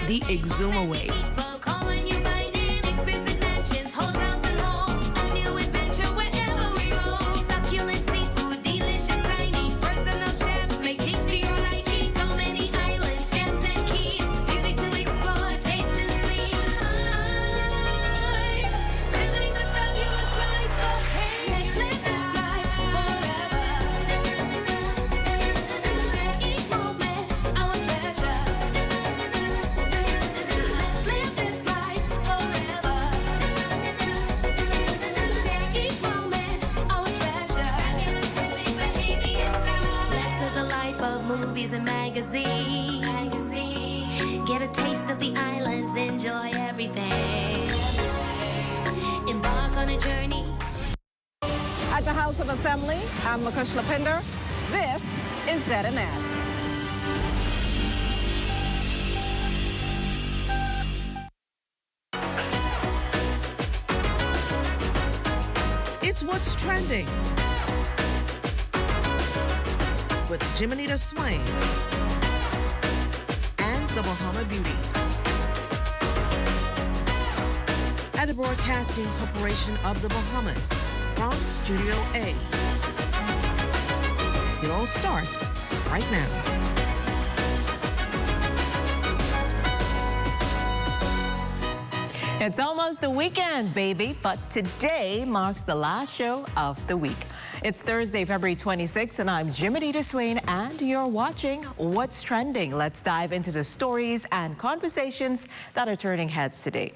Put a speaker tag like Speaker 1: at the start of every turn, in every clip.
Speaker 1: the Exuma way.
Speaker 2: Movies and magazines. Get a taste of the islands, enjoy everything. Embark on a journey.
Speaker 3: At the House of Assembly, I'm Lakush Lapinder. This is ZNS.
Speaker 4: It's What's Trending with Jiminita Swain and the Bahama Beauty at the Broadcasting Corporation of the Bahamas from Studio A. It all starts right now.
Speaker 5: It's almost the weekend, baby, but today marks the last show of the week. It's Thursday, February 26th, and I'm Jiminita Swain, and you're watching What's Trending. Let's dive into the stories and conversations that are turning heads today.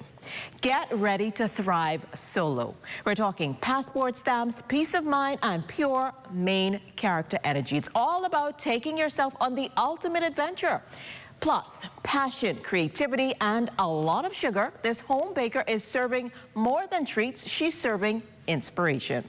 Speaker 5: Get ready to thrive solo. We're talking passport stamps, peace of mind, and pure main character energy. It's all about taking yourself on the ultimate adventure. Plus, passion, creativity, and a lot of sugar. This home baker is serving more than treats. She's serving inspiration.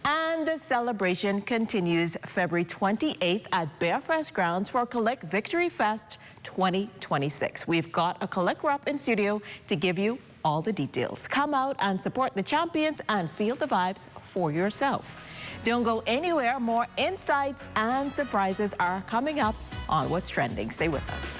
Speaker 5: And the celebration continues February 28th at Bearfest grounds for Kalik Victory Fest 2026. We've got a Kalik rep in studio to give you all the details. Come out and support the champions and feel the vibes for yourself. Don't go anywhere. More insights and surprises are coming up on What's Trending. Stay with us.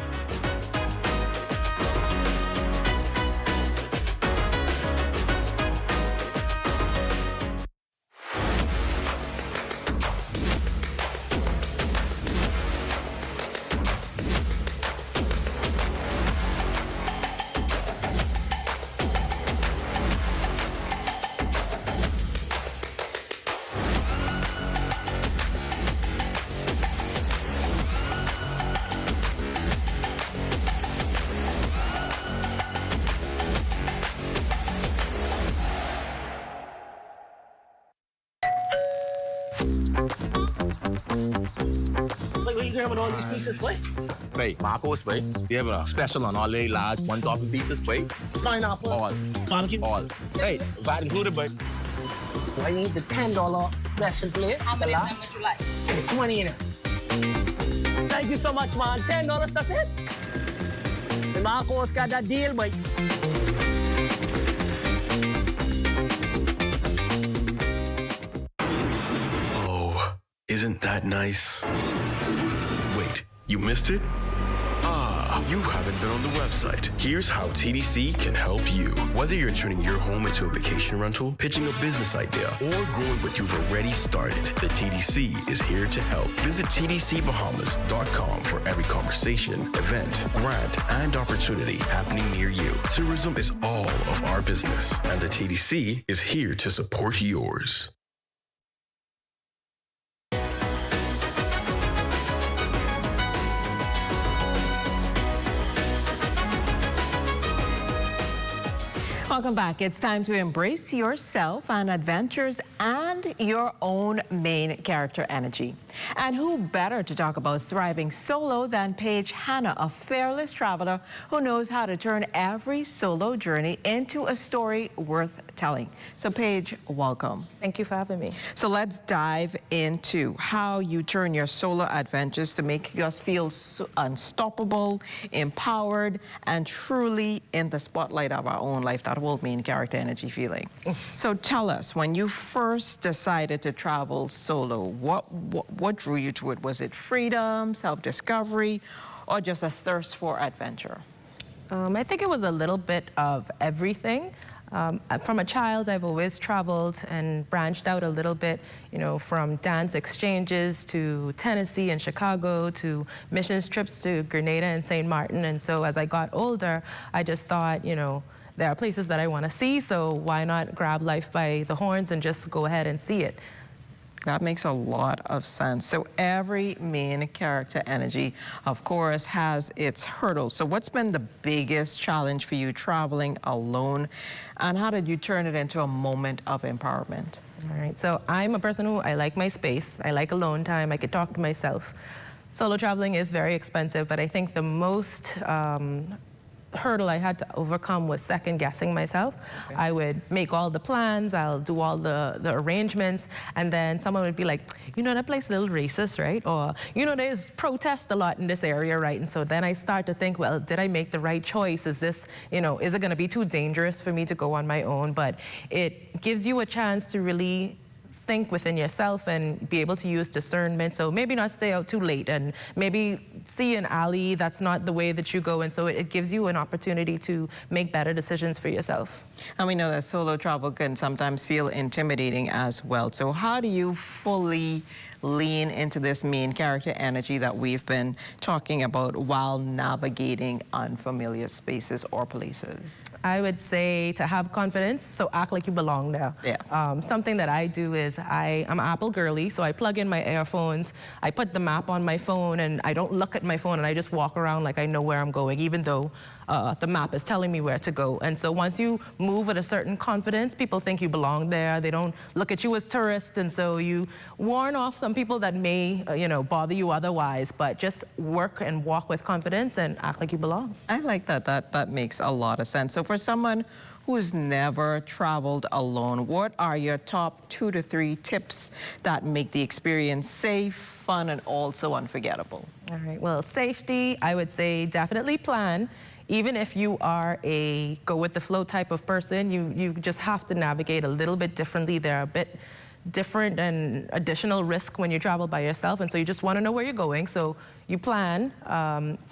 Speaker 6: Wait, where you grabbing all these pizzas, boy?
Speaker 7: Wait, Marcos, wait. We have a special on all day large, one topping pizzas, wait.
Speaker 6: Pineapple.
Speaker 7: All.
Speaker 6: Barbecue.
Speaker 7: All. Hey, VAT included, but
Speaker 6: I need the $10 special plate.
Speaker 8: How many of them would you like?
Speaker 6: 20 in it. Thank you so much, man. $10, that's it. The Marcos got that deal, boy.
Speaker 9: Oh, isn't that nice? Wait, you missed it? Ah, you haven't been on the website. Here's how TDC can help you. Whether you're turning your home into a vacation rental, pitching a business idea, or growing what you've already started, the TDC is here to help. Visit tdcbahamas.com for every conversation, event, grant, and opportunity happening near you. Tourism is all of our business, and the TDC is here to support yours.
Speaker 5: Welcome back. It's time to embrace yourself and adventures and your own main character energy. And who better to talk about thriving solo than Paige Hannah, a fearless traveler who knows how to turn every solo journey into a story worth telling. So Paige, welcome.
Speaker 3: Thank you for having me.
Speaker 5: So let's dive into how you turn your solo adventures to make us feel unstoppable, empowered, and truly in the spotlight of our own life, that whole main character energy feeling. So tell us, when you first decided to travel solo, what drew you to it? Was it freedom, self-discovery, or just a thirst for adventure?
Speaker 1: I think it was a little bit of everything. From a child, I've always traveled and branched out a little bit, you know, from dance exchanges to Tennessee and Chicago to missions trips to Grenada and St. Martin. And so as I got older, I just thought, you know, there are places that I want to see, so why not grab life by the horns and just go ahead and see it?
Speaker 5: That makes a lot of sense. So every main character energy, of course, has its hurdles. So what's been the biggest challenge for you traveling alone, and how did you turn it into a moment of empowerment?
Speaker 1: All right, so I'm a person who, I like my space. I like alone time. I can talk to myself. Solo traveling is very expensive, but I think the most hurdle I had to overcome was second-guessing myself. Okay. I would make all the plans, I'll do all the arrangements, and then someone would be like, you know, that place is a little racist, right? Or, you know, there's protests a lot in this area, right? And so then I start to think, well, did I make the right choice? Is this, you know, is it gonna be too dangerous for me to go on my own? But it gives you a chance to really think within yourself and be able to use discernment. So maybe not stay out too late and maybe see an alley that's not the way that you go. And so it gives you an opportunity to make better decisions for yourself.
Speaker 5: And we know that solo travel can sometimes feel intimidating as well. So how do you fully lean into this main character energy that we've been talking about while navigating unfamiliar spaces or places?
Speaker 1: I would say to have confidence, so act like you belong there.
Speaker 5: Yeah.
Speaker 1: Something that I do is I'm Apple girly, so I plug in my earphones, I put the map on my phone, and I don't look at my phone, and I just walk around like I know where I'm going, even though the map is telling me where to go. And so once you move with a certain confidence, people think you belong there. They don't look at you as tourists, and so you warn off some people that may, you know, bother you otherwise, but just work and walk with confidence and act like you belong.
Speaker 5: I like that. That makes a lot of sense. So for someone who's never traveled alone, what are your top 2 to 3 tips that make the experience safe, fun, and also unforgettable?
Speaker 1: All right, well, safety, I would say definitely plan. Even if you are a go-with-the-flow type of person, you just have to navigate a little bit differently. They're a bit different and additional risk when you travel by yourself, and so you just want to know where you're going. So you plan,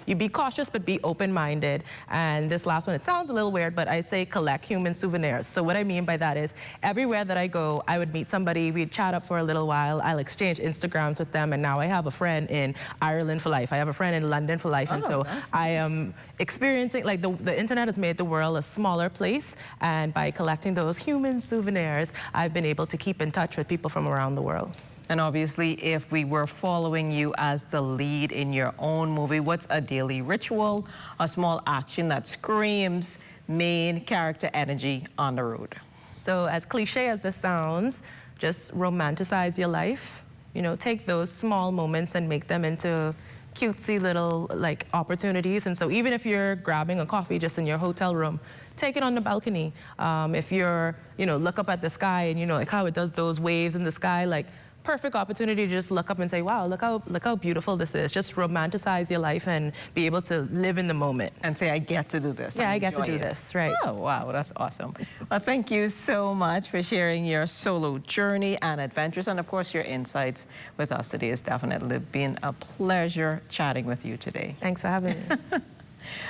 Speaker 1: you be cautious, but be open-minded. And this last one, it sounds a little weird, but I'd say collect human souvenirs. So what I mean by that is everywhere that I go, I would meet somebody, we'd chat up for a little while, I'll exchange Instagrams with them, and now I have a friend in Ireland for life. I have a friend in London for life, and so I am experiencing, like the internet has made the world a smaller place, and by collecting those human souvenirs, I've been able to keep in touch with people from around the world.
Speaker 5: And obviously, if we were following you as the lead in your own movie, what's a daily ritual, a small action that screams main character energy on the road?
Speaker 1: So as cliche as this sounds, just romanticize your life. You know, take those small moments and make them into cutesy little like opportunities. And so even if you're grabbing a coffee just in your hotel room, take it on the balcony. If you're, you know, look up at the sky and you know like how it does those waves in the sky, like perfect opportunity to just look up and say, wow, look how beautiful this is. Just romanticize your life and be able to live in the moment.
Speaker 5: And say, I get to do this.
Speaker 1: Yeah, I get to do this, right.
Speaker 5: Oh, wow, that's awesome. Well, thank you so much for sharing your solo journey and adventures, and of course, your insights with us today. It's definitely been a pleasure chatting with you today.
Speaker 1: Thanks for having me.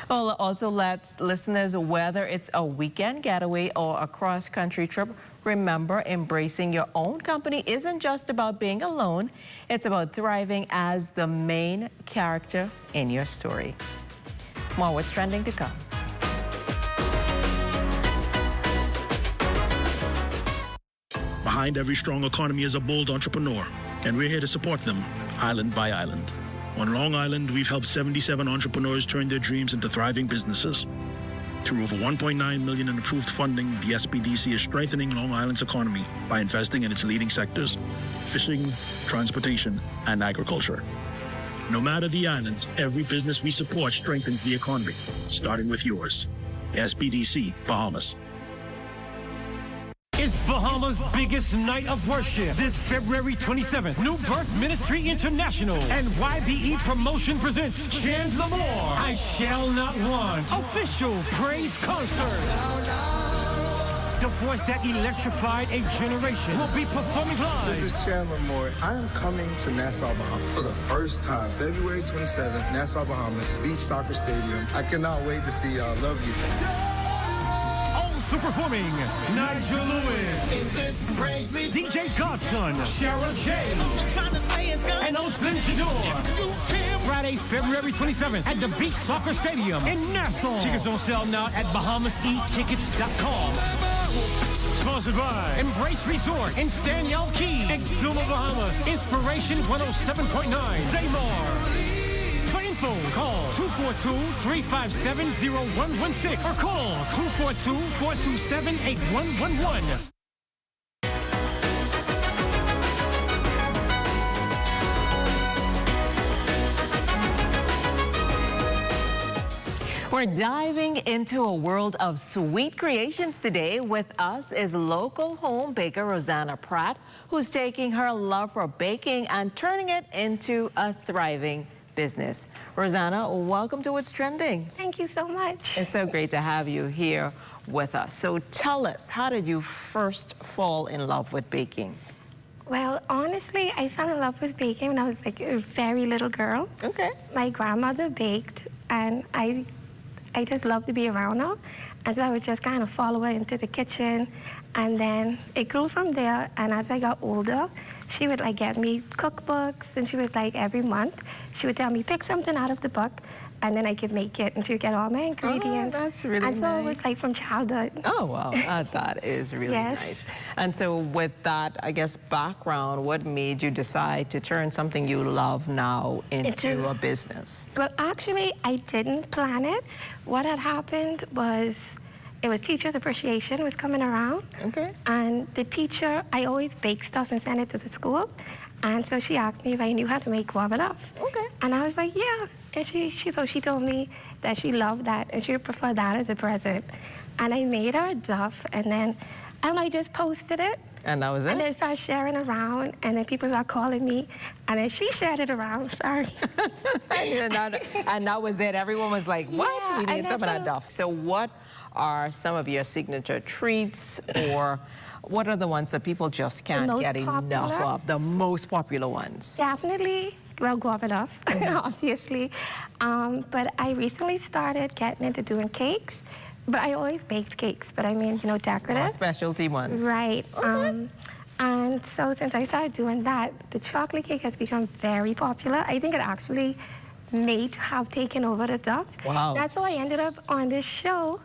Speaker 5: Well, also let listeners, whether it's a weekend getaway or a cross-country trip, remember embracing your own company isn't just about being alone. It's about thriving as the main character in your story. More What's Trending to come.
Speaker 8: Behind every strong economy is a bold entrepreneur, and we're here to support them, island by island. On Long Island, we've helped 77 entrepreneurs turn their dreams into thriving businesses. Through over $1.9 million in approved funding, the SBDC is strengthening Long Island's economy by investing in its leading sectors: fishing, transportation, and agriculture. No matter the island, every business we support strengthens the economy, starting with yours. SBDC, Bahamas.
Speaker 10: It's Bahamas' biggest night of worship this February 27th. New Birth Ministry International and YBE Promotion presents Chandler Moore, I Shall Not Want, official praise concert. The voice that electrified a generation will be performing live.
Speaker 11: This is Chandler Moore. I am coming to Nassau, Bahamas for the first time. February 27th, Nassau, Bahamas, Beach Soccer Stadium. I cannot wait to see y'all. Love you.
Speaker 10: Also performing, Nigel Lewis, DJ Godson, Cheryl J, and Oslin Judo. Friday, February 27th at the Beach Soccer Stadium in Nassau. Tickets on sale now at BahamasEatTickets.com. Sponsored by Embrace Resort in Danielle Key, Exuma, Bahamas, Inspiration 107.9, Zaymar. For info, call 242-357-0116 or call 242-427-8111.
Speaker 5: We're diving into a world of sweet creations today. With us is local home baker Rosanna Pratt, who's taking her love for baking and turning it into a thriving business. Rosanna, welcome to What's Trending.
Speaker 12: Thank you so much.
Speaker 5: It's so great to have you here with us. So tell us, how did you first fall in love with baking?
Speaker 12: Well, honestly, I fell in love with baking when I was like a very little girl.
Speaker 5: Okay.
Speaker 12: My grandmother baked, and I just loved to be around her. And so I would just kind of follow her into the kitchen. And then it grew from there. And as I got older, she would like get me cookbooks. And she would like every month, she would tell me, pick something out of the book. And then I could make it. And she would get all my ingredients.
Speaker 5: Oh, that's really nice.
Speaker 12: And so it was like from childhood.
Speaker 5: Oh, wow. That is really nice. And so with that, I guess, background, what made you decide to turn something you love now into a business?
Speaker 12: Well, actually, I didn't plan it. What had happened was, it was Teacher's Appreciation was coming around. Okay. And the teacher, I always bake stuff and send it to the school. And so she asked me if I knew how to make guava duff. Okay. And I was like, yeah. And so she told me that she loved that and she would prefer that as a present. And I made her a duff, and I just posted it.
Speaker 5: And that was it?
Speaker 12: And then started sharing around, and then people started calling me, and then she shared it around, sorry.
Speaker 5: and that was it. Everyone was like, what? Yeah, we need some of that duff. So what are some of your signature treats, or what are the ones that people just can't get enough of, the most popular ones?
Speaker 12: Definitely, well, guava duff, obviously. But I recently started getting into doing cakes. But I always baked cakes, but I mean, you know, decorative.
Speaker 5: Specialty ones.
Speaker 12: Right. Okay. And so since I started doing that, the chocolate cake has become very popular. I think it actually may have taken over the duff.
Speaker 5: Wow.
Speaker 12: That's how I ended up on this show.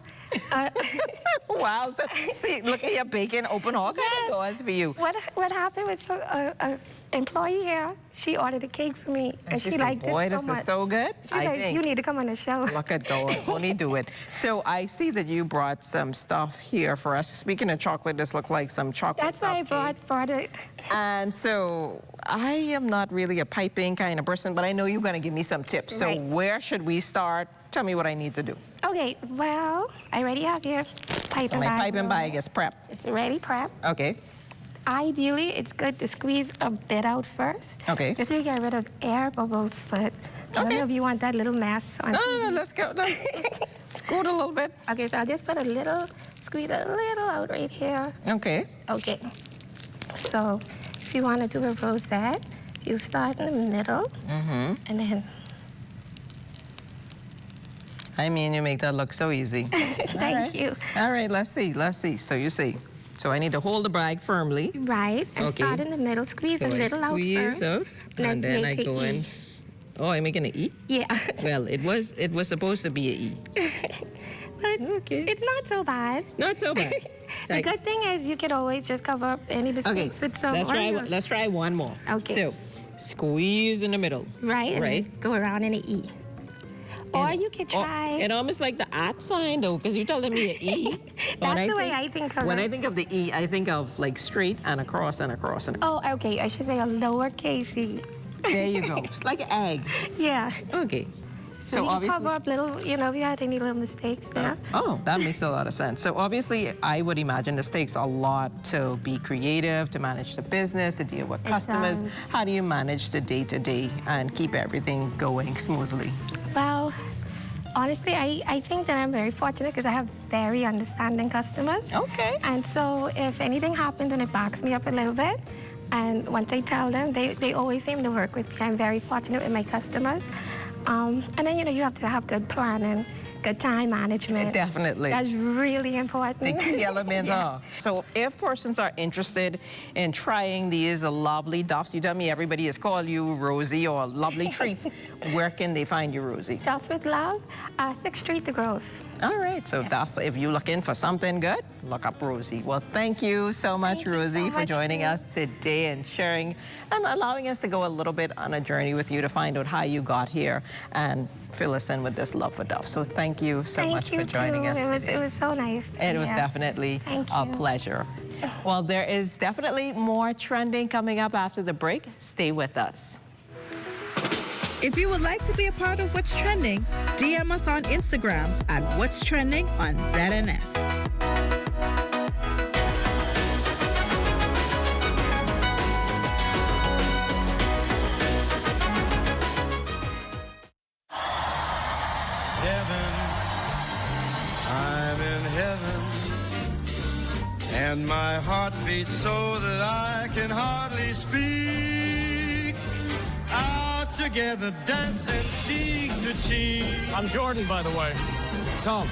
Speaker 5: Wow. So, see, look at your baking, open all kinds of doors for you.
Speaker 12: What happened with an employee here, she ordered a cake for me, and she liked it so much.
Speaker 5: Boy, this is so good.
Speaker 12: She's like, you need to come on the show.
Speaker 5: Look at going, only do it. So I see that you brought some stuff here for us. Speaking of chocolate, this looks like some chocolate.
Speaker 12: That's why I brought it.
Speaker 5: And so I am not really a piping kind of person, but I know you're going to give me some tips. So where should we start? Tell me what I need to do.
Speaker 12: Okay, well, I already have your piping bag.
Speaker 5: My piping bag is prepped.
Speaker 12: It's already prepped.
Speaker 5: Okay.
Speaker 12: Ideally, it's good to squeeze a bit out first. Okay. Just to get rid of air bubbles, but I don't know if you want that little mess on.
Speaker 5: No, let's go. Let's scoot a little bit.
Speaker 12: Okay, so I'll just put squeeze a little out right here.
Speaker 5: Okay.
Speaker 12: Okay. So if you want to do a rosette, you start in the middle, and then...
Speaker 5: I mean, you make that look so easy.
Speaker 12: Thank you.
Speaker 5: All right, let's see. So you see. So I need to hold the bag firmly.
Speaker 12: Right, and start in the middle. Squeeze a little out first.
Speaker 5: And then I go in. Oh, I'm making an E?
Speaker 12: Yeah.
Speaker 5: Well, it was supposed to be an E.
Speaker 12: But it's not so bad.
Speaker 5: Not so bad.
Speaker 12: The good thing is you can always just cover up any mistakes with some oil.
Speaker 5: Let's try one more.
Speaker 12: Okay.
Speaker 5: So, squeeze in the middle.
Speaker 12: Right. Right. Go around in an E. Or you could try...
Speaker 5: And almost like the at sign, though, because you're telling me an E.
Speaker 12: That's the way I think of it.
Speaker 5: When I think of the E, I think of like straight and across and across.
Speaker 12: Oh, okay. I should say a lowercase E.
Speaker 5: There you go. It's like an egg.
Speaker 12: Yeah.
Speaker 5: Okay.
Speaker 12: So you obviously cover up little, you know, if you had any little mistakes there.
Speaker 5: Oh, that makes a lot of sense. So obviously, I would imagine this takes a lot to be creative, to manage the business, to deal with customers. How do you manage the day-to-day and keep everything going smoothly?
Speaker 12: Well, honestly, I think that I'm very fortunate because I have very understanding customers.
Speaker 5: Okay.
Speaker 12: And so if anything happens and it backs me up a little bit, and once I tell them, they always seem to work with me. I'm very fortunate with my customers. And then, you have to have good planning, good time management.
Speaker 5: Definitely.
Speaker 12: That's really important.
Speaker 5: The key elements are. So if persons are interested in trying these lovely duffs, you tell me everybody has called you Rosie or lovely treats. Where can they find you, Rosie?
Speaker 12: Duff with Love, 6th Street, The Grove.
Speaker 5: All right, so that's, if you're looking for something good, look up Rosie. Well, thank you so much, Rosie, for joining us today and sharing and allowing us to go a little bit on a journey with you to find out how you got here and fill us in with this love for Duff. So thank you so much for joining us today.
Speaker 12: It was so nice.
Speaker 5: It was definitely a pleasure. Well, there is definitely more trending coming up after the break. Stay with us.
Speaker 13: If you would like to be a part of What's Trending, DM us on Instagram at What's Trending on ZNS.
Speaker 14: Heaven, I'm in heaven, and my heart beats so that I can hardly speak. Out together, dancing cheek to cheek.
Speaker 10: I'm Jordan, by the way. Tom.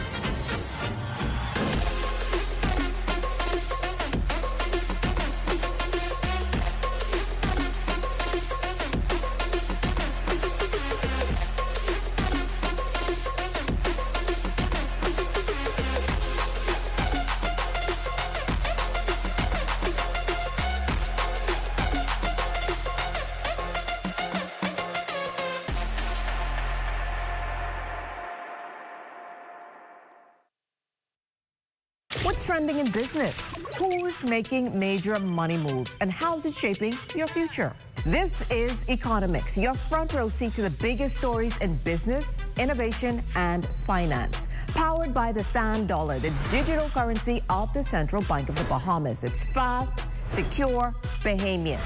Speaker 5: What's trending in business? Who's making major money moves and how's it shaping your future? This is Economics, your front row seat to the biggest stories in business, innovation, and finance. Powered by the Sand Dollar, the digital currency of the Central Bank of the Bahamas. It's fast, secure, Bahamian.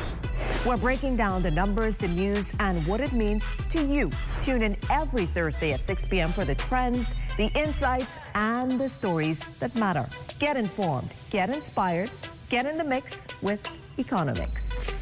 Speaker 5: We're breaking down the numbers, the news, and what it means to you. Tune in every Thursday at 6 p.m. for the trends, the insights, and the stories that matter. Get informed, get inspired, get in the mix with Economics.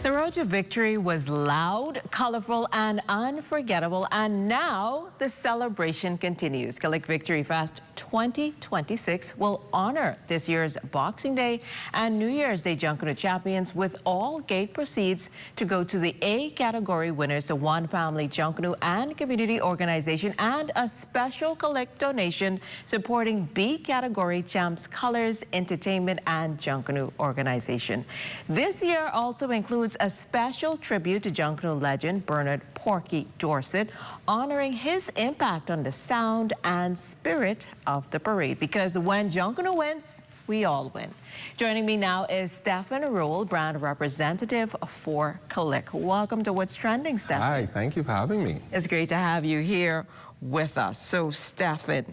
Speaker 5: The road to victory was loud, colorful, and unforgettable, and now the celebration continues. Kalik Victory Fest 2026 will honor this year's Boxing Day and New Year's Day Junkanoo champions, with all gate proceeds to go to the A category winners, the One Family Junkanoo and Community Organization, and a special Kalik donation supporting B category champs Colors, Entertainment, and Junkanoo Organization. This year also includes a special tribute to Junkanoo legend Bernard Porky Dorset, honoring his impact on the sound and spirit of the parade. Because when Junkanoo wins, we all win. Joining me now is Stefan Roll, brand representative for Kalik. Welcome to What's Trending, Stefan.
Speaker 15: Hi, thank you for having me.
Speaker 5: It's great to have you here with us. So, Stefan,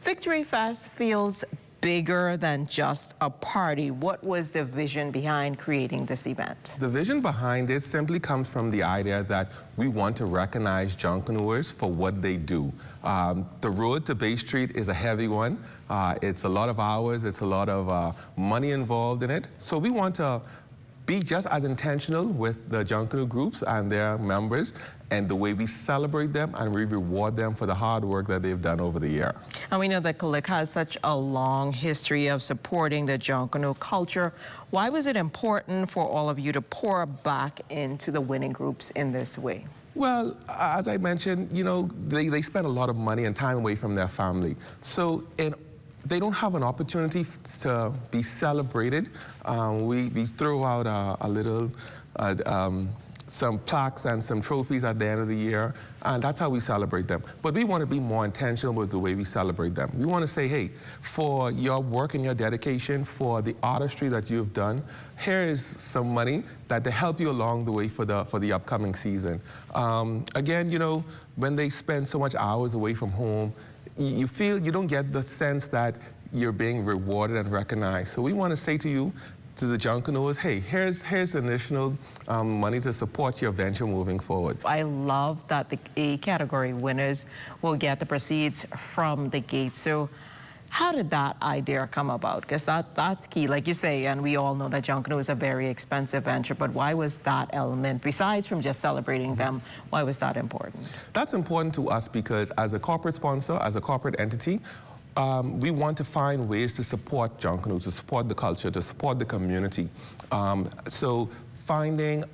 Speaker 5: Victory Fest feels bigger than just a party. What was the vision behind creating this event?
Speaker 15: The vision behind it simply comes from the idea that we want to recognize Junkanooers for what they do. The road to Bay Street is a heavy one. It's a lot of hours, it's a lot of money involved in it. So we want to be just as intentional with the Junkanoo groups and their members and the way we celebrate them and we reward them for the hard work that they've done over the year.
Speaker 5: And we know that Kalik has such a long history of supporting the Junkanoo culture. Why was it important for all of you to pour back into the winning groups in this way?
Speaker 15: Well, as I mentioned, you know, they spend a lot of money and time away from their family. So they don't have an opportunity to be celebrated. We throw out a little some plaques and some trophies at the end of the year, and that's how we celebrate them. But we want to be more intentional with the way we celebrate them. We want to say, hey, for your work and your dedication, for the artistry that you've done, here is some money that to help you along the way for the upcoming season. Again, you know, when they spend so much hours away from home, you feel you don't get the sense that you're being rewarded and recognized. So we want to say to you, to the junkaneurs, hey, here's additional money to support your venture moving forward.
Speaker 5: I love that the A category winners will get the proceeds from the gate. So how did that idea come about? Because that's key, like you say, and we all know that Junkanoo is a very expensive venture, but why was that element, besides from just celebrating them, why was that important?
Speaker 15: That's important to us because as a corporate sponsor, as a corporate entity, we want to find ways to support Junkanoo, to support the culture, to support the community. So finding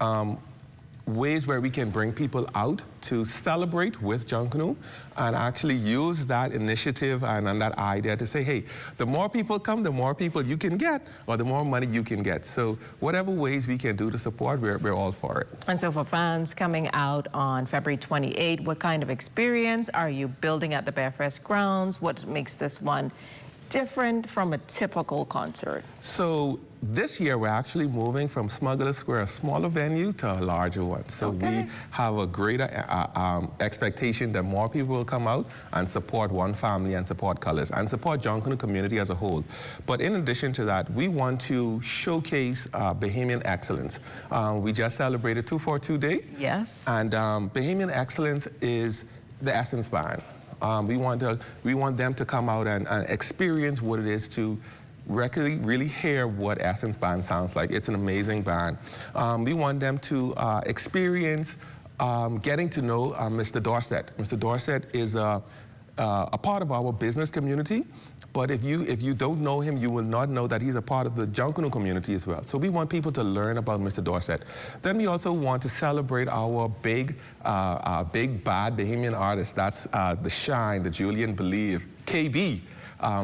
Speaker 15: ways where we can bring people out to celebrate with Junkanoo and actually use that initiative and that idea to say, hey, the more people come, the more people you can get, or the more money you can get. So whatever ways we can do to support, we're all for it.
Speaker 5: And so for fans coming out on February 28, what kind of experience are you building at the Bear Fest grounds? What makes this one different from a typical concert?
Speaker 15: So this year, we're actually moving from Smuggler Square, a smaller venue, to a larger one. So we have a greater expectation that more people will come out and support One Family and support Colors and support Junkanoo community as a whole. But in addition to that, we want to showcase Bahamian excellence. We just celebrated 242 Day.
Speaker 5: Yes.
Speaker 15: And Bahamian excellence is the Essence Band. We want them to come out and experience what it is to really hear what Essence Band sounds like. It's an amazing band. We want them to experience getting to know Mr. Dorset. Mr. Dorset is a part of our business community, but if you don't know him, you will not know that he's a part of the Junkanoo community as well. So we want people to learn about Mr. Dorset. Then we also want to celebrate our big bad Bahamian artist. That's the Shine, the Julian Believe, KB.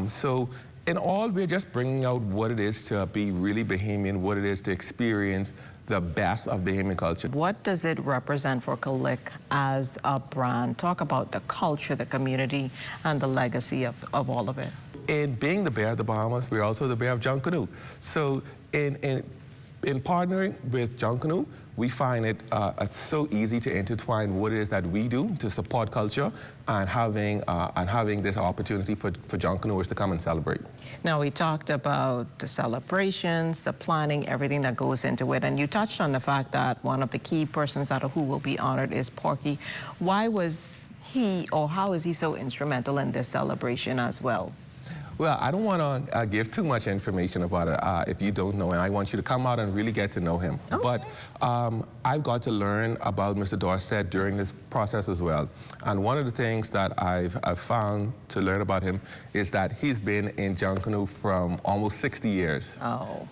Speaker 15: So in all, we're just bringing out what it is to be really Bahamian, what it is to experience the best of Bahamian culture.
Speaker 5: What does it represent for Kalik as a brand? Talk about the culture, the community, and the legacy of all of it.
Speaker 15: In being the Bear of the Bahamas, we're also the Bear of Junkanoo. So in partnering with Junkanoo, we find it's so easy to intertwine what it is that we do to support culture and having this opportunity for Junkanooers to come and celebrate.
Speaker 5: Now, we talked about the celebrations, the planning, everything that goes into it, and you touched on the fact that one of the key persons who will be honored is Porky. Why was he, or how is he so instrumental in this celebration as well?
Speaker 15: Well, I don't want to give too much information about it if you don't know him. I want you to come out and really get to know him. Okay. But I've got to learn about Mr. Dorset during this process as well. And one of the things that I've found to learn about him is that he's been in Junkanoo from almost 60 years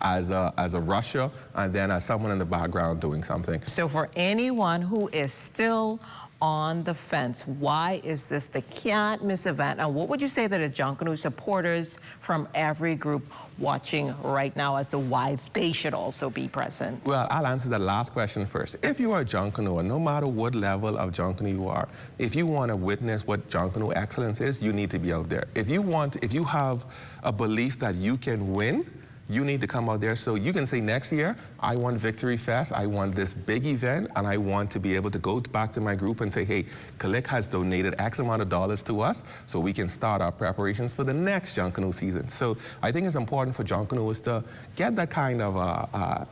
Speaker 15: as a rusher and then as someone in the background doing something.
Speaker 5: So for anyone who is still on the fence, why is this the can't miss event? And what would you say that the Junkanoo supporters from every group watching right now as to why they should also be present?
Speaker 15: Well, I'll answer that last question first. If you are a Junkanoo, no matter what level of Junkanoo you are, if you want to witness what Junkanoo excellence is, you need to be out there. If you have a belief that you can win, you need to come out there. So you can say next year, I want Victory Fest, I want this big event, and I want to be able to go back to my group and say, hey, Kalik has donated X amount of dollars to us so we can start our preparations for the next Junkanoo season. So I think it's important for Junkanoos to get that kind of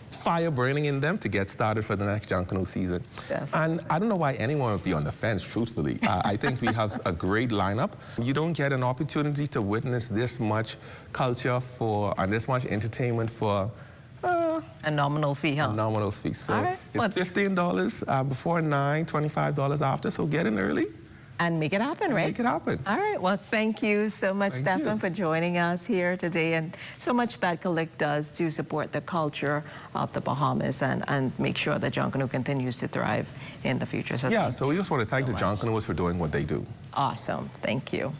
Speaker 15: fire burning in them to get started for the next Junkanoo season. Definitely. And I don't know why anyone would be on the fence, truthfully. I think we have a great lineup. You don't get an opportunity to witness this much culture and this much entertainment for
Speaker 5: a nominal fee, huh?
Speaker 15: A nominal fee. So
Speaker 5: right.
Speaker 15: It's $15 before 9, $25 after, so get in early.
Speaker 5: And make it happen, right?
Speaker 15: Make it happen.
Speaker 5: All right. Well, thank you so much, Stefan, for joining us here today, and so much that Kalik does to support the culture of the Bahamas and make sure that Junkanoo continues to thrive in the future. So
Speaker 15: yeah, so we just want to thank the Junkanoos for doing what they do.
Speaker 5: Awesome. Thank you.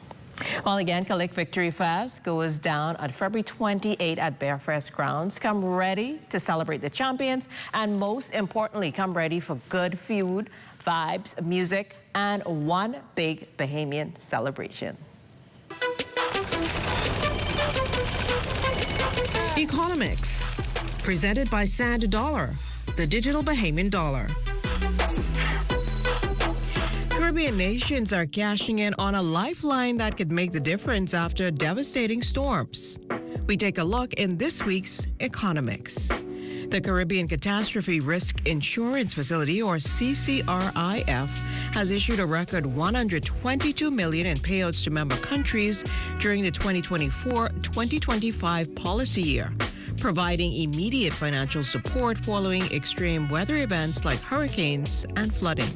Speaker 5: Well, again, Kalik Victory Fest goes down on February 28 at Bearfest Grounds. Come ready to celebrate the champions, and most importantly, come ready for good food, vibes, music, and one big Bahamian celebration.
Speaker 4: Economics, presented by Sand Dollar, the digital Bahamian dollar. Caribbean nations are cashing in on a lifeline that could make the difference after devastating storms. We take a look in this week's Economics. The Caribbean Catastrophe Risk Insurance Facility, or CCRIF, has issued a record $122 million in payouts to member countries during the 2024-2025 policy year, providing immediate financial support following extreme weather events like hurricanes and flooding.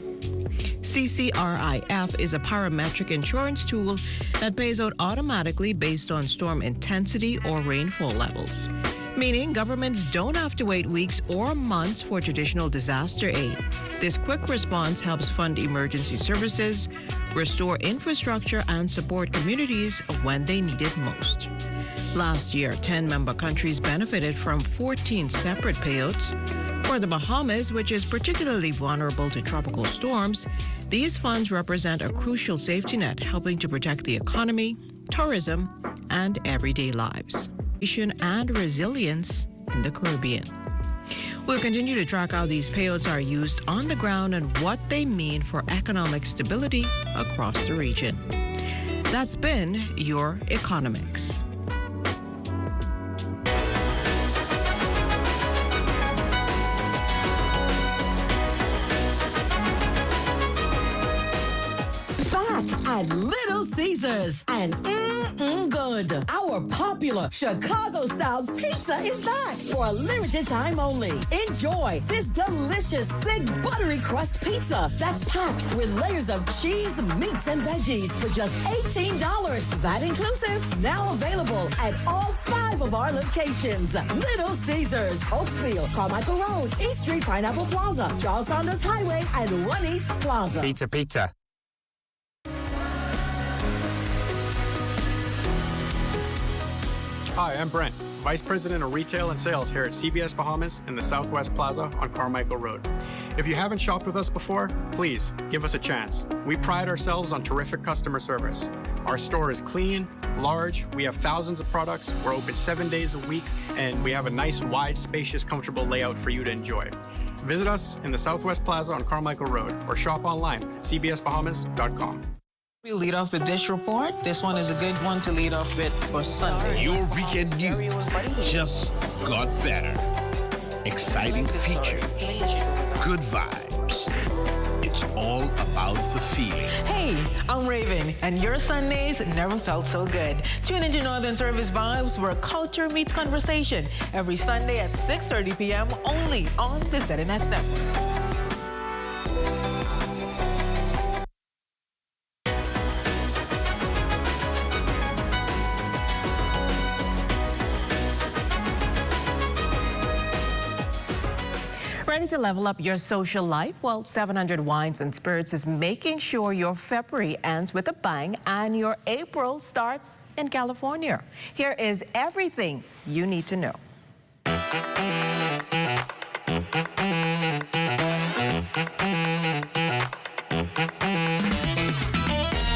Speaker 4: CCRIF is a parametric insurance tool that pays out automatically based on storm intensity or rainfall levels, meaning governments don't have to wait weeks or months for traditional disaster aid. This quick response helps fund emergency services, restore infrastructure, and support communities when they need it most. Last year, 10 member countries benefited from 14 separate payouts. For the Bahamas, which is particularly vulnerable to tropical storms, these funds represent a crucial safety net, helping to protect the economy, tourism, and everyday lives. And resilience in the Caribbean. We'll continue to track how these payouts are used on the ground and what they mean for economic stability across the region. That's been your Economics.
Speaker 16: At Little Caesars, and good. Our popular Chicago-style pizza is back for a limited time only. Enjoy this delicious, thick, buttery crust pizza that's packed with layers of cheese, meats, and veggies for just $18. That inclusive. Now available at all 5 of our locations. Little Caesars, Oaksville, Carmichael Road, East Street, Pineapple Plaza, Charles Saunders Highway, and One East Plaza.
Speaker 17: Pizza, pizza.
Speaker 18: Hi, I'm Brent, Vice President of Retail and Sales here at CBS Bahamas in the Southwest Plaza on Carmichael Road. If you haven't shopped with us before, please give us a chance. We pride ourselves on terrific customer service. Our store is clean, large, we have thousands of products, we're open 7 days a week, and we have a nice, wide, spacious, comfortable layout for you to enjoy. Visit us in the Southwest Plaza on Carmichael Road or shop online at cbsbahamas.com.
Speaker 19: We'll lead off with this report. This one is a good one to lead off with for Sunday.
Speaker 20: Your weekend news just got better. Exciting features, good vibes. It's all about the feeling.
Speaker 19: Hey, I'm Raven, and your Sundays never felt so good. Tune into Northern Service Vibes, where culture meets conversation, every Sunday at 6:30 p.m. only on the ZNS Network.
Speaker 5: Ready to level up your social life? Well, 700 Wines and Spirits is making sure your February ends with a bang and your April starts in California. Here is everything you need to know.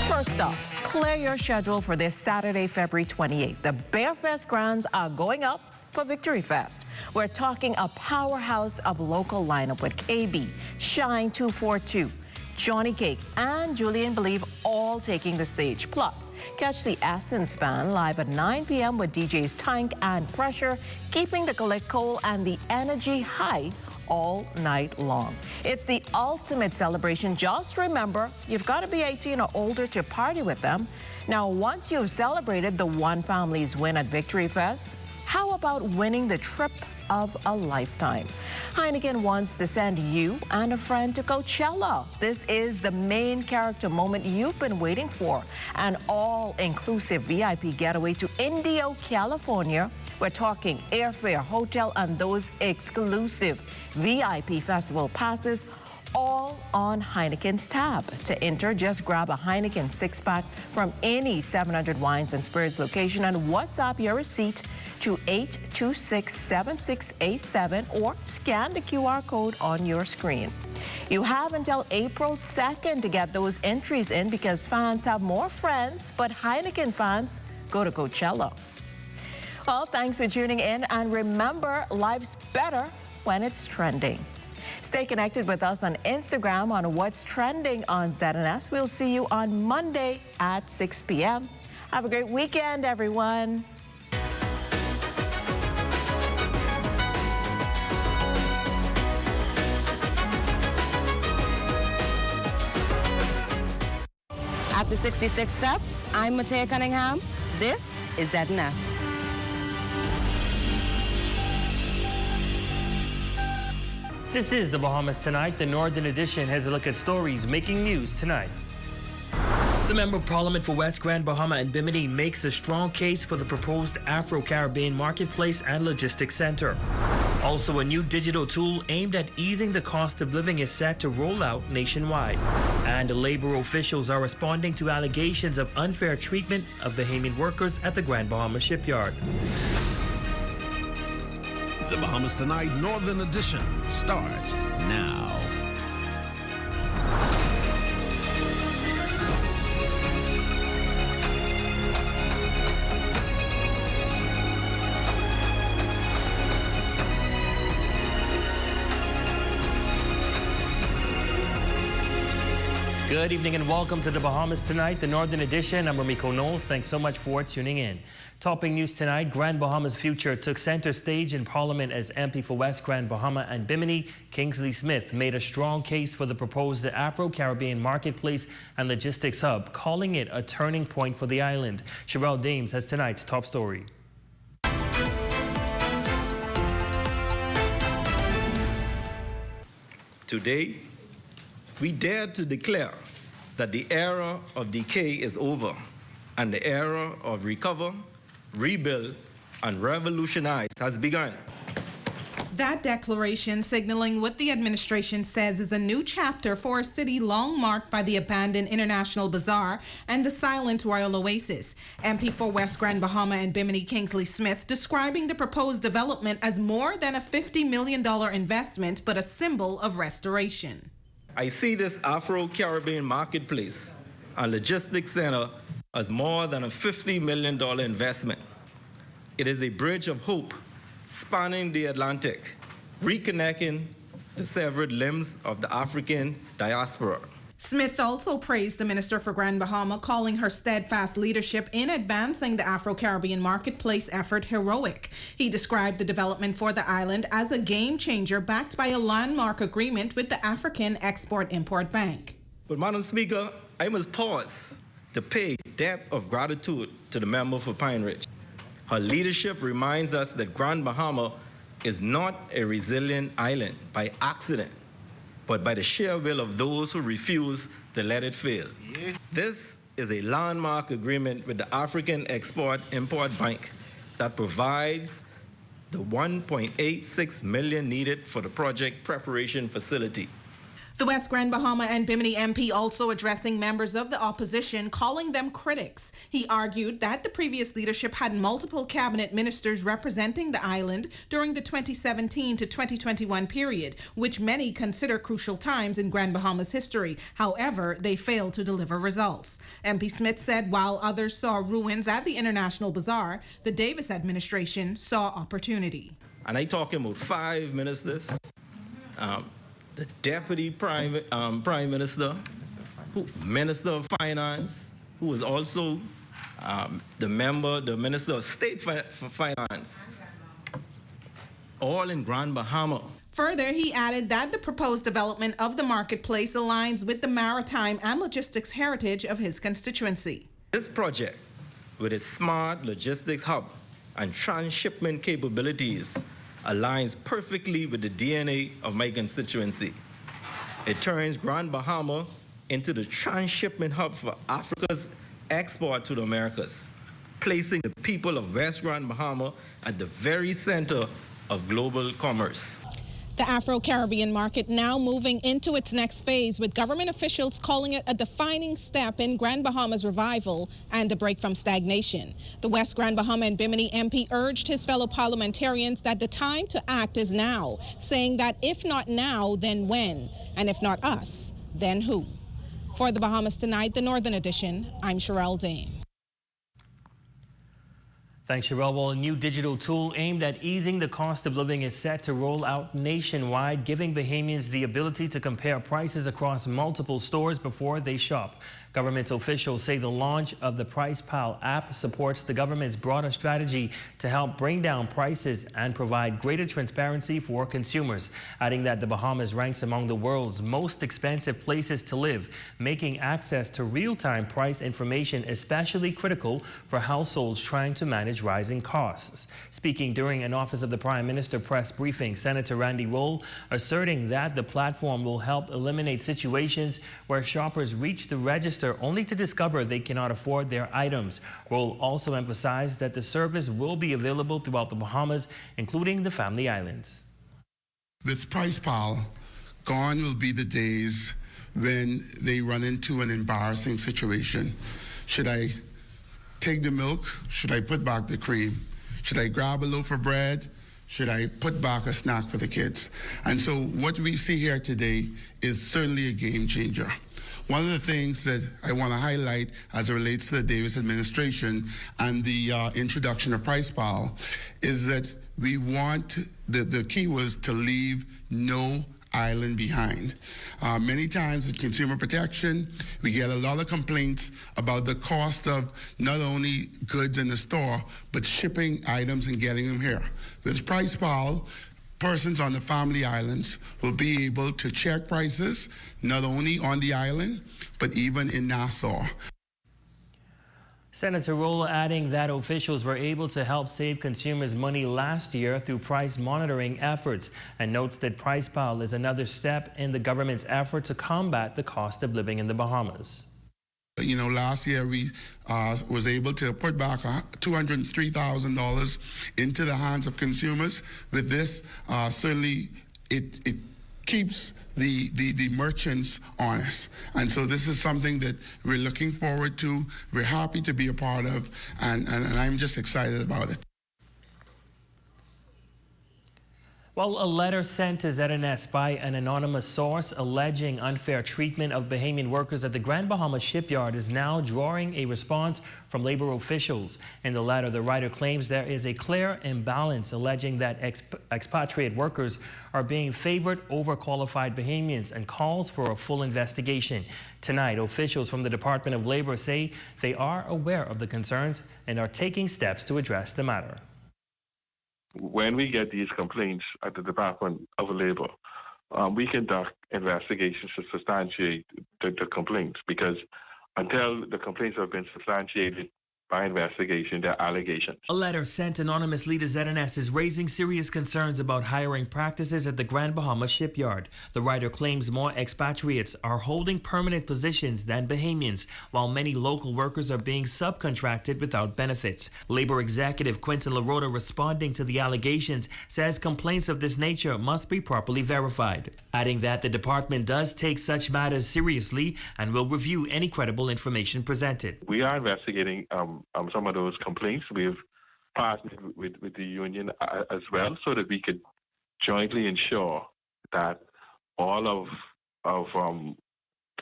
Speaker 5: First off, clear your schedule for this Saturday, February 28th. The Bearfest grounds are going up for Victory Fest. We're talking a powerhouse of local lineup with KB, Shine 242, Johnny Cake, and Julian Believe all taking the stage. Plus, catch the Essence Band live at 9 p.m. with DJs Tank and Pressure, keeping the collect coal and the energy high all night long. It's the ultimate celebration. Just remember, you've got to be 18 or older to party with them. Now, once you've celebrated the one family's win at Victory Fest, how about winning the trip of a lifetime? Heineken wants to send you and a friend to Coachella. This is the main character moment you've been waiting for. An all-inclusive VIP getaway to Indio, California. We're talking airfare, hotel, and those exclusive VIP festival passes, all on Heineken's tab. To enter, just grab a Heineken 6-pack from any 700 Wines and Spirits location and WhatsApp your receipt to 826-7687 or scan the QR code on your screen. You have until April 2nd to get those entries in because fans have more friends, but Heineken fans go to Coachella. Well, thanks for tuning in, and remember, life's better when it's trending. Stay connected with us on Instagram on What's Trending on ZNS. We'll see you on Monday at 6 p.m. Have a great weekend, everyone.
Speaker 1: At the 66 Steps, I'm Matea Cunningham. This is ZNS.
Speaker 17: This is the Bahamas Tonight. The Northern Edition has a look at stories making news tonight. The Member of Parliament for West Grand Bahama and Bimini makes a strong case for the proposed Afro-Caribbean Marketplace and Logistics Center. Also, a new digital tool aimed at easing the cost of living is set to roll out nationwide. And labor officials are responding to allegations of unfair treatment of Bahamian workers at the Grand Bahama Shipyard.
Speaker 20: The Bahamas Tonight Northern Edition starts now.
Speaker 17: Good evening and welcome to the Bahamas Tonight, the Northern Edition. I'm Ramiko Knowles. Thanks so much for tuning in. Topping news tonight, Grand Bahama's future took center stage in Parliament as MP for West Grand Bahama and Bimini, Kingsley Smith, made a strong case for the proposed Afro-Caribbean Marketplace and Logistics Hub, calling it a turning point for the island. Sherelle Dames has tonight's top story.
Speaker 21: Today, we dare to declare that the era of decay is over and the era of recover, rebuild, and revolutionize has begun.
Speaker 22: That declaration signaling what the administration says is a new chapter for a city long marked by the abandoned International Bazaar and the silent Royal Oasis. MP for West Grand Bahama and Bimini Kingsley Smith describing the proposed development as more than a $50 million investment, but a symbol of restoration.
Speaker 21: I see this Afro-Caribbean Marketplace and Logistics Center as more than a $50 million investment. It is a bridge of hope spanning the Atlantic, reconnecting the severed limbs of the African diaspora.
Speaker 22: Smith also praised the Minister for Grand Bahama, calling her steadfast leadership in advancing the Afro-Caribbean Marketplace effort heroic. He described the development for the island as a game changer backed by a landmark agreement with the African Export-Import Bank.
Speaker 21: But Madam Speaker, I must pause to pay debt of gratitude to the member for Pine Ridge. Her leadership reminds us that Grand Bahama is not a resilient island by accident, but by the sheer will of those who refuse to let it fail. This is a landmark agreement with the African Export-Import Bank that provides the $1.86 million needed for the project preparation facility.
Speaker 22: The West Grand Bahama and Bimini MP also addressing members of the opposition, calling them critics. He argued that the previous leadership had multiple cabinet ministers representing the island during the 2017 to 2021 period, which many consider crucial times in Grand Bahama's history. However, they failed to deliver results. MP Smith said while others saw ruins at the International Bazaar, the Davis administration saw opportunity.
Speaker 21: And I'm talking about 5 ministers. The Deputy Prime Minister, Minister of Finance, who was also the Minister of State for Finance, all in Grand Bahama.
Speaker 22: Further, he added that the proposed development of the marketplace aligns with the maritime and logistics heritage of his constituency.
Speaker 21: This project, with its smart logistics hub and transshipment capabilities, aligns perfectly with the DNA of my constituency. It turns Grand Bahama into the transshipment hub for Africa's export to the Americas, placing the people of West Grand Bahama at the very center of global commerce.
Speaker 22: The Afro-Caribbean market now moving into its next phase, with government officials calling it a defining step in Grand Bahama's revival and a break from stagnation. The West Grand Bahama and Bimini MP urged his fellow parliamentarians that the time to act is now, saying that if not now, then when? And if not us, then who? For the Bahamas Tonight, the Northern Edition, I'm Sherelle Dane.
Speaker 17: Thanks, Sherelle. Well, a new digital tool aimed at easing the cost of living is set to roll out nationwide, giving Bahamians the ability to compare prices across multiple stores before they shop. Government officials say the launch of the Price Pal app supports the government's broader strategy to help bring down prices and provide greater transparency for consumers, adding that the Bahamas ranks among the world's most expensive places to live, making access to real-time price information especially critical for households trying to manage rising costs. Speaking during an Office of the Prime Minister press briefing, Senator Randy Roll asserting that the platform will help eliminate situations where shoppers reach the register only to discover they cannot afford their items. Roll also emphasized that the service will be available throughout the Bahamas, including the Family Islands.
Speaker 2: With Price Pal, gone will be the days when they run into an embarrassing situation. Should I take the milk? Should I put back the cream? Should I grab a loaf of bread? Should I put back a snack for the kids? And so what we see here today is certainly a game changer. One of the things that I want to highlight as it relates to the Davis administration and the introduction of Price Pal is that we want, the key was to leave no island behind. Many times with consumer protection, we get a lot of complaints about the cost of not only goods in the store, but shipping items and getting them here. With Price Pal, persons on the Family Islands will be able to check prices not only on the island, but even in Nassau.
Speaker 17: Senator Roll adding that officials were able to help save consumers money last year through price monitoring efforts, and notes that Price Pal is another step in the government's effort to combat the cost of living in the Bahamas.
Speaker 2: You know, last year we was able to put back $203,000 into the hands of consumers. With this, certainly it keeps the merchants honest. And so this is something that we're looking forward to, we're happy to be a part of, and I'm just excited about it.
Speaker 17: Well, a letter sent to ZNS by an anonymous source alleging unfair treatment of Bahamian workers at the Grand Bahama Shipyard is now drawing a response from labor officials. In the letter, the writer claims there is a clear imbalance, alleging that expatriate workers are being favored over qualified Bahamians, and calls for a full investigation. Tonight, officials from the Department of Labor say they are aware of the concerns and are taking steps to address the matter.
Speaker 7: When we get these complaints at the Department of Labor, we conduct investigations to substantiate the complaints, because until the complaints have been substantiated by investigation, they're allegations.
Speaker 17: A letter sent anonymously to ZNS is raising serious concerns about hiring practices at the Grand Bahama Shipyard. The writer claims more expatriates are holding permanent positions than Bahamians, while many local workers are being subcontracted without benefits. Labor Executive Quinton LaRota, responding to the allegations, says complaints of this nature must be properly verified, adding that the department does take such matters seriously and will review any credible information presented.
Speaker 7: We are investigating some of those complaints. We've partnered with the union as well, so that we could jointly ensure that all of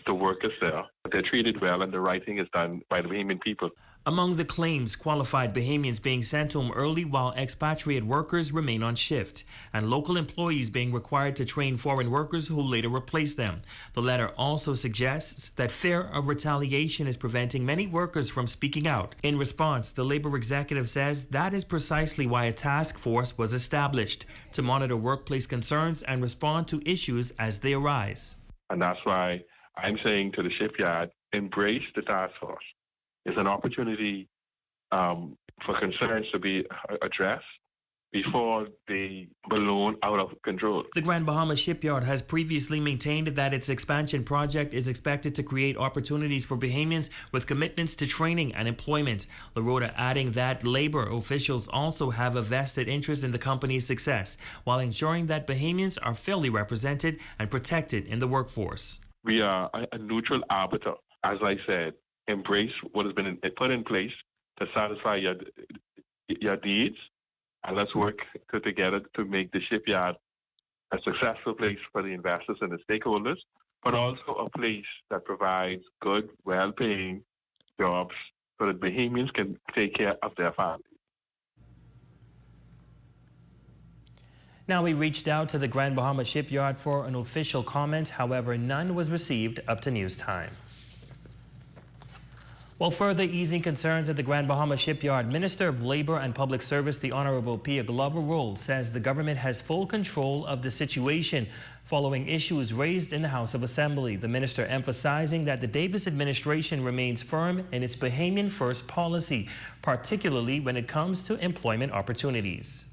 Speaker 7: the workers there, they're treated well and the right thing is done by the Bahamian people.
Speaker 17: Among the claims, qualified Bahamians being sent home early while expatriate workers remain on shift, and local employees being required to train foreign workers who later replace them. The letter also suggests that fear of retaliation is preventing many workers from speaking out. In response, the labor executive says that is precisely why a task force was established to monitor workplace concerns and respond to issues as they arise.
Speaker 7: And that's why I'm saying to the shipyard, embrace the task force. It's an opportunity for concerns to be addressed. before they balloon out of control.
Speaker 17: The Grand Bahama Shipyard has previously maintained that its expansion project is expected to create opportunities for Bahamians with commitments to training and employment. LaRota adding that labor officials also have a vested interest in the company's success, while ensuring that Bahamians are fairly represented and protected in the workforce.
Speaker 7: We are a neutral arbiter, as I said. Embrace what has been put in place to satisfy your needs, and let's work together to make the shipyard a successful place for the investors and the stakeholders, but also a place that provides good, well-paying jobs so that Bahamians can take care of their families.
Speaker 17: Now, we reached out to the Grand Bahama Shipyard for an official comment. However, none was received up to news time. While further easing concerns at the Grand Bahama Shipyard, Minister of Labor and Public Service, the Honorable Pia Glover-Roll, says the government has full control of the situation following issues raised in the House of Assembly. The minister emphasizing that the Davis administration remains firm in its Bahamian First policy, particularly when it comes to employment opportunities.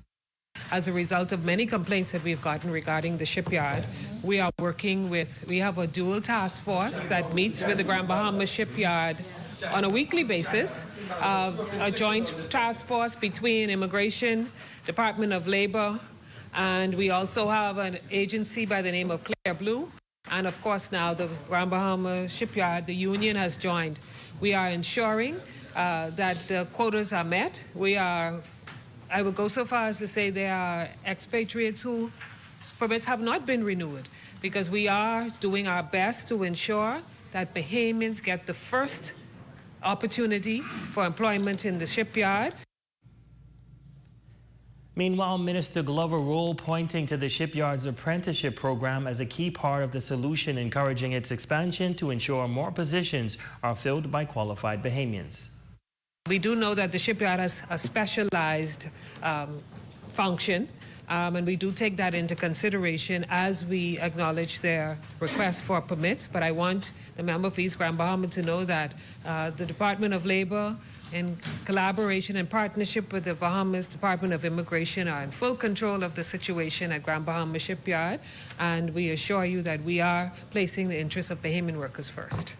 Speaker 6: As a result of many complaints that we've gotten regarding the shipyard, we have a dual task force that meets with the Grand Bahama Shipyard on a weekly basis, a joint task force between Immigration, Department of Labor, and we also have an agency by the name of Clear Blue. And of course now the Grand Bahama Shipyard, the union has joined. We are ensuring that the quotas are met. I will go so far as to say there are expatriates whose permits have not been renewed, because we are doing our best to ensure that Bahamians get the first opportunity for employment in the shipyard.
Speaker 17: Meanwhile, Minister Glover-Roll pointing to the shipyard's apprenticeship program as a key part of the solution, encouraging its expansion to ensure more positions are filled by qualified Bahamians.
Speaker 6: We do know that the shipyard has a specialized function, and we do take that into consideration as we acknowledge their request for permits. But I want the member for East Grand Bahama to know that the Department of Labor, in collaboration and partnership with the Bahamas Department of Immigration, are in full control of the situation at Grand Bahama Shipyard, and we assure you that we are placing the interests of Bahamian workers first.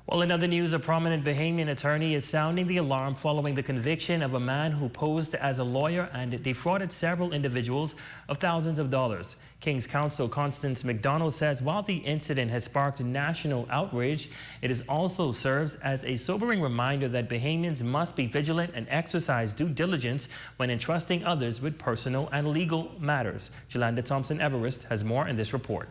Speaker 17: Well, in other news, a prominent Bahamian attorney is sounding the alarm following the conviction of a man who posed as a lawyer and defrauded several individuals of thousands of dollars. King's Counsel Constance McDonald says while the incident has sparked national outrage, it also serves as a sobering reminder that Bahamians must be vigilant and exercise due diligence when entrusting others with personal and legal matters. Jolanda Thompson-Everest has more in this report.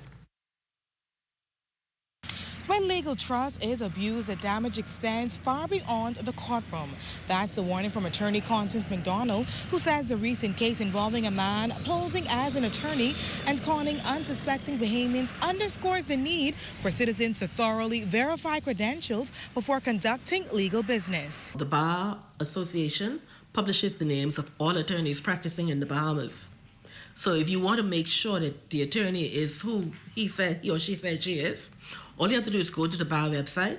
Speaker 9: When legal trust is abused, the damage extends far beyond the courtroom. That's a warning from attorney Constance McDonald, who says the recent case involving a man posing as an attorney and conning unsuspecting Bahamians underscores the need for citizens to thoroughly verify credentials before conducting legal business.
Speaker 23: The Bar Association publishes the names of all attorneys practicing in the Bahamas. So if you want to make sure that the attorney is who he or she said she is, all you have to do is go to the bar website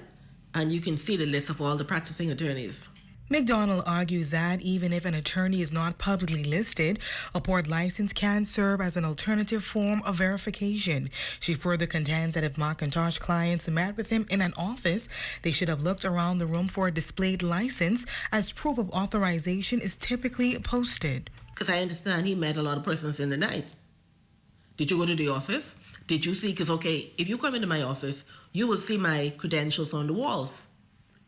Speaker 23: and you can see the list of all the practicing attorneys.
Speaker 9: McDonald argues that even if an attorney is not publicly listed, a board license can serve as an alternative form of verification. She further contends that if McIntosh clients met with him in an office, they should have looked around the room for a displayed license, as proof of authorization is typically posted.
Speaker 23: Because I understand he met a lot of persons in the night. Did you go to the office? Did you see? Because, okay, if you come into my office, you will see my credentials on the walls,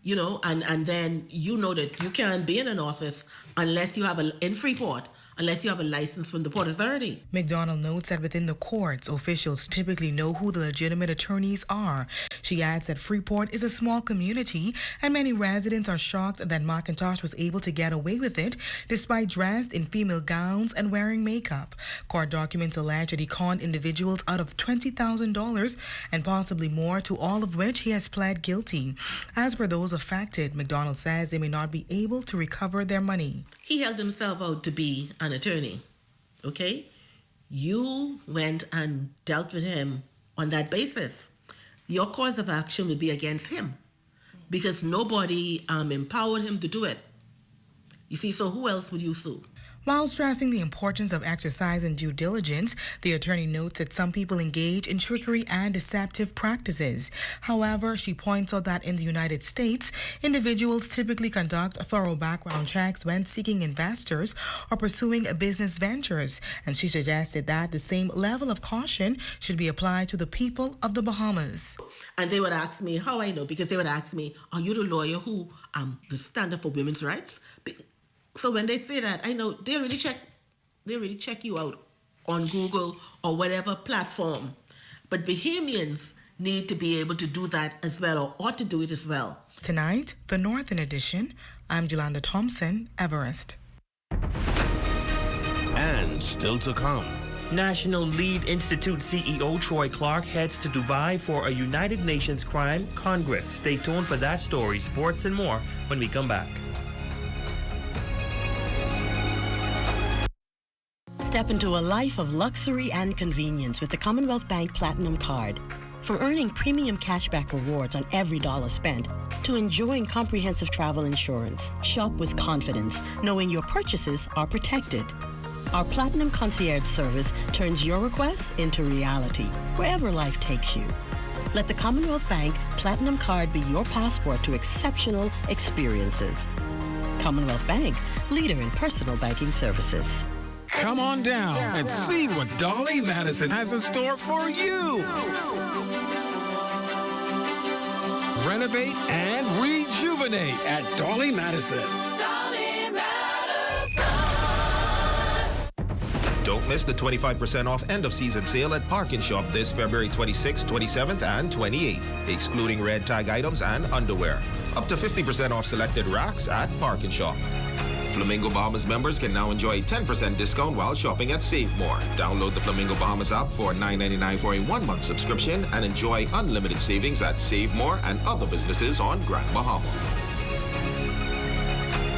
Speaker 23: you know, and then you know that you can't be in an office unless you have in Freeport, unless you have a license from the Port Authority.
Speaker 9: McDonald notes that within the courts, officials typically know who the legitimate attorneys are. She adds that Freeport is a small community and many residents are shocked that McIntosh was able to get away with it despite dressed in female gowns and wearing makeup. Court documents allege that he conned individuals out of $20,000 and possibly more, to all of which he has pled guilty. As for those affected, McDonald says they may not be able to recover their money.
Speaker 23: He held himself out to be an attorney, okay? You went and dealt with him on that basis. Your cause of action would be against him because nobody empowered him to do it. You see, so who else would you sue?
Speaker 9: While stressing the importance of exercise and due diligence, the attorney notes that some people engage in trickery and deceptive practices. However, she points out that in the United States, individuals typically conduct thorough background checks when seeking investors or pursuing business ventures, and she suggested that the same level of caution should be applied to the people of the Bahamas.
Speaker 23: And they would ask me how I know, because they would ask me, are you the lawyer who the stand up for women's rights? So when they say that, I know they really check you out on Google or whatever platform. But Bahamians need to be able to do that as well, or ought to do it as well.
Speaker 9: Tonight, the Northern Edition. I'm Jolanda Thompson, Everest.
Speaker 20: And still to come.
Speaker 17: National Lead Institute CEO Troy Clark heads to Dubai for a United Nations Crime Congress. Stay tuned for that story, sports, and more when we come back.
Speaker 3: Step into a life of luxury and convenience with the Commonwealth Bank Platinum Card. From earning premium cashback rewards on every dollar spent to enjoying comprehensive travel insurance, shop with confidence, knowing your purchases are protected. Our Platinum Concierge service turns your requests into reality, wherever life takes you. Let the Commonwealth Bank Platinum Card be your passport to exceptional experiences. Commonwealth Bank, leader in personal banking services.
Speaker 10: Come on down and see what Dolly Madison has in store for you. Renovate and rejuvenate at Dolly Madison.
Speaker 8: Dolly Madison.
Speaker 11: Don't miss the 25% off end-of-season sale at Park & Shop this February 26th, 27th, and 28th, excluding red tag items and underwear. Up to 50% off selected racks at Park & Shop. Flamingo Bahamas members can now enjoy a 10% discount while shopping at Save More. Download the Flamingo Bahamas app for $9.99 for a 1-month subscription and enjoy unlimited savings at Save More and other businesses on Grand Bahama.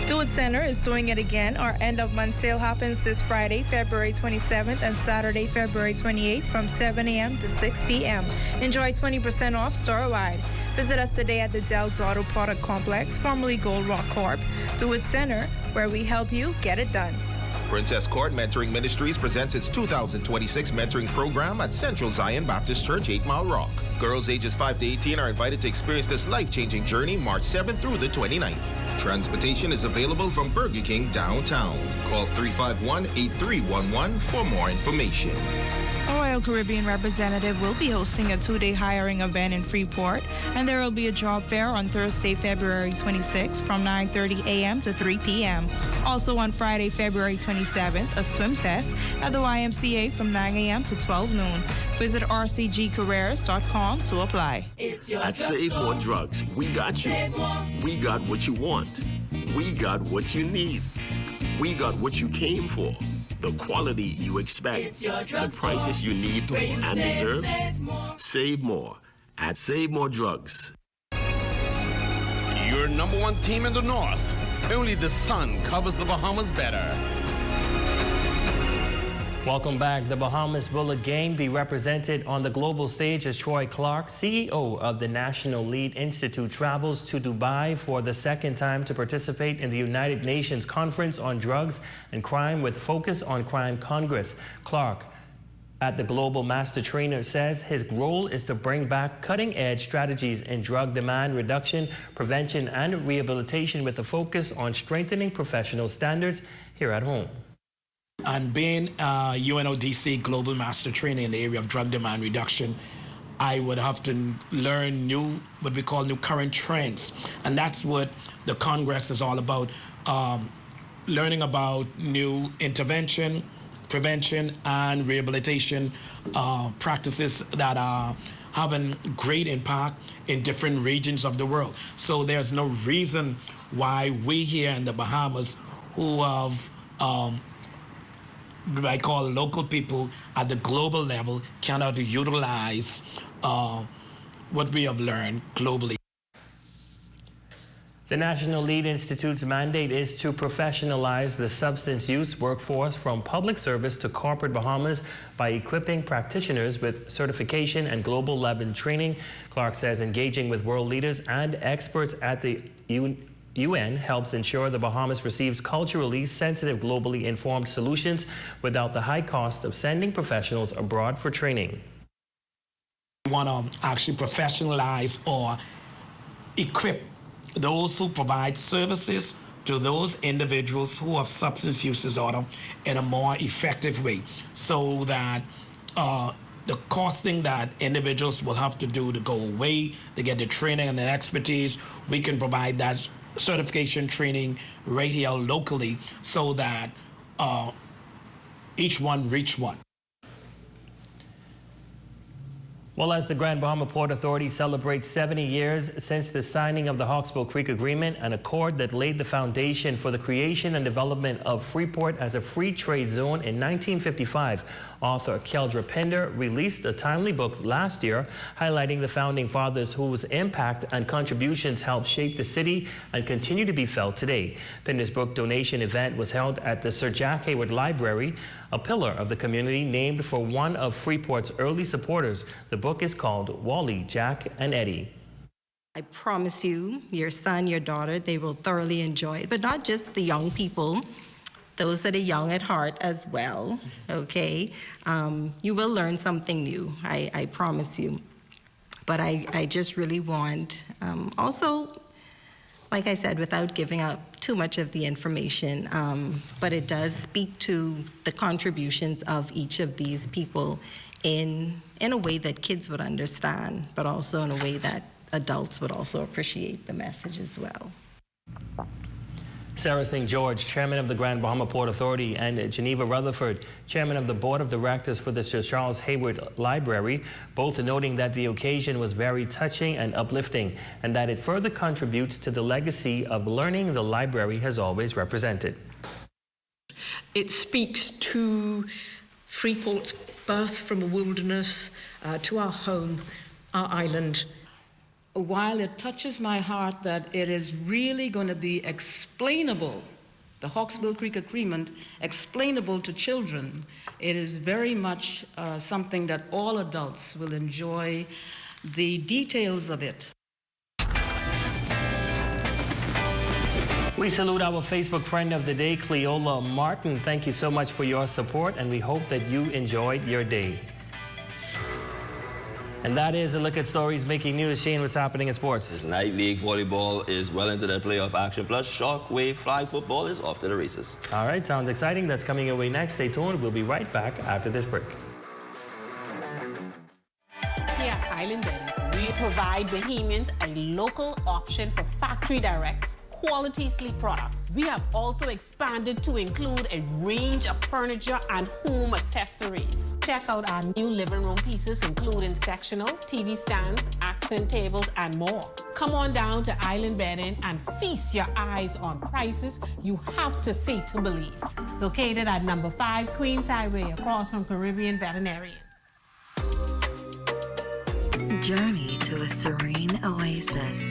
Speaker 24: Do It Center is doing it again. Our end-of-month sale happens this Friday, February 27th and Saturday, February 28th from 7 a.m. to 6 p.m. Enjoy 20% off store-wide. Visit us today at the Del's Auto Product Complex, formerly Gold Rock Corp. Do It Center, where we help you get it done.
Speaker 11: Princess Court Mentoring Ministries presents its 2026 mentoring program at Central Zion Baptist Church, 8 Mile Rock. Girls ages 5 to 18 are invited to experience this life-changing journey March 7th through the 29th. Transportation is available from Burger King downtown. Call 351-8311 for more information.
Speaker 24: A Royal Caribbean representative will be hosting a 2-day hiring event in Freeport, and there will be a job fair on Thursday, February 26th from 9:30 a.m. to 3 p.m. Also on Friday, February 27th, a swim test at the YMCA from 9 a.m. to 12 noon. Visit rcgcareers.com to apply.
Speaker 25: At Save More Drugs, we got you. We got what you want. We got what you need. We got what you came for. The quality you expect, the prices you need and deserve. Save more at Save More Drugs.
Speaker 10: Your number one team in the North. Only the sun covers the Bahamas better.
Speaker 17: Welcome back. The Bahamas will again be represented on the global stage as Troy Clark, CEO of the National Lead Institute, travels to Dubai for the second time to participate in the United Nations Conference on Drugs and Crime with Focus on Crime Congress. Clark, at the Global Master Trainer, says his role is to bring back cutting-edge strategies in drug demand reduction, prevention, and rehabilitation with a focus on strengthening professional standards here at home.
Speaker 26: And being UNODC Global Master Trainer in the area of drug demand reduction, I would have to learn what we call new current trends. And that's what the Congress is all about, learning about new intervention, prevention, and rehabilitation practices that are having great impact in different regions of the world. So there's no reason why we here in the Bahamas, who have what I call local people at the global level, cannot utilize what we have learned globally.
Speaker 17: The National Lead Institute's mandate is to professionalize the substance use workforce from public service to corporate Bahamas by equipping practitioners with certification and global level training. Clark says engaging with world leaders and experts at the UN helps ensure the Bahamas receives culturally sensitive, globally informed solutions without the high cost of sending professionals abroad for training.
Speaker 26: We want to actually professionalize or equip those who provide services to those individuals who have substance use disorder in a more effective way, so that the costing that individuals will have to do to go away to get the training and the expertise, we can provide that certification training right here locally, so that each one reach one.
Speaker 17: Well, as the Grand Bahama Port Authority celebrates 70 years since the signing of the Hawksbill Creek Agreement, an accord that laid the foundation for the creation and development of Freeport as a free trade zone in 1955, author Keldra Pender released a timely book last year highlighting the founding fathers whose impact and contributions helped shape the city and continue to be felt today. Pender's book donation event was held at the Sir Jack Hayward Library, a pillar of the community named for one of Freeport's early supporters. The book is called Wally, Jack, and Eddie.
Speaker 4: I promise you, your son, your daughter, they will thoroughly enjoy it. But not just the young people, those that are young at heart as well, okay? You will learn something new, I promise you. But I just really want, also, like I said, without giving up too much of the information, but it does speak to the contributions of each of these people in a way that kids would understand, but also in a way that adults would also appreciate the message as well.
Speaker 17: Sarah St. George, chairman of the Grand Bahama Port Authority, and Geneva Rutherford, chairman of the board of directors for the Sir Charles Hayward Library, both noting that the occasion was very touching and uplifting, and that it further contributes to the legacy of learning the library has always represented.
Speaker 12: It speaks to Freeport's birth from a wilderness to our home, our island. While it touches my heart that it is really going to be explainable, the Hawksbill Creek Agreement, explainable to children, it is very much something that all adults will enjoy the details of it.
Speaker 17: We salute our Facebook friend of the day, Cleola Martin. Thank you so much for your support, and we hope that you enjoyed your day. And that is a look at stories making news. Shane, what's happening in sports?
Speaker 13: Night League volleyball is well into the playoff action, plus shockwave flag football is off to the races.
Speaker 17: All right, sounds exciting. That's coming your way next. Stay tuned. We'll be right back after this break.
Speaker 14: Here at Island Bedding, we provide Bahamians a local option for factory direct quality sleep products. We have also expanded to include a range of furniture and home accessories. Check out our new living room pieces, including sectional, TV stands, accent tables, and more. Come on down to Island Bedding and feast your eyes on prices you have to see to believe. Located at number 5 Queens Highway, across from Caribbean Veterinarian.
Speaker 15: Journey to a serene oasis.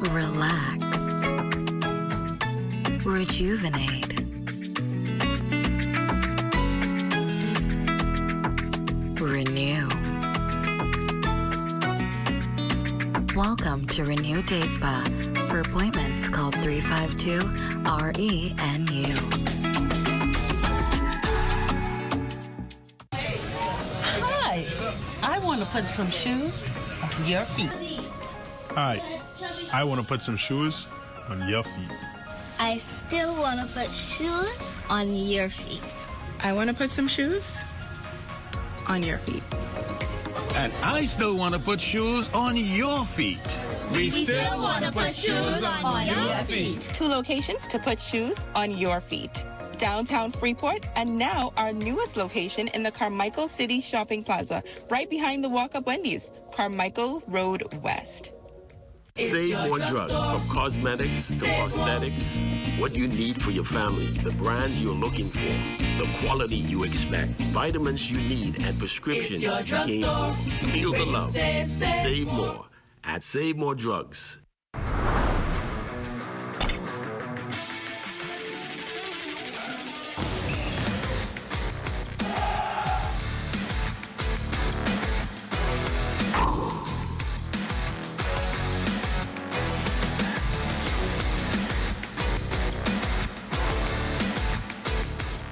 Speaker 15: Relax. Rejuvenate. Renew. Welcome to Renew Day Spa. For appointments, call 352-RENU.
Speaker 16: Hi, I want to put some shoes on your feet.
Speaker 27: Hi, I want to put some shoes on your feet.
Speaker 28: I still want to put shoes on your feet.
Speaker 29: I want to put some shoes on your feet.
Speaker 20: And I still want to put shoes on your feet.
Speaker 28: We still want to put shoes on your feet.
Speaker 30: 2 locations to put shoes on your feet. Downtown Freeport, and now our newest location in the Carmichael City Shopping Plaza, right behind the Walk-Up Wendy's, Carmichael Road West.
Speaker 25: Save more drugs, from cosmetics to prosthetics. What you need for your family, the brands you're looking for, the quality you expect, vitamins you need, and prescriptions you came for. Feel the love. Save more at Save More Drugs.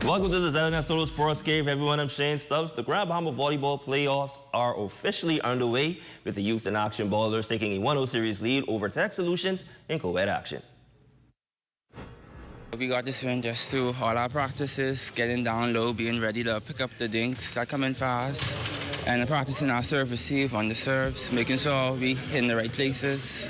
Speaker 13: Welcome to the ZNS Total Sports Cave, everyone. I'm Shane Stubbs. The Grand Bahama Volleyball playoffs are officially underway with the Youth in Action Ballers taking a 1-0 series lead over Tech Solutions in co-ed action.
Speaker 1: We got this win just through all our practices, getting down low, being ready to pick up the dinks that come in fast, and practicing our serve receive on the serves, making sure we hit in the right places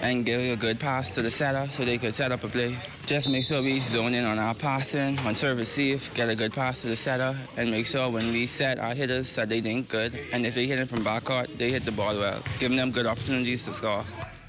Speaker 1: and give a good pass to the setter so they could set up a play. Just make sure we zone in on our passing, on serve receive, get a good pass to the setter, and make sure when we set our hitters that they think good, and if they hit it from backcourt, they hit the ball well, giving them good opportunities to score.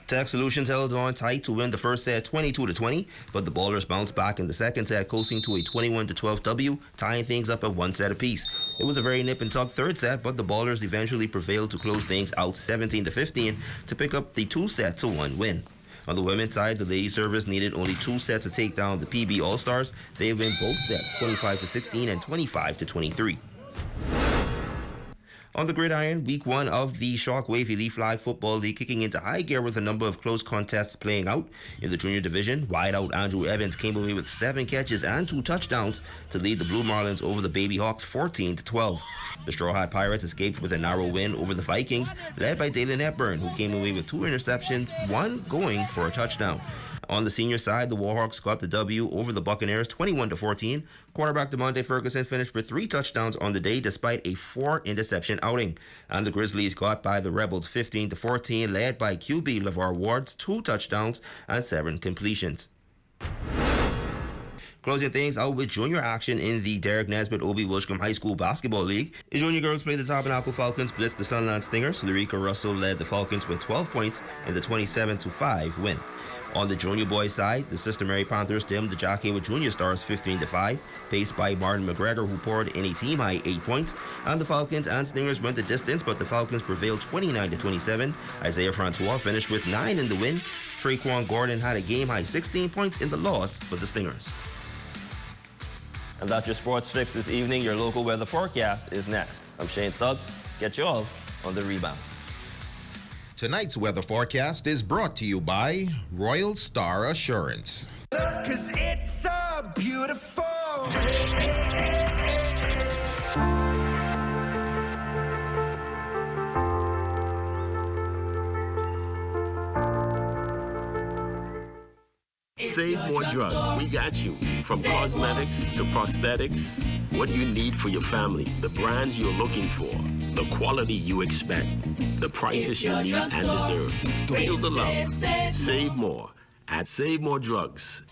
Speaker 13: Tech Solutions held on tight to win the first set 22-20, but the Ballers bounced back in the second set, coasting to a 21-12 W, tying things up at 1 set apiece. It was a very nip-and-tuck third set, but the Ballers eventually prevailed to close things out 17-15 to pick up the 2-1 win. On the women's side, the lady servers needed only 2 sets to take down the PB All-Stars. They win both sets, 25-16 and 25-23. On the gridiron, week 1 of the Shockwave Elite Flag Football League kicking into high gear with a number of close contests playing out. In the junior division, wideout Andrew Evans came away with 7 catches and 2 touchdowns to lead the Blue Marlins over the Baby Hawks 14-12. The Straw Hat Pirates escaped with a narrow win over the Vikings, led by Dalen Hepburn, who came away with 2 interceptions, 1 going for a touchdown. On the senior side, the Warhawks got the W over the Buccaneers 21-14. Quarterback DeMonte Ferguson finished with 3 touchdowns on the day despite a 4-interception outing. And the Grizzlies got by the Rebels 15-14, led by QB LeVar Ward's 2 touchdowns and 7 completions. Closing things out with junior action in the Derek Nesbitt Obie Wilshcombe High School Basketball League. The junior girls played the Tabernacle Falcons, blitzed the Sunland Stingers. Lyrica Russell led the Falcons with 12 points in the 27-5 win. On the junior boys side, the Sister Mary Panthers dimmed the Jockey with Junior Stars 15-5, paced by Martin McGregor, who poured in a team-high 8 points. And the Falcons and Stingers went the distance, but the Falcons prevailed 29-27. Isaiah Francois finished with 9 in the win. Traquan Gordon had a game-high 16 points in the loss for the Stingers. And that's your sports fix this evening. Your local weather forecast is next. I'm Shane Stubbs. Get you all on the rebound.
Speaker 11: Tonight's weather forecast is brought to you by Royal Star Assurance.
Speaker 2: 'Cause it's so beautiful.
Speaker 25: Save more drugs. We got you. From cosmetics to prosthetics, what you need for your family, the brands you're looking for, the quality you expect, the prices you need and deserve. Feel the love. Save more at Save More Drugs.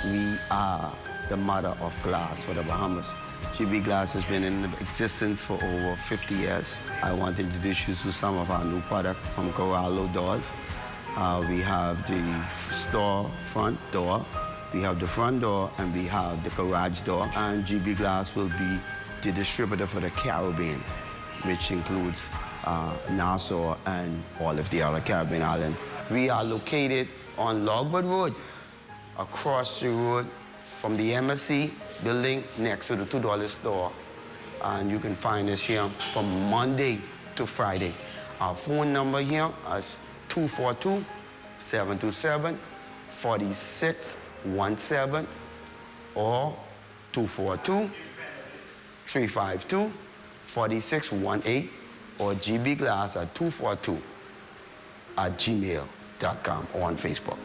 Speaker 5: We are the mother of glass for the Bahamas. GB Glass has been in existence for over 50 years. I want to introduce you to some of our new products from Corallo Doors. We have the store front door, we have the front door, and we have the garage door. And GB Glass will be the distributor for the Caribbean, which includes Nassau and all of the other Caribbean islands. We are located on Logwood Road, across the road from the MSC building next to the $2 store. And you can find us here from Monday to Friday. Our phone number here is 242-727-4617 or 242-352-4618 or gbglass at 242@gmail.com or on Facebook.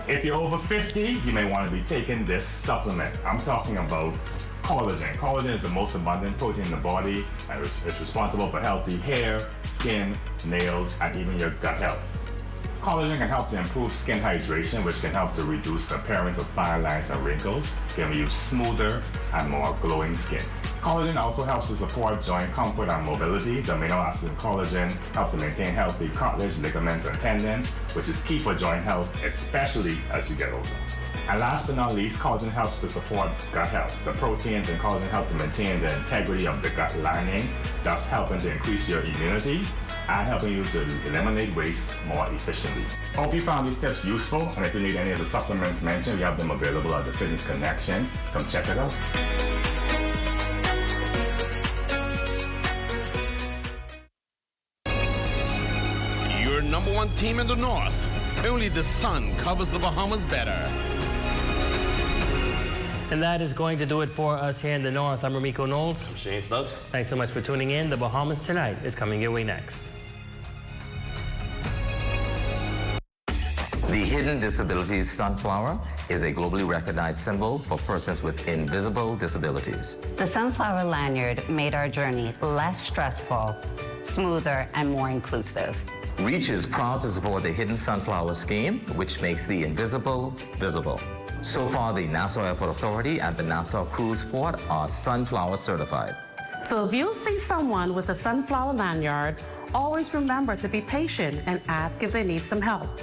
Speaker 6: If you're over 50, you may want to be taking this supplement. I'm talking about collagen. Collagen is the most abundant protein in the body and it's responsible for healthy hair, skin, nails, and even your gut health. Collagen can help to improve skin hydration, which can help to reduce the appearance of fine lines and wrinkles, giving you smoother and more glowing skin. Collagen also helps to support joint comfort and mobility. The amino acid in collagen help to maintain healthy cartilage, ligaments, and tendons, which is key for joint health, especially as you get older. And last but not least, collagen helps to support gut health. The proteins in collagen help to maintain the integrity of the gut lining, thus helping to increase your immunity and helping you to eliminate waste more efficiently. Hope you found these tips useful, and if you need any of the supplements mentioned, we have them available at the Fitness Connection. Come check it out.
Speaker 3: #1 team in the North. Only the sun covers the Bahamas better.
Speaker 17: And that is going to do it for us here in the North. I'm Ramiko Knowles.
Speaker 13: I'm Shane Stubbs.
Speaker 17: Thanks so much for tuning in. The Bahamas Tonight is coming your way next.
Speaker 7: The Hidden Disabilities Sunflower is a globally recognized symbol for persons with invisible disabilities.
Speaker 8: The sunflower lanyard made our journey less stressful, smoother, and more inclusive.
Speaker 7: REACH is proud to support the Hidden Sunflower Scheme, which makes the invisible visible. So far, the Nassau Airport Authority and the Nassau Cruise Port are sunflower certified.
Speaker 14: So if you see someone with a sunflower lanyard, always remember to be patient and ask if they need some help.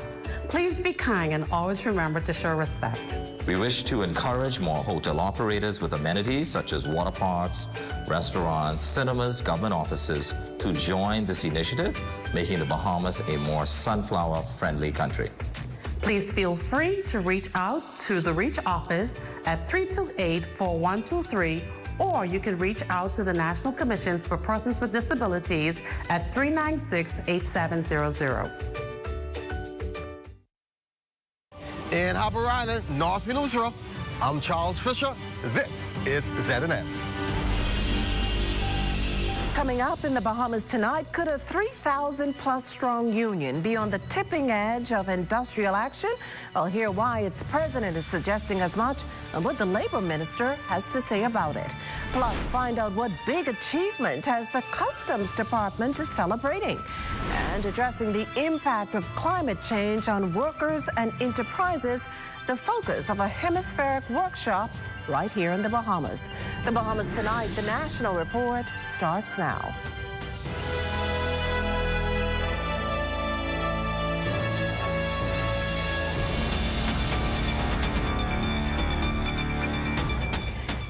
Speaker 14: Please be kind and always remember to show respect.
Speaker 7: We wish to encourage more hotel operators with amenities such as water parks, restaurants, cinemas, government offices to join this initiative, making the Bahamas a more sunflower-friendly country.
Speaker 14: Please feel free to reach out to the REACH office at 328-4123, or you can reach out to the National Commissions for Persons with Disabilities at 396-8700.
Speaker 9: In Harbour Island, North Peninsula, I'm Charles Fisher. This is ZNS.
Speaker 18: Coming up in the Bahamas tonight, could a 3,000-plus strong union be on the tipping edge of industrial action? I'll hear why its president is suggesting as much and what the labor minister has to say about it. Plus, find out what big achievement has the Customs Department is celebrating. And addressing the impact of climate change on workers and enterprises, the focus of a hemispheric workshop right here in the Bahamas. The Bahamas Tonight, the National Report, starts now.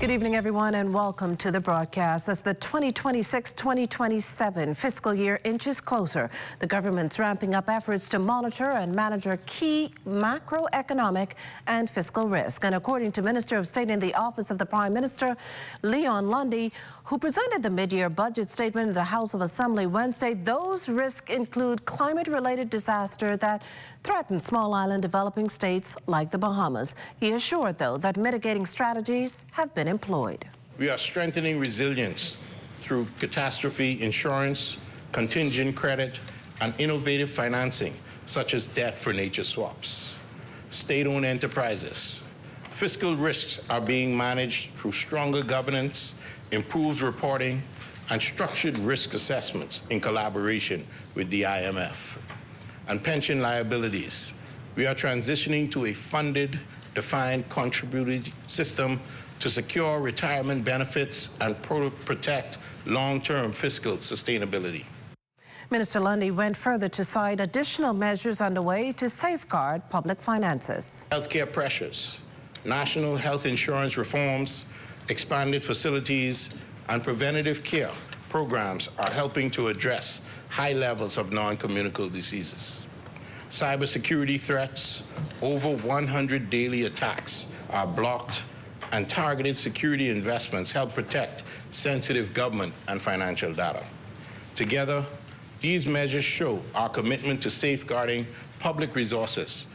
Speaker 18: Good evening, everyone, and welcome to the broadcast. As the 2026-2027 fiscal year inches closer, the government's ramping up efforts to monitor and manage key macroeconomic and fiscal risk. And according to Minister of State in the Office of the Prime Minister, Leon Lundy, who presented the mid-year budget statement in the House of Assembly Wednesday, those risks include climate-related disaster that threaten small island developing states like the Bahamas. He assured, though, that mitigating strategies have been employed.
Speaker 19: We are strengthening resilience through catastrophe insurance, contingent credit, and innovative financing, such as debt for nature swaps. State-owned enterprises. Fiscal risks are being managed through stronger governance, improved reporting, and structured risk assessments in collaboration with the IMF. And pension liabilities. We are transitioning to a funded, defined contributed system to secure retirement benefits and protect long-term fiscal sustainability.
Speaker 18: Minister Lundy went further to cite additional measures underway to safeguard public finances.
Speaker 19: Healthcare pressures, national health insurance reforms, expanded facilities, and preventative care programs are helping to address high levels of non-communicable diseases. Cybersecurity threats, over 100 daily attacks are blocked, and targeted security investments help protect sensitive government and financial data. Together, these measures show our commitment to safeguarding public resources.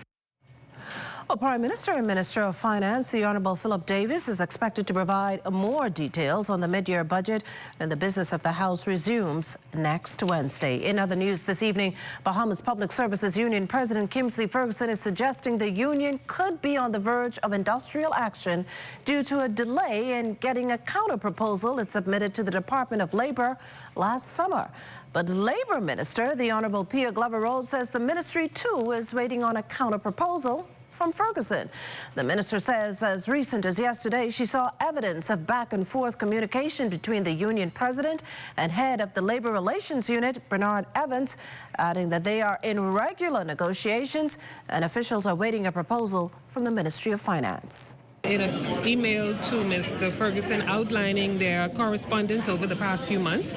Speaker 18: Well, Prime Minister and Minister of Finance, the Honourable Philip Davis, is expected to provide more details on the mid-year budget, and the business of the House resumes next Wednesday. In other news this evening, Bahamas Public Services Union President Kingsley Ferguson is suggesting the union could be on the verge of industrial action due to a delay in getting a counter-proposal it submitted to the Department of Labour last summer. But Labour Minister, the Honourable Pia Glover-Rhodes, says the ministry too is waiting on a counter-proposal from Ferguson. The minister says as recent as yesterday, she saw evidence of back-and-forth communication between the union president and head of the Labour Relations Unit, Bernard Evans, adding that they are in regular negotiations and officials are waiting a proposal from the Ministry of Finance.
Speaker 4: In an email to Mr. Ferguson outlining their correspondence over the past few months,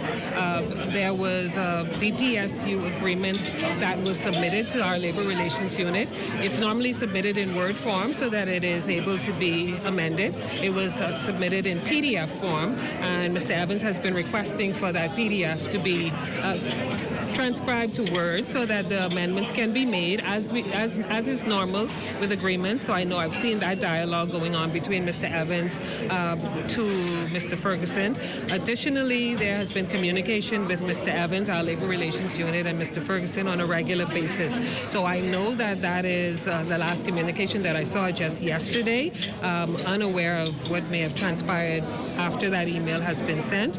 Speaker 4: there was a BPSU agreement that was submitted to our Labor Relations Unit. It's normally submitted in Word form so that it is able to be amended. It was submitted in PDF form, and Mr. Evans has been requesting for that PDF to be transcribed to Word so that the amendments can be made as is normal with agreements. So I know I've seen that dialogue going on between Mr. Evans to Mr. Ferguson. Additionally, there has been communication with Mr. Evans, our Labor Relations Unit, and Mr. Ferguson on a regular basis. So I know that that is the last communication that I saw just yesterday, unaware of what may have transpired after that email has been sent.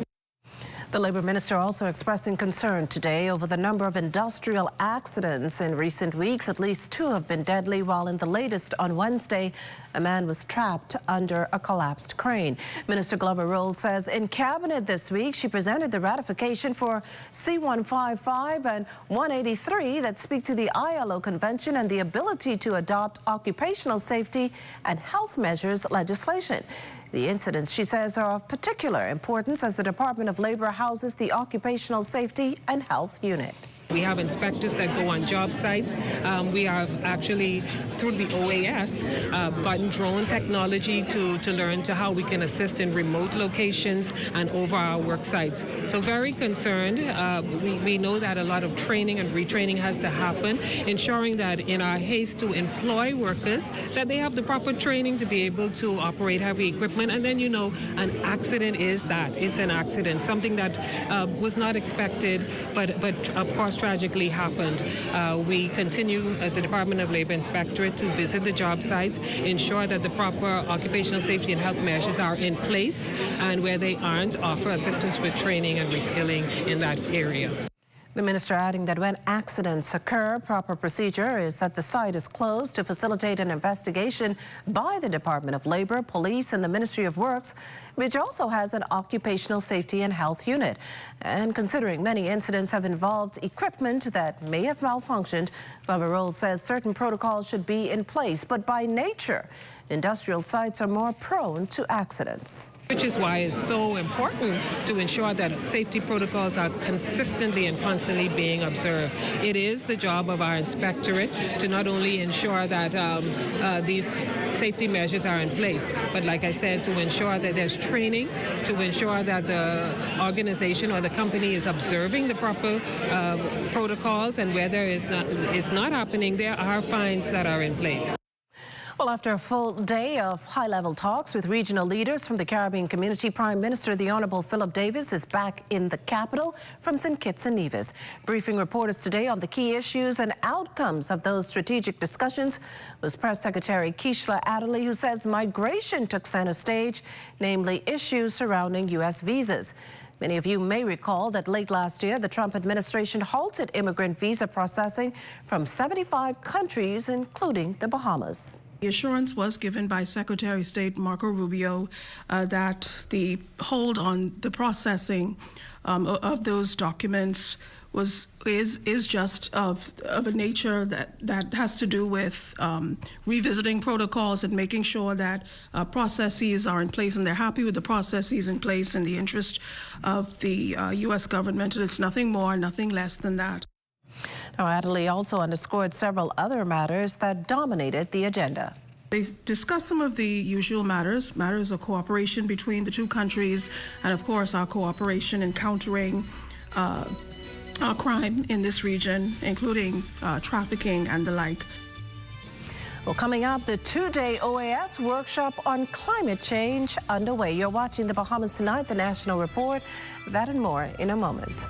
Speaker 18: The Labour Minister also expressing concern today over the number of industrial accidents in recent weeks. At least 2 have been deadly, while in the latest on Wednesday, a man was trapped under a collapsed crane. Minister Glover Roll says in Cabinet this week, she presented the ratification for C-155 and 183 that speak to the ILO Convention and the ability to adopt occupational safety and health measures legislation. The incidents, she says, are of particular importance as the Department of Labor houses the Occupational Safety and Health Unit.
Speaker 4: We have inspectors that go on job sites. We have actually, through the OAS, gotten drone technology to learn to how we can assist in remote locations and over our work sites. So very concerned. We know that a lot of training and retraining has to happen, ensuring that in our haste to employ workers, that they have the proper training to be able to operate heavy equipment. And then, you know, an accident is that. It's an accident, something that was not expected, but of course, tragically happened. We continue as the Department of Labor Inspectorate to visit the job sites, ensure that the proper occupational safety and health measures are in place, and where they aren't, offer assistance with training and reskilling in that area.
Speaker 18: The minister adding that when accidents occur, proper procedure is that the site is closed to facilitate an investigation by the Department of Labor, Police, and the Ministry of Works, which also has an occupational safety and health unit. And considering many incidents have involved equipment that may have malfunctioned, Glover Roll says certain protocols should be in place, but by nature, industrial sites are more prone to accidents.
Speaker 4: Which is why it's so important to ensure that safety protocols are consistently and constantly being observed. It is the job of our inspectorate to not only ensure that these safety measures are in place, but like I said, to ensure that there's training, to ensure that the organization or the company is observing the proper protocols, and where there is not happening, there are fines that are in place.
Speaker 18: Well, after a full day of high-level talks with regional leaders from the Caribbean community, Prime Minister the Honourable Philip Davis is back in the capital from St. Kitts and Nevis. Briefing reporters today on the key issues and outcomes of those strategic discussions was Press Secretary Keishla Adderley, who says migration took center stage, namely issues surrounding U.S. visas. Many of you may recall that late last year, the Trump administration halted immigrant visa processing from 75 countries, including the Bahamas.
Speaker 10: The assurance was given by Secretary of State Marco Rubio that the hold on the processing of those documents is just of a nature that has to do with revisiting protocols and making sure that processes are in place, and they're happy with the processes in place in the interest of the U.S. government. And it's nothing more, nothing less than that.
Speaker 18: Now, Adderley also underscored several other matters that dominated the agenda.
Speaker 10: They discussed some of the usual matters of cooperation between the two countries, and of course our cooperation in countering crime in this region, including trafficking and the like.
Speaker 18: Well, coming up, the 2-day OAS workshop on climate change underway. You're watching the Bahamas Tonight, the National Report. That and more in a moment.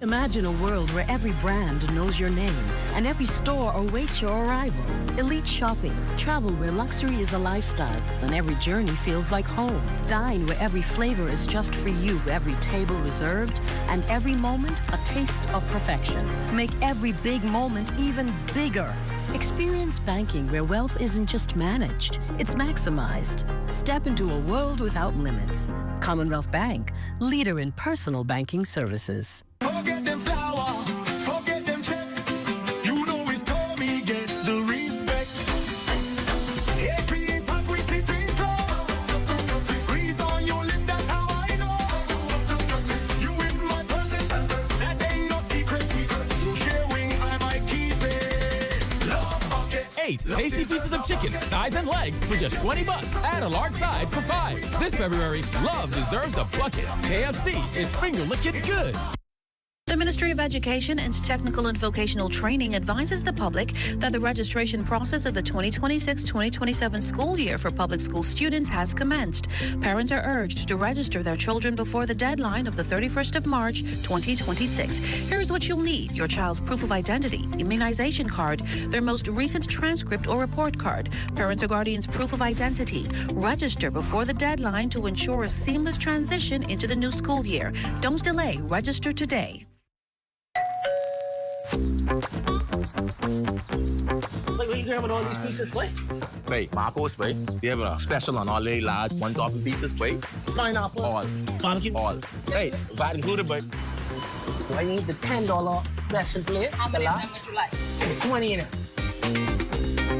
Speaker 12: Imagine a world where every brand knows your name and every store awaits your arrival. Elite shopping, travel where luxury is a lifestyle and every journey feels like home. Dine where every flavor is just for you, every table reserved, and every moment a taste of perfection. Make every big moment even bigger. Experience banking where wealth isn't just managed, it's maximized. Step into a world without limits. Commonwealth Bank, leader in personal banking services.
Speaker 2: Forget them flower, forget them check. You know it's told me get the respect.
Speaker 15: 8 tasty pieces of chicken, thighs, and legs for just $20. Add a large side for $5. This February, love deserves a bucket. KFC, it's finger-licking good.
Speaker 16: The Ministry of Education and Technical and Vocational Training advises the public that the registration process of the 2026-2027 school year for public school students has commenced. Parents are urged to register their children before the deadline of the 31st of March, 2026. Here's what you'll need: your child's proof of identity, immunization card, their most recent transcript or report card, parents or guardians' proof of identity. Register before the deadline to ensure a seamless transition into the new school year. Don't delay. Register today.
Speaker 20: Wait, what you grabbing all these pizzas, boy?
Speaker 21: Wait, Marcos, wait. We have a special on all the large one-topping pizzas, wait.
Speaker 20: Pineapple.
Speaker 21: All.
Speaker 20: Barbecue.
Speaker 21: All. Hey, VAT included, but.
Speaker 20: I need the $10 special plate.
Speaker 14: How many would you like?
Speaker 20: 20 in it.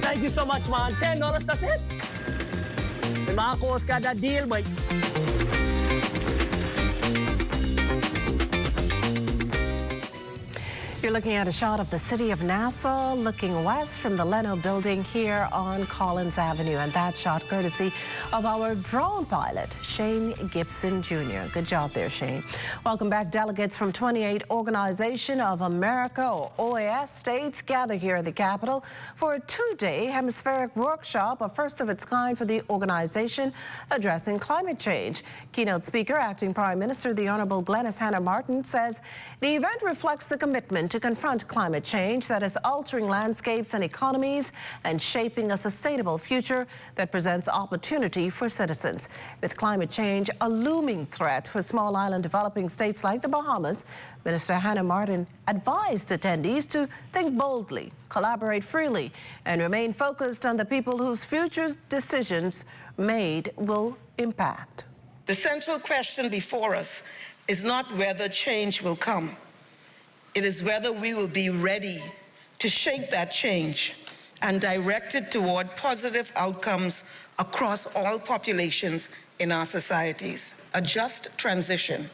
Speaker 20: Thank you so much, man. $10, that's it. The Marcos got that deal, boy.
Speaker 18: You're looking at a shot of the city of Nassau looking west from the Leno building here on Collins Avenue. And that shot courtesy of our drone pilot, Shane Gibson Jr. Good job there, Shane. Welcome back. Delegates from 28 Organization of America, or OAS, states gather here at the Capitol for a two-day hemispheric workshop, a first of its kind for the organization, addressing climate change. Keynote speaker, Acting Prime Minister, the Honorable Glenys Hanna Martin, says the event reflects the commitment to confront climate change that is altering landscapes and economies and shaping a sustainable future that presents opportunity for citizens. With climate change a looming threat for small island developing states like the Bahamas, Minister Hanna Martin advised attendees to think boldly, collaborate freely, and remain focused on the people whose future decisions made will impact.
Speaker 22: The central question before us is not whether change will come. It is whether we will be ready to shape that change and direct it toward positive outcomes across all populations in our societies. A just transition,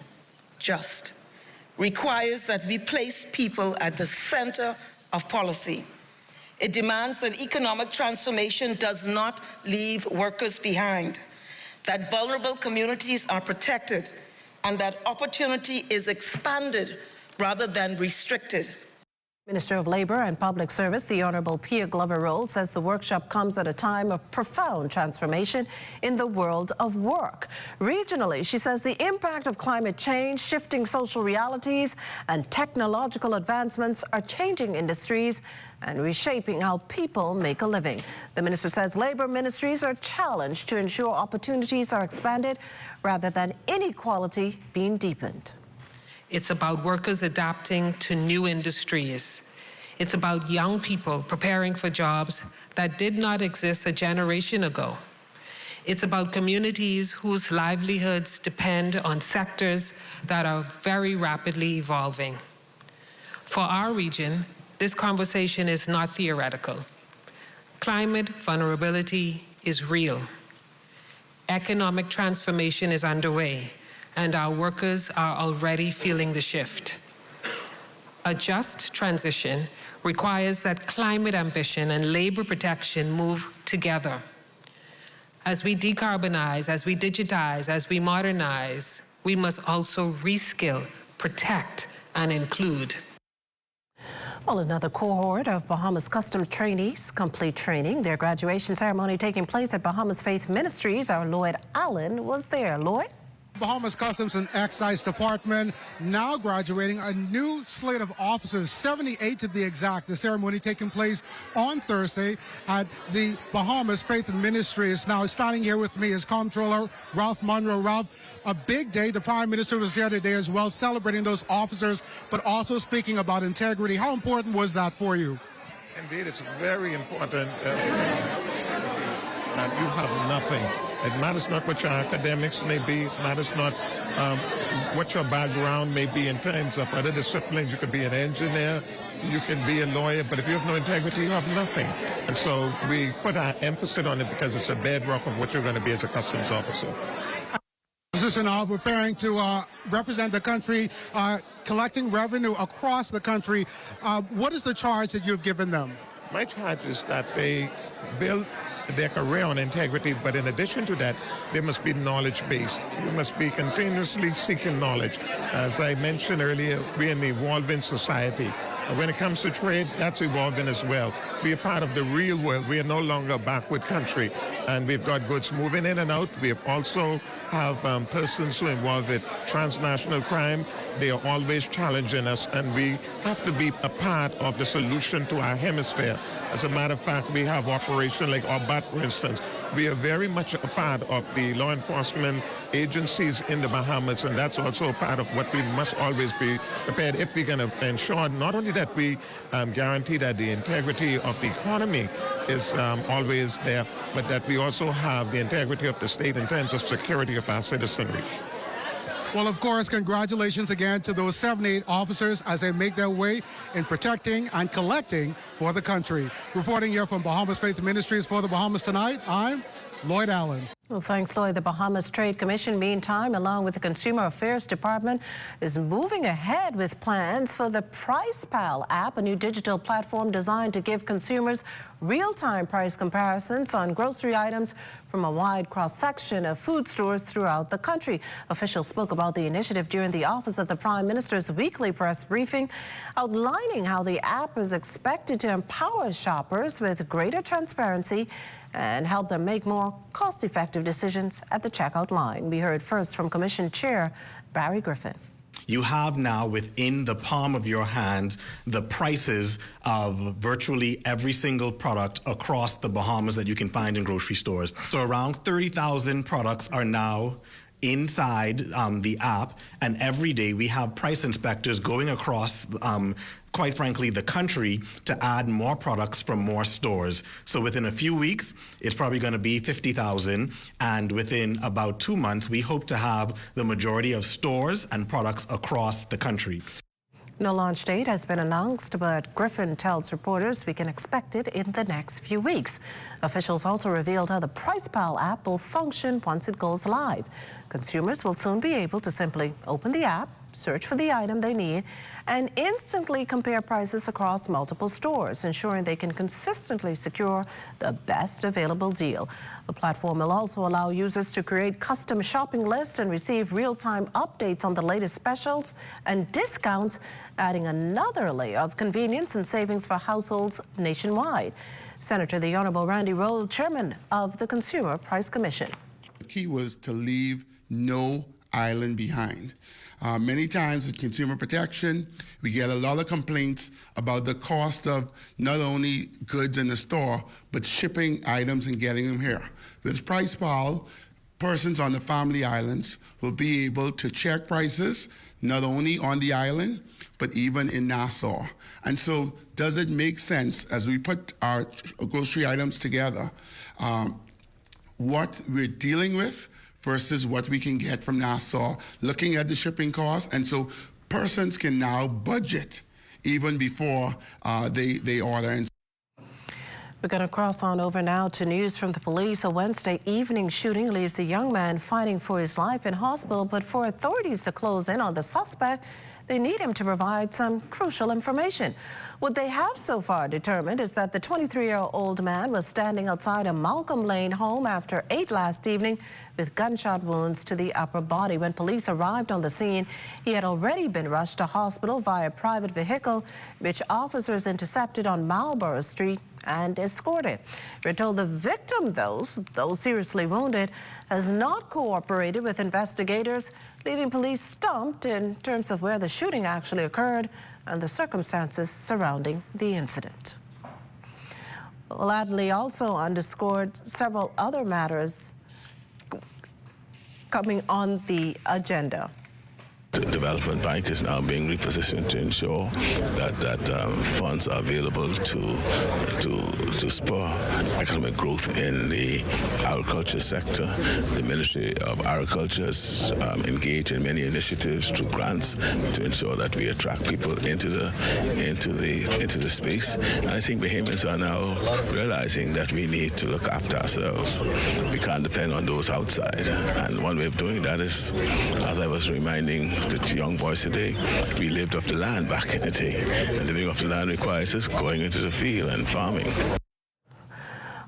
Speaker 22: requires that we place people at the center of policy. It demands that economic transformation does not leave workers behind, that vulnerable communities are protected, and that opportunity is expanded rather than restricted.
Speaker 18: Minister of Labor and Public Service, the Honorable Pia Glover-Roll, says the workshop comes at a time of profound transformation in the world of work. Regionally, she says the impact of climate change, shifting social realities, and technological advancements are changing industries and reshaping how people make a living. The minister says labor ministries are challenged to ensure opportunities are expanded rather than inequality being deepened.
Speaker 4: It's about workers adapting to new industries. It's about young people preparing for jobs that did not exist a generation ago. It's about communities whose livelihoods depend on sectors that are very rapidly evolving. For our region, this conversation is not theoretical. Climate vulnerability is real. Economic transformation is underway, and our workers are already feeling the shift. A just transition requires that climate ambition and labor protection move together. As we decarbonize, as we digitize, as we modernize, we must also reskill, protect, and include.
Speaker 18: Well, another cohort of Bahamas Customs trainees complete training. Their graduation ceremony taking place at Bahamas Faith Ministries. Our Lloyd Allen was there. Lloyd?
Speaker 23: Bahamas Customs and Excise Department now graduating a new slate of officers, 78 to be exact. The ceremony taking place on Thursday at the Bahamas Faith Ministries. Now, standing here with me is Comptroller Ralph Monroe. Ralph, a big day. The Prime Minister was here today as well, celebrating those officers, but also speaking about integrity. How important was that for you?
Speaker 24: Indeed, it's very important. And you have nothing. It matters not what your academics may be. It matters not what your background may be in terms of other disciplines. You could be an engineer, you can be a lawyer, but if you have no integrity, you have nothing. And so we put our emphasis on it because it's a bedrock of what you're going to be as a customs officer.
Speaker 23: Officers are now preparing to represent the country, collecting revenue across the country. What is the charge that you've given them?
Speaker 24: My charge is that they build their career on integrity, but in addition to that, they must be knowledge-based. You must be continuously seeking knowledge. As I mentioned earlier, we're an evolving society. When it comes to trade, that's evolving as well. We are part of the real world. We are no longer a backward country, and we've got goods moving in and out. We also have persons who are involved with transnational crime. They are always challenging us, and we have to be a part of the solution to our hemisphere. As a matter of fact, we have operations like Obat, for instance. We are very much a part of the law enforcement agencies in the Bahamas, and that's also a part of what we must always be prepared if we're going to ensure not only that we guarantee that the integrity of the economy is always there, but that we also have the integrity of the state in terms of security of our citizenry.
Speaker 23: Well, of course, congratulations again to those 78 officers as they make their way in protecting and collecting for the country. Reporting here from Bahamas Faith Ministries for the Bahamas Tonight, I'm Lloyd Allen.
Speaker 18: Well, thanks, Lloyd. The Bahamas Trade Commission, meantime, along with the Consumer Affairs Department, is moving ahead with plans for the Price Pal app, a new digital platform designed to give consumers real-time price comparisons on grocery items from a wide cross-section of food stores throughout the country. Officials spoke about the initiative during the Office of the Prime Minister's weekly press briefing, outlining how the app is expected to empower shoppers with greater transparency and help them make more cost-effective decisions at the checkout line. We heard first from Commission Chair Barry Griffin.
Speaker 1: You have now within the palm of your hand the prices of virtually every single product across the Bahamas that you can find in grocery stores. So around 30,000 products are now inside the app, and every day we have price inspectors going across quite frankly, the country to add more products from more stores. So within a few weeks, it's probably going to be 50,000. And within about 2 months, we hope to have the majority of stores and products across the country.
Speaker 18: No launch date has been announced, but Griffin tells reporters we can expect it in the next few weeks. Officials also revealed how the Price Pal app will function once it goes live. Consumers will soon be able to simply open the app, search for the item they need, and instantly compare prices across multiple stores, ensuring they can consistently secure the best available deal. The platform will also allow users to create custom shopping lists and receive real-time updates on the latest specials and discounts, adding another layer of convenience and savings for households nationwide. Senator the Honorable Randy Rowe, chairman of the Consumer Price Commission.
Speaker 5: The key was to leave no island behind. Many times with consumer protection, we get a lot of complaints about the cost of not only goods in the store, but shipping items and getting them here. With Price Pal, persons on the family islands will be able to check prices not only on the island, but even in Nassau. And so does it make sense as we put our grocery items together, what we're dealing with versus what we can get from Nassau, looking at the shipping costs. And so persons can now budget even before they order.
Speaker 18: We're going to cross on over now to news from the police. A Wednesday evening shooting leaves a young man fighting for his life in hospital, but for authorities to close in on the suspect, they need him to provide some crucial information. What they have so far determined is that the 23-year-old man was standing outside a Malcolm Lane home after 8 last evening with gunshot wounds to the upper body. When police arrived on the scene, he had already been rushed to hospital via private vehicle, which officers intercepted on Marlborough Street and escorted. We're told the victim, though seriously wounded, has not cooperated with investigators, leaving police stumped in terms of where the shooting actually occurred and the circumstances surrounding the incident. Well, Adley also underscored several other matters coming on the agenda.
Speaker 6: The Development Bank is now being repositioned to ensure that funds are available to spur economic growth in the agriculture sector. The Ministry of Agriculture is engaged in many initiatives through grants to ensure that we attract people into the space. And I think Bahamians are now realizing that we need to look after ourselves. We can't depend on those outside. And one way of doing that is, as I was reminding the young boys today, we lived off the land back in the day. And living off the land requires us going into the field and farming.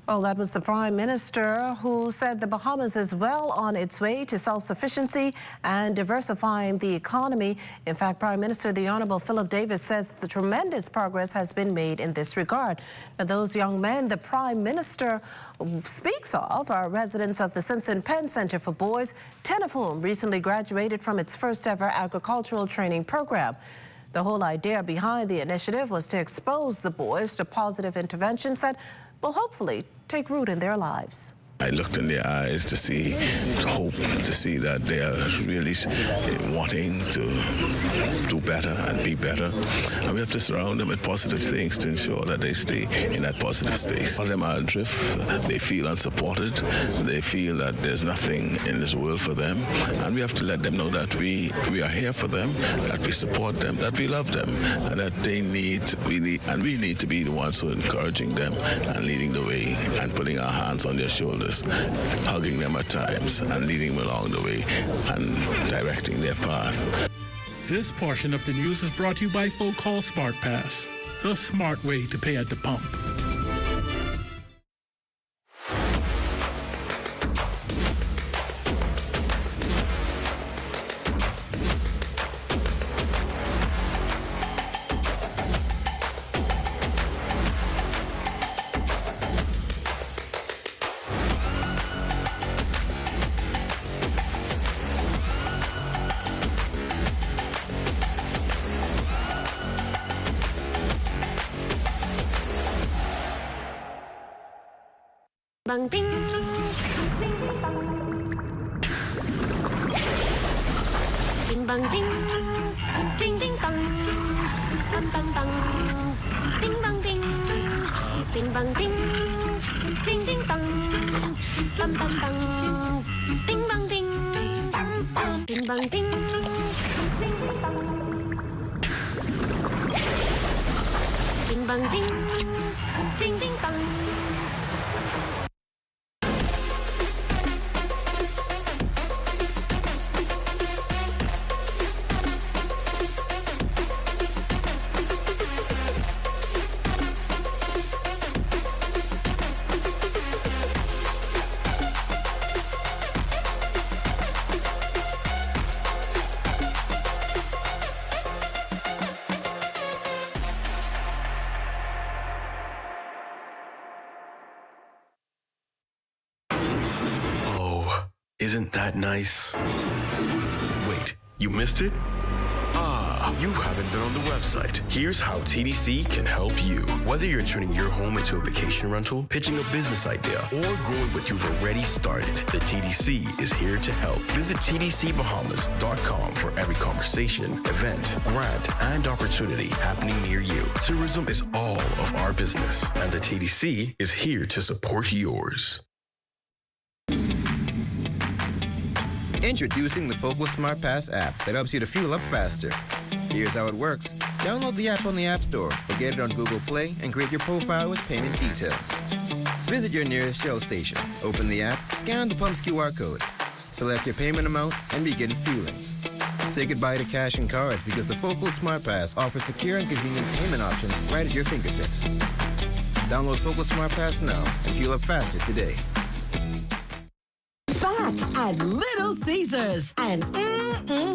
Speaker 18: Well, that was the Prime Minister who said the Bahamas is well on its way to self-sufficiency and diversifying the economy. In fact, Prime Minister the Honourable Philip Davis says the tremendous progress has been made in this regard. Now, those young men the Prime Minister speaks of are residents of the Simpson Penn Center for Boys, 10 of whom recently graduated from its first ever agricultural training program. The whole idea behind the initiative was to expose the boys to positive interventions that will hopefully take root in their lives.
Speaker 6: I looked in their eyes to see hope, to see that they are really wanting to do better and be better. And we have to surround them with positive things to ensure that they stay in that positive space. All of them are adrift. They feel unsupported. They feel that there's nothing in this world for them. And we have to let them know that we are here for them, that we support them, that we love them, and that we need to be the ones who are encouraging them and leading the way and putting our hands on their shoulders, hugging them at times and leading them along the way and directing their path.
Speaker 3: This portion of the news is brought to you by Folk Call Smart Pass, the smart way to pay at the pump.
Speaker 11: Bang ding. Ding bang ding. Ding ding bang. Bang bang bang. Ding bang ding. Ding bang ding. Ding ding bang. Bang bang bang. Ding bang ding. Ding bang ding. Ding bang ding. Ding ding bang.
Speaker 13: Isn't that nice? Wait, you missed it? Ah, you haven't been on the website. Here's how TDC can help you. Whether you're turning your home into a vacation rental, pitching a business idea, or growing what you've already started, the TDC is here to help. Visit tdcbahamas.com for every conversation, event, grant, and opportunity happening near you. Tourism is all of our business, and the TDC is here to support yours.
Speaker 17: Introducing the Focal Smart Pass app that helps you to fuel up faster. Here's how it works. Download the app on the App Store or get it on Google Play and create your profile with payment details. Visit your nearest Shell station. Open the app, scan the pump's QR code, select your payment amount, and begin fueling. Say goodbye to cash and cards because the Focal Smart Pass offers secure and convenient payment options right at your fingertips. Download Focal Smart Pass now and fuel up faster today.
Speaker 25: Back at Little Caesars and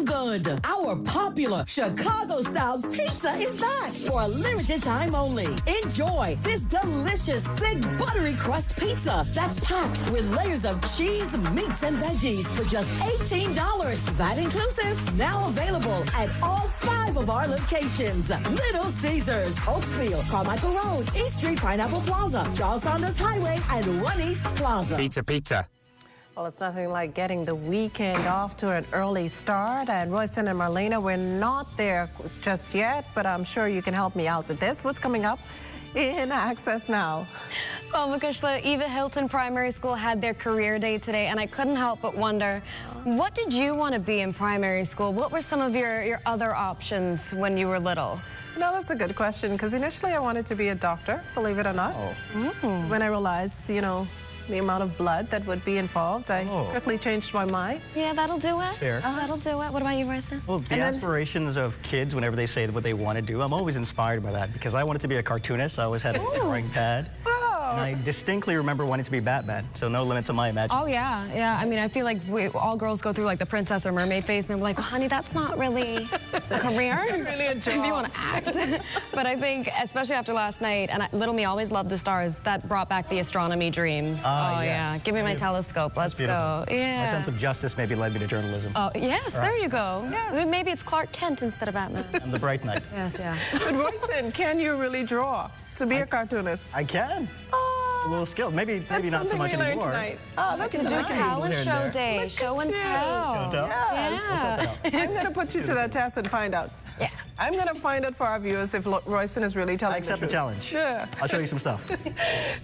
Speaker 25: good. Our popular Chicago-style pizza is back for a limited time only. Enjoy this delicious, thick, buttery crust pizza that's packed with layers of cheese, meats, and veggies for just $18. That inclusive. Now available at all 5 of our locations. Little Caesars, Oakville, Carmichael Road, East Street, Pineapple Plaza, Charles Saunders Highway, and 1 East Plaza.
Speaker 21: Pizza.
Speaker 18: Well, it's nothing like getting the weekend off to an early start. And Royston and Marlena, we're not there just yet, but I'm sure you can help me out with this. What's coming up in Access Now?
Speaker 26: Well, Makushla, Eva Hilton Primary School had their career day today, and I couldn't help but wonder, what did you want to be in primary school? What were some of your other options when you were little?
Speaker 18: No, that's a good question, because initially I wanted to be a doctor, believe it or not. When I realized, the amount of blood that would be involved. I quickly changed my mind.
Speaker 26: Yeah, that'll do it.
Speaker 7: Fair.
Speaker 26: That'll do it. What about you, Royston?
Speaker 7: Well, the aspirations of kids, whenever they say what they want to do, I'm always inspired by that because I wanted to be a cartoonist. I always had a drawing pad. And I distinctly remember wanting to be Batman, so no limits on my imagination.
Speaker 26: Oh, yeah. I mean, I feel like all girls go through like the princess or mermaid phase, and they're like, well, honey, that's not really a career.
Speaker 18: It's not really a job.
Speaker 26: If you want to act. But I think, especially after last night, and little me always loved the stars, that brought back the astronomy dreams.
Speaker 7: Yes.
Speaker 26: Yeah. Give me my telescope. Let's go. Yeah.
Speaker 7: My sense of justice maybe led me to journalism.
Speaker 26: Oh, yes, there you go. Yes. Maybe it's Clark Kent instead of Batman.
Speaker 7: I'm the bright knight.
Speaker 26: Yes, yeah.
Speaker 18: But Royston, can you really draw to be a cartoonist?
Speaker 7: I can. A little skill. Maybe not so much anymore.
Speaker 18: Tonight. Oh, that's
Speaker 26: to
Speaker 18: nice.
Speaker 26: do talent show day. Show and tell.
Speaker 18: Yeah. I'm going to put you to that test and find out.
Speaker 26: Yeah.
Speaker 18: I'm going to find out for our viewers if Royston is really telling
Speaker 7: I accept the challenge.
Speaker 18: Yeah.
Speaker 7: I'll show you some stuff.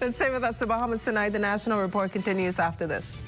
Speaker 18: Let's stay with us, the Bahamas Tonight. The National Report continues after this.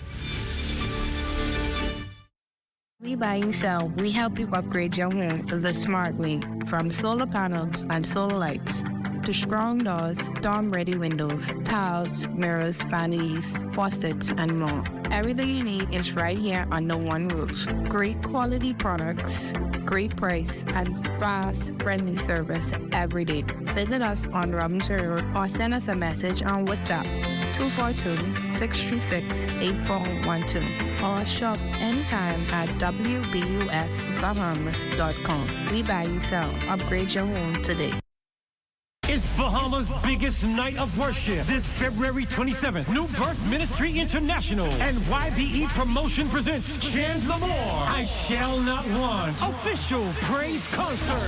Speaker 8: We Buy and Sell. We help you upgrade your home the smart way. From solar panels and solar lights to strong doors, storm-ready windows, tiles, mirrors, vanities, faucets, and more. Everything you need is right here under one roof. Great quality products, great price, and fast, friendly service every day. Visit us on Robinson Road or send us a message on WhatsApp 242-636-8412 or shop anytime at wbusbahamas.com. We Buy and Sell. Upgrade your home today.
Speaker 9: It's Bahamas' biggest night of worship this February 27th. New Birth Ministry International and YBE Promotion presents Chandler Moore, I Shall Not Want, official praise concert.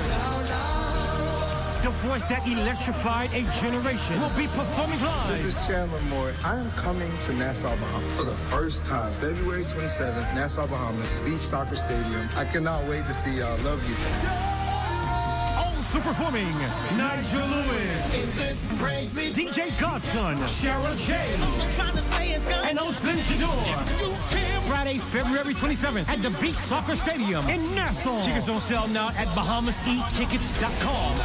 Speaker 9: The voice that electrified a generation will be performing live.
Speaker 10: This is Chandler Moore. I am coming to Nassau, Bahamas for the first time. February 27th, Nassau, Bahamas, Beach Soccer Stadium. I cannot wait to see y'all. Love you.
Speaker 9: Also performing Nigel Lewis, DJ Godson, Cheryl J, and Osman Jador. Friday, February 27th at the Beach Soccer Stadium in Nassau. Tickets on sale now at BahamasEatTickets.com.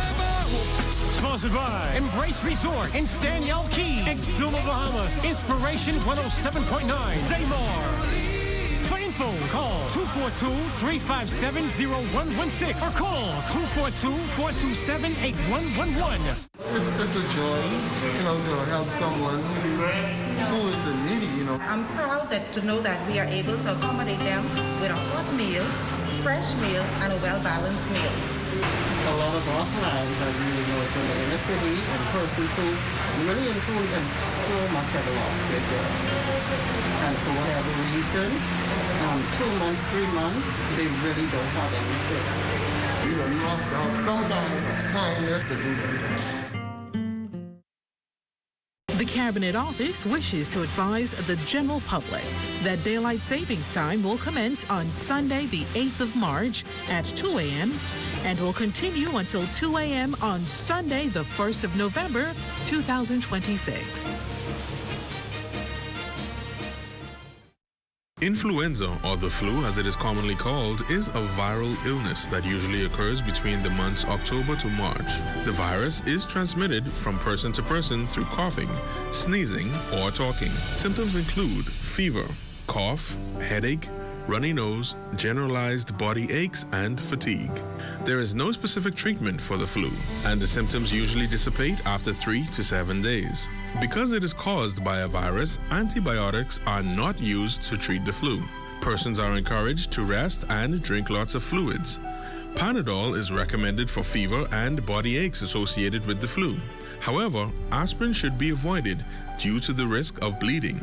Speaker 9: Sponsored by Embrace Resort in Staniel Key, Exuma, Bahamas. Inspiration 107.9, Zaymar. For info, call 242-357-0116 or call 242-427-8111.
Speaker 10: It's a joy, to help someone who is in need,
Speaker 12: I'm proud to know that we are able to accommodate them with a hot meal, fresh meal, and a well-balanced meal.
Speaker 19: A lot of our clients, as you know, it's in the inner city and persons who really include and so much have lost their job. And for whatever reason, 2 months, 3 months, they really don't have anything.
Speaker 10: You have to have some kind of kindness to do this.
Speaker 27: The Cabinet Office wishes to advise the general public that daylight savings time will commence on Sunday, the 8th of March at 2 a.m. and will continue until 2 a.m. on Sunday, the 1st of November, 2026.
Speaker 28: Influenza, or the flu as it is commonly called, is a viral illness that usually occurs between the months October to March. The virus is transmitted from person to person through coughing, sneezing, or talking. Symptoms include fever, cough, headache, runny nose, generalized body aches, and fatigue. There is no specific treatment for the flu, and the symptoms usually dissipate after 3 to 7 days. Because it is caused by a virus, antibiotics are not used to treat the flu. Persons are encouraged to rest and drink lots of fluids. Panadol is recommended for fever and body aches associated with the flu. However, aspirin should be avoided due to the risk of bleeding.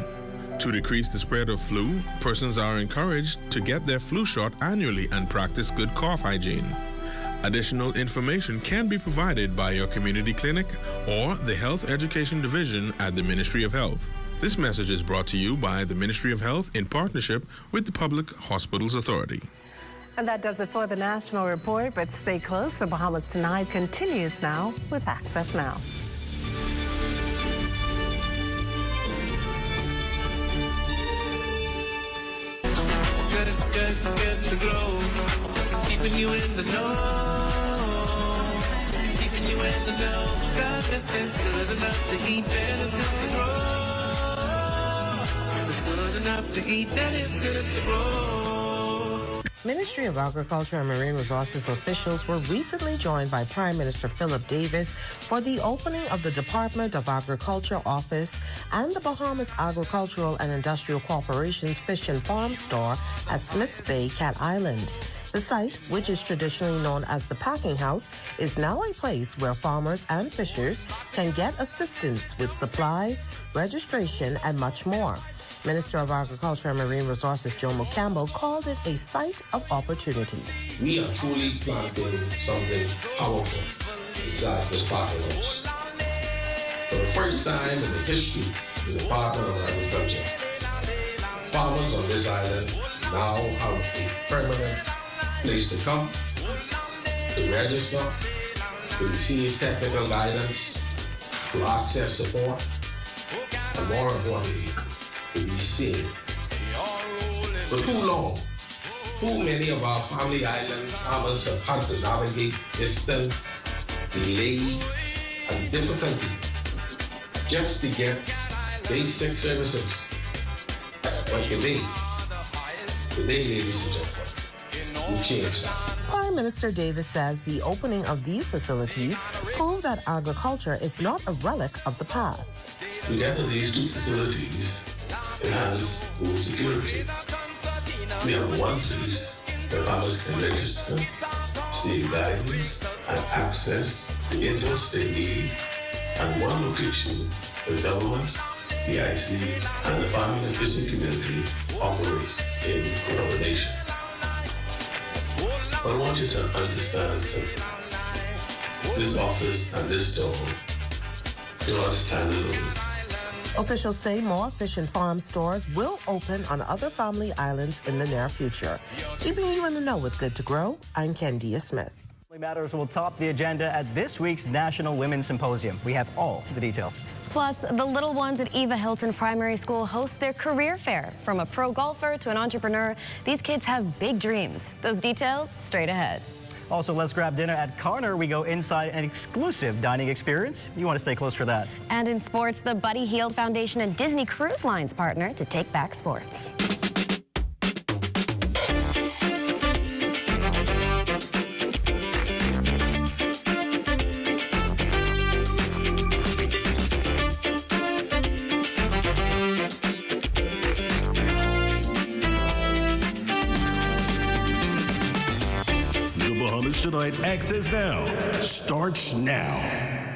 Speaker 28: To decrease the spread of flu, persons are encouraged to get their flu shot annually and practice good cough hygiene. Additional information can be provided by your community clinic or the Health Education Division at the Ministry of Health. This message is brought to you by the Ministry of Health in partnership with the Public Hospitals Authority.
Speaker 18: And that does it for the National Report, but stay close. The Bahamas Tonight continues now with Access Now.
Speaker 2: Good to glow, keeping you in the know, keeping you in the know. God, that is good enough to eat and it's good to grow. good enough to eat, then it's good to grow.
Speaker 4: Ministry of Agriculture and Marine Resources officials were recently joined by Prime Minister Philip Davis for the opening of the Department of Agriculture office and the Bahamas Agricultural and Industrial Corporation's Fish and Farm store at Smiths Bay, Cat Island. The site, which is traditionally known as the packing house, is now a place where farmers and fishers can get assistance with supplies, registration, and much more. Minister of Agriculture and Marine Resources Jomo Campbell called it a site of opportunity.
Speaker 14: We are truly planting something powerful inside this packing house. For the first time in the history of the Department of Agriculture, farmers on this island now have a permanent place to come, to register, to receive technical guidance, to access support, and more importantly, to be seen. For too long, too many of our family island farmers have had to navigate distance, delay, and difficulty just to get basic services. But today, ladies and gentlemen, we changed that.
Speaker 4: Prime Minister Davis says the opening of these facilities prove that agriculture is not a relic of the past.
Speaker 6: Together, these two facilities enhance food security. We have one place where farmers can register, receive guidance, and access the inputs they need, and one location where government, the IC, and the farming and fishing community operate in coordination. But I want you to understand something. This office and this store do not stand alone.
Speaker 4: Officials say more fish and farm stores will open on other family islands in the near future. Keeping you in the know with Good to Grow, I'm Kendia Smith.
Speaker 7: Matters will top the agenda at this week's National Women's Symposium. We have all the details.
Speaker 26: Plus, the little ones at Eva Hilton Primary School host their career fair. From a pro golfer to an entrepreneur, these kids have big dreams. Those details straight ahead.
Speaker 7: Also, let's grab dinner at Cara. We go inside an exclusive dining experience. You want to stay close for that.
Speaker 26: And in sports, the Hield Foundation and Disney Cruise Lines partner to take back sports.
Speaker 9: Tonight, Access Now starts now.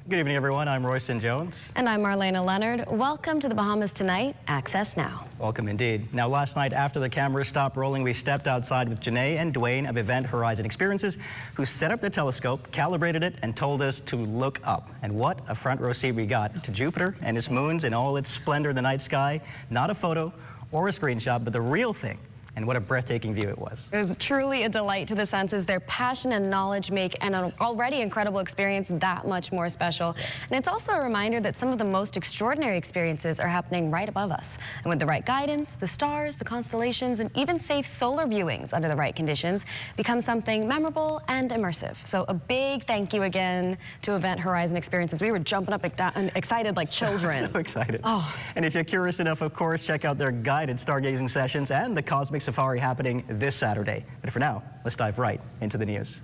Speaker 7: Good evening, everyone. I'm Royston Jones.
Speaker 26: And I'm Marlena Leonard. Welcome to the Bahamas Tonight, Access Now.
Speaker 7: Welcome indeed. Now, last night, after the cameras stopped rolling, we stepped outside with Janae and Dwayne of Event Horizon Experiences, who set up the telescope, calibrated it, and told us to look up. And what a front row seat we got to Jupiter and its moons in all its splendor in the night sky. Not a photo or a screenshot, but the real thing. And what a breathtaking view it was.
Speaker 26: It was truly a delight to the senses. Their passion and knowledge make an already incredible experience that much more special. Yes. And it's also a reminder that some of the most extraordinary experiences are happening right above us. And with the right guidance, the stars, the constellations, and even safe solar viewings under the right conditions become something memorable and immersive. So a big thank you again to Event Horizon Experiences. We were jumping up and excited like children.
Speaker 7: So excited.
Speaker 26: Oh.
Speaker 7: And if you're curious enough, of course, check out their guided stargazing sessions and the Cosmic Safari happening this Saturday. But for now, let's dive right into the news.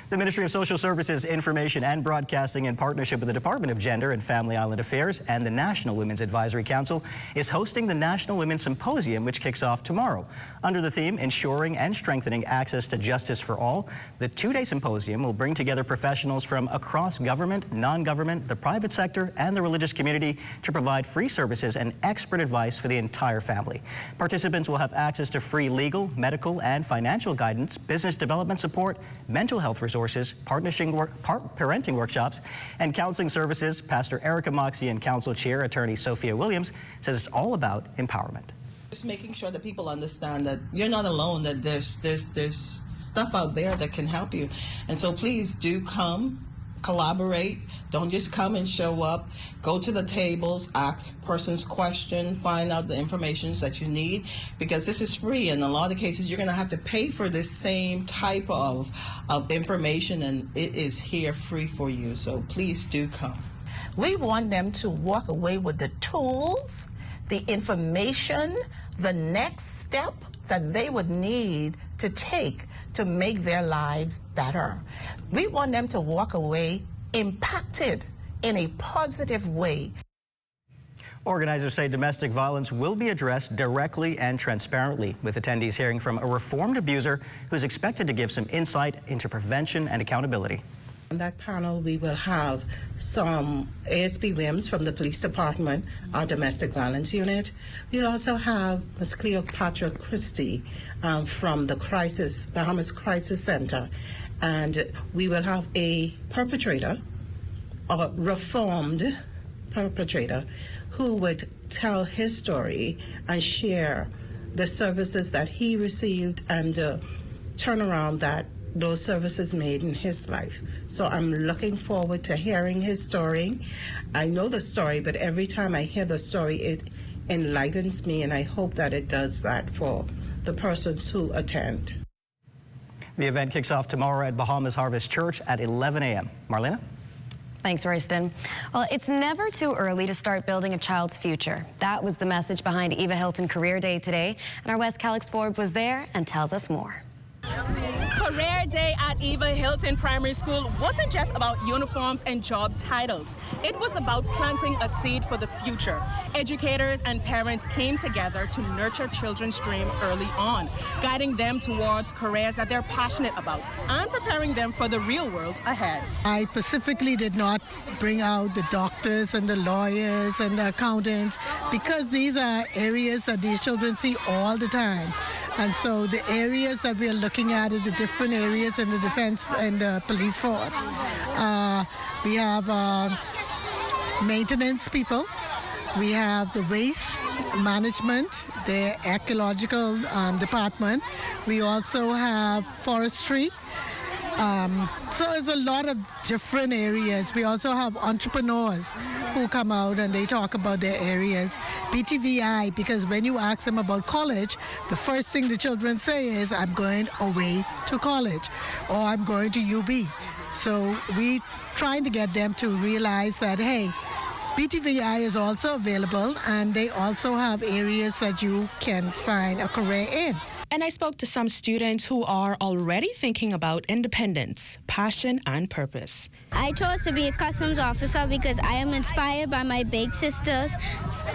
Speaker 7: The Ministry of Social Services, Information and Broadcasting, in partnership with the Department of Gender and Family Island Affairs and the National Women's Advisory Council, is hosting the National Women's Symposium, which kicks off tomorrow. Under the theme, Ensuring and Strengthening Access to Justice for All, the two-day symposium will bring together professionals from across government, non-government, the private sector, and the religious community to provide free services and expert advice for the entire family. Participants will have access to free legal, medical, and financial guidance, business development support, mental health resources, parenting workshops, and counseling services. Pastor Erica Moxie and Council Chair Attorney Sophia Williams says it's all about empowerment.
Speaker 19: Just making sure that people understand that you're not alone, that there's stuff out there that can help you. And so please do come, collaborate. Don't just come and show up. Go to the tables, ask persons questions, find out the information that you need, because this is free. In a lot of cases, you're going to have to pay for this same type of information, and it is here free for you. So please do come.
Speaker 15: We want them to walk away with the tools
Speaker 1: the information, the next step that they would need to take to make their lives better. We want them to walk away impacted in a positive way.
Speaker 7: Organizers say domestic violence will be addressed directly and transparently, with attendees hearing from a reformed abuser who's expected to give some insight into prevention and accountability.
Speaker 12: On that panel, we will have some ASP Wims from the police department, our domestic violence unit. We'll also have Ms. Cleopatra Christie from the Bahamas Crisis Center. And we will have a perpetrator, a reformed perpetrator, who would tell his story and share the services that he received and the turnaround that those services made in his life. So I'm looking forward to hearing his story. I know the story, but every time I hear the story, it enlightens me, and I hope that it does that for the persons who attend.
Speaker 7: The event kicks off tomorrow at Bahamas Harvest Church at 11 a.m. Marlena?
Speaker 26: Thanks, Royston. Well, it's never too early to start building a child's future. That was the message behind Eva Hilton Career Day today, and our West Calix Forbes was there and tells us more.
Speaker 5: Career Day at Eva Hilton Primary School wasn't just about uniforms and job titles. It was about planting a seed for the future. Educators and parents came together to nurture children's dream early on, guiding them towards careers that they're passionate about and preparing them for the real world ahead.
Speaker 15: I specifically did not bring out the doctors and the lawyers and the accountants because these are areas that these children see all the time. And so the areas that we are looking at is the different areas in the defense and the police force. We have maintenance people. We have the waste management, the ecological department. We also have forestry. So there's a lot of different areas. We also have entrepreneurs who come out and they talk about their areas. BTVI, because when you ask them about college, the first thing the children say is, I'm going away to college, or I'm going to UB. So we trying to get them to realize that, hey, BTVI is also available, and they also have areas that you can find a career in.
Speaker 16: And I spoke to some students who are already thinking about independence, passion, and purpose.
Speaker 20: I chose to be a customs officer because I am inspired by my big sisters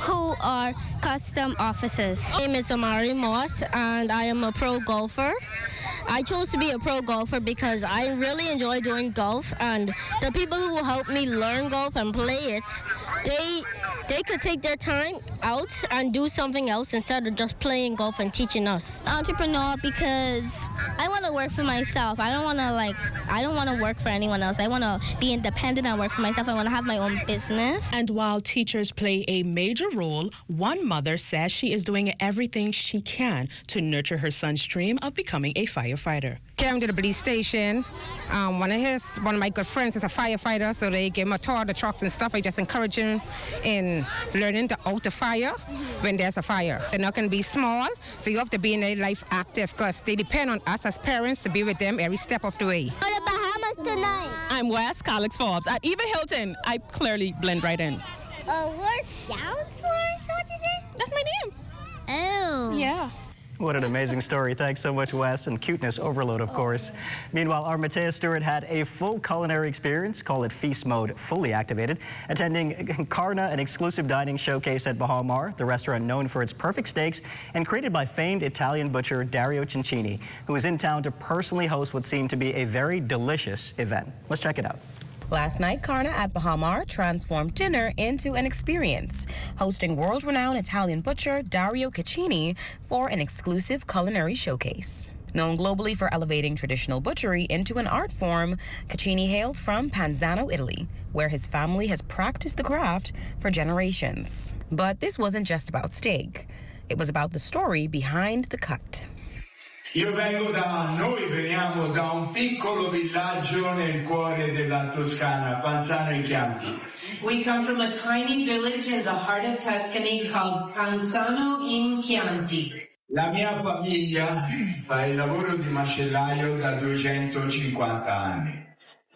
Speaker 20: who are custom officers. My name is Amari Moss, and I am a pro golfer. I chose to be a pro golfer because I really enjoy doing golf, and the people who help me learn golf and play it, they could take their time out and do something else instead of just playing golf and teaching us. Entrepreneur because I want to work for myself. I don't want to work for anyone else. I want to be independent and work for myself. I want to have my own business.
Speaker 16: And while teachers play a major role, one mother says she is doing everything she can to nurture her son's dream of becoming a firefighter.
Speaker 22: Came to the police station. One of my good friends is a firefighter, so they gave him a tour of the trucks and stuff. I just encourage him in learning to out the fire when there's a fire. They're not going to be small, so you have to be in their life active because they depend on us as parents to be with them every step of the way.
Speaker 20: Go to Bahamas tonight.
Speaker 5: I'm West Calix Forbes. At Eva Hilton, I clearly blend right in.
Speaker 20: We're Scouts Force? What'd you say?
Speaker 5: That's my name.
Speaker 20: Oh.
Speaker 5: Yeah.
Speaker 7: What an amazing story. Thanks so much, Wes, and cuteness overload, of course. Meanwhile, our Matea Stewart had a full culinary experience, call it feast mode, fully activated, attending Cara, an exclusive dining showcase at Bahamar, the restaurant known for its perfect steaks and created by famed Italian butcher Dario Cincini, who was in town to personally host what seemed to be a very delicious event. Let's check it out.
Speaker 23: Last night, Cara at Bahamar transformed dinner into an experience, hosting world-renowned Italian butcher Dario Cincini for an exclusive culinary showcase. Known globally for elevating traditional butchery into an art form, Cincini hails from Panzano, Italy, where his family has practiced the craft for generations. But this wasn't just about steak. It was about the story behind the cut.
Speaker 24: Noi veniamo da un piccolo villaggio nel cuore della Toscana, Panzano in Chianti.
Speaker 29: We come from a tiny village in the heart of Tuscany called Panzano in Chianti.
Speaker 24: La mia famiglia fa il lavoro di macellaio da 250 anni.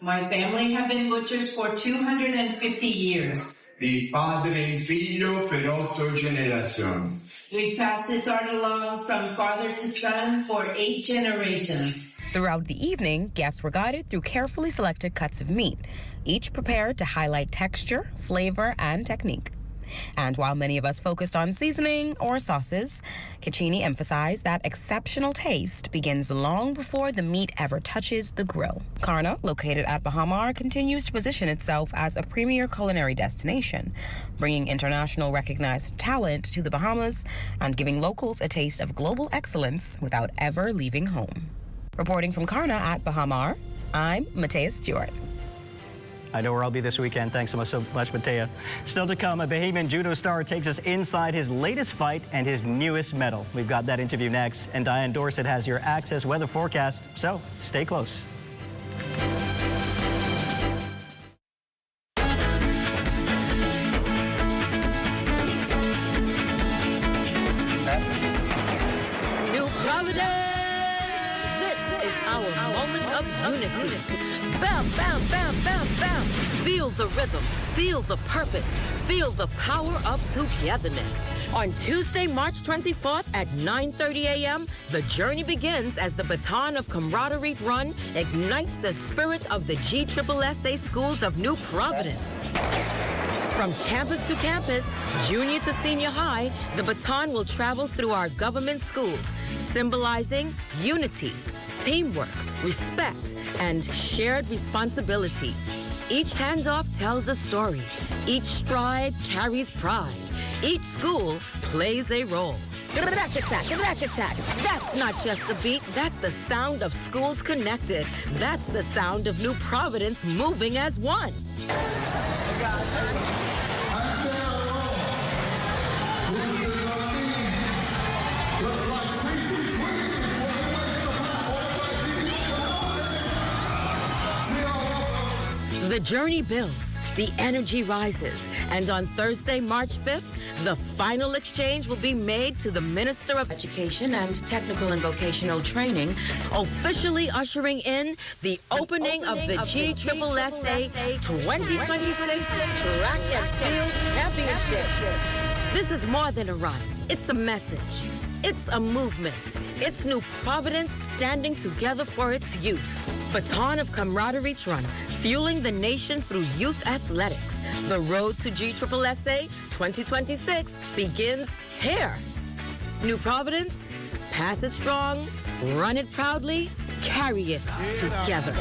Speaker 29: My family have been butchers for 250 years.
Speaker 24: di padre in figlio per 8 generazioni.
Speaker 29: We pass this art along from father to son for 8 generations.
Speaker 23: Throughout the evening, guests were guided through carefully selected cuts of meat, each prepared to highlight texture, flavor, and technique. And while many of us focused on seasoning or sauces, Caccini emphasized that exceptional taste begins long before the meat ever touches the grill. Cara, located at Bahamar, continues to position itself as a premier culinary destination, bringing international recognized talent to the Bahamas and giving locals a taste of global excellence without ever leaving home. Reporting from Cara at Bahamar, I'm Matea Stewart.
Speaker 7: I know where I'll be this weekend. Thanks so much, Matea. Still to come, a Bahamian judo star takes us inside his latest fight and his newest medal. We've got that interview next, and Diane Dorset has your Access weather forecast, so stay close.
Speaker 3: New Providence! This is our moment of unity. Bam, bam, bam, bam, bam. Feel the rhythm, feel the purpose, feel the power of togetherness. On Tuesday, March 24th at 9:30 a.m., the journey begins as the baton of camaraderie run ignites the spirit of the GSSA schools of New Providence. From campus to campus, junior to senior high, the baton will travel through our government schools, symbolizing unity, teamwork, respect, and shared responsibility. Each handoff tells a story. Each stride carries pride. Each school plays a role. Rack-attack. That's not just the beat, that's the sound of schools connected. That's the sound of New Providence moving as one. The journey builds, the energy rises, and on Thursday, March 5th, the final exchange will be made to the Minister of Education and Technical and Vocational Training, officially ushering in the opening of the GSSA 2026 Track and Field Championships. This is more than a run, it's a message. It's a movement. It's New Providence standing together for its youth. Baton of camaraderie run, fueling the nation through youth athletics. The road to GSSA 2026 begins here. New Providence, pass it strong, run it proudly, carry it together.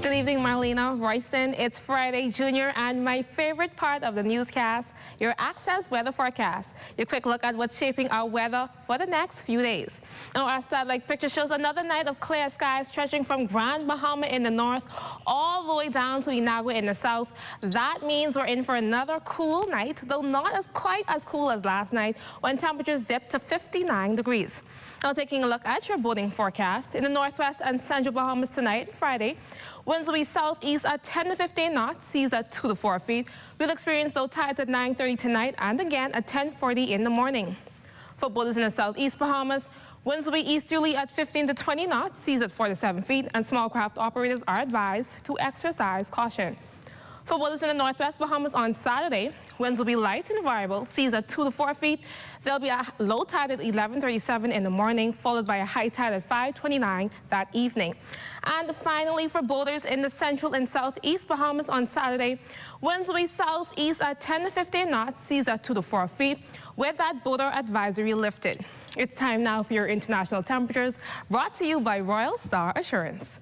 Speaker 8: Good evening, Marlena, Royston. It's Friday, Junior, and my favorite part of the newscast, your Access weather forecast. Your quick look at what's shaping our weather for the next few days. Now, our satellite picture shows another night of clear skies stretching from Grand Bahama in the north all the way down to Inagua in the south. That means we're in for another cool night, though not quite as cool as last night when temperatures dipped to 59 degrees. Now, taking a look at your boating forecast. In the northwest and central Bahamas tonight, Friday, winds will be southeast at 10 to 15 knots, seas at 2 to 4 feet. We'll experience low tides at 9:30 tonight and again at 10:40 in the morning. For boaters in the southeast Bahamas, winds will be easterly at 15 to 20 knots, seas at 4 to 7 feet, and small craft operators are advised to exercise caution. For boaters in the northwest Bahamas on Saturday, winds will be light and variable, seas at 2 to 4 feet. There'll be a low tide at 11:37 in the morning, followed by a high tide at 5:29 that evening. And finally, for boaters in the central and southeast Bahamas on Saturday, winds will be southeast at 10 to 15 knots, seas at 2 to 4 feet, with that boater advisory lifted. It's time now for your international temperatures, brought to you by Royal Star Assurance.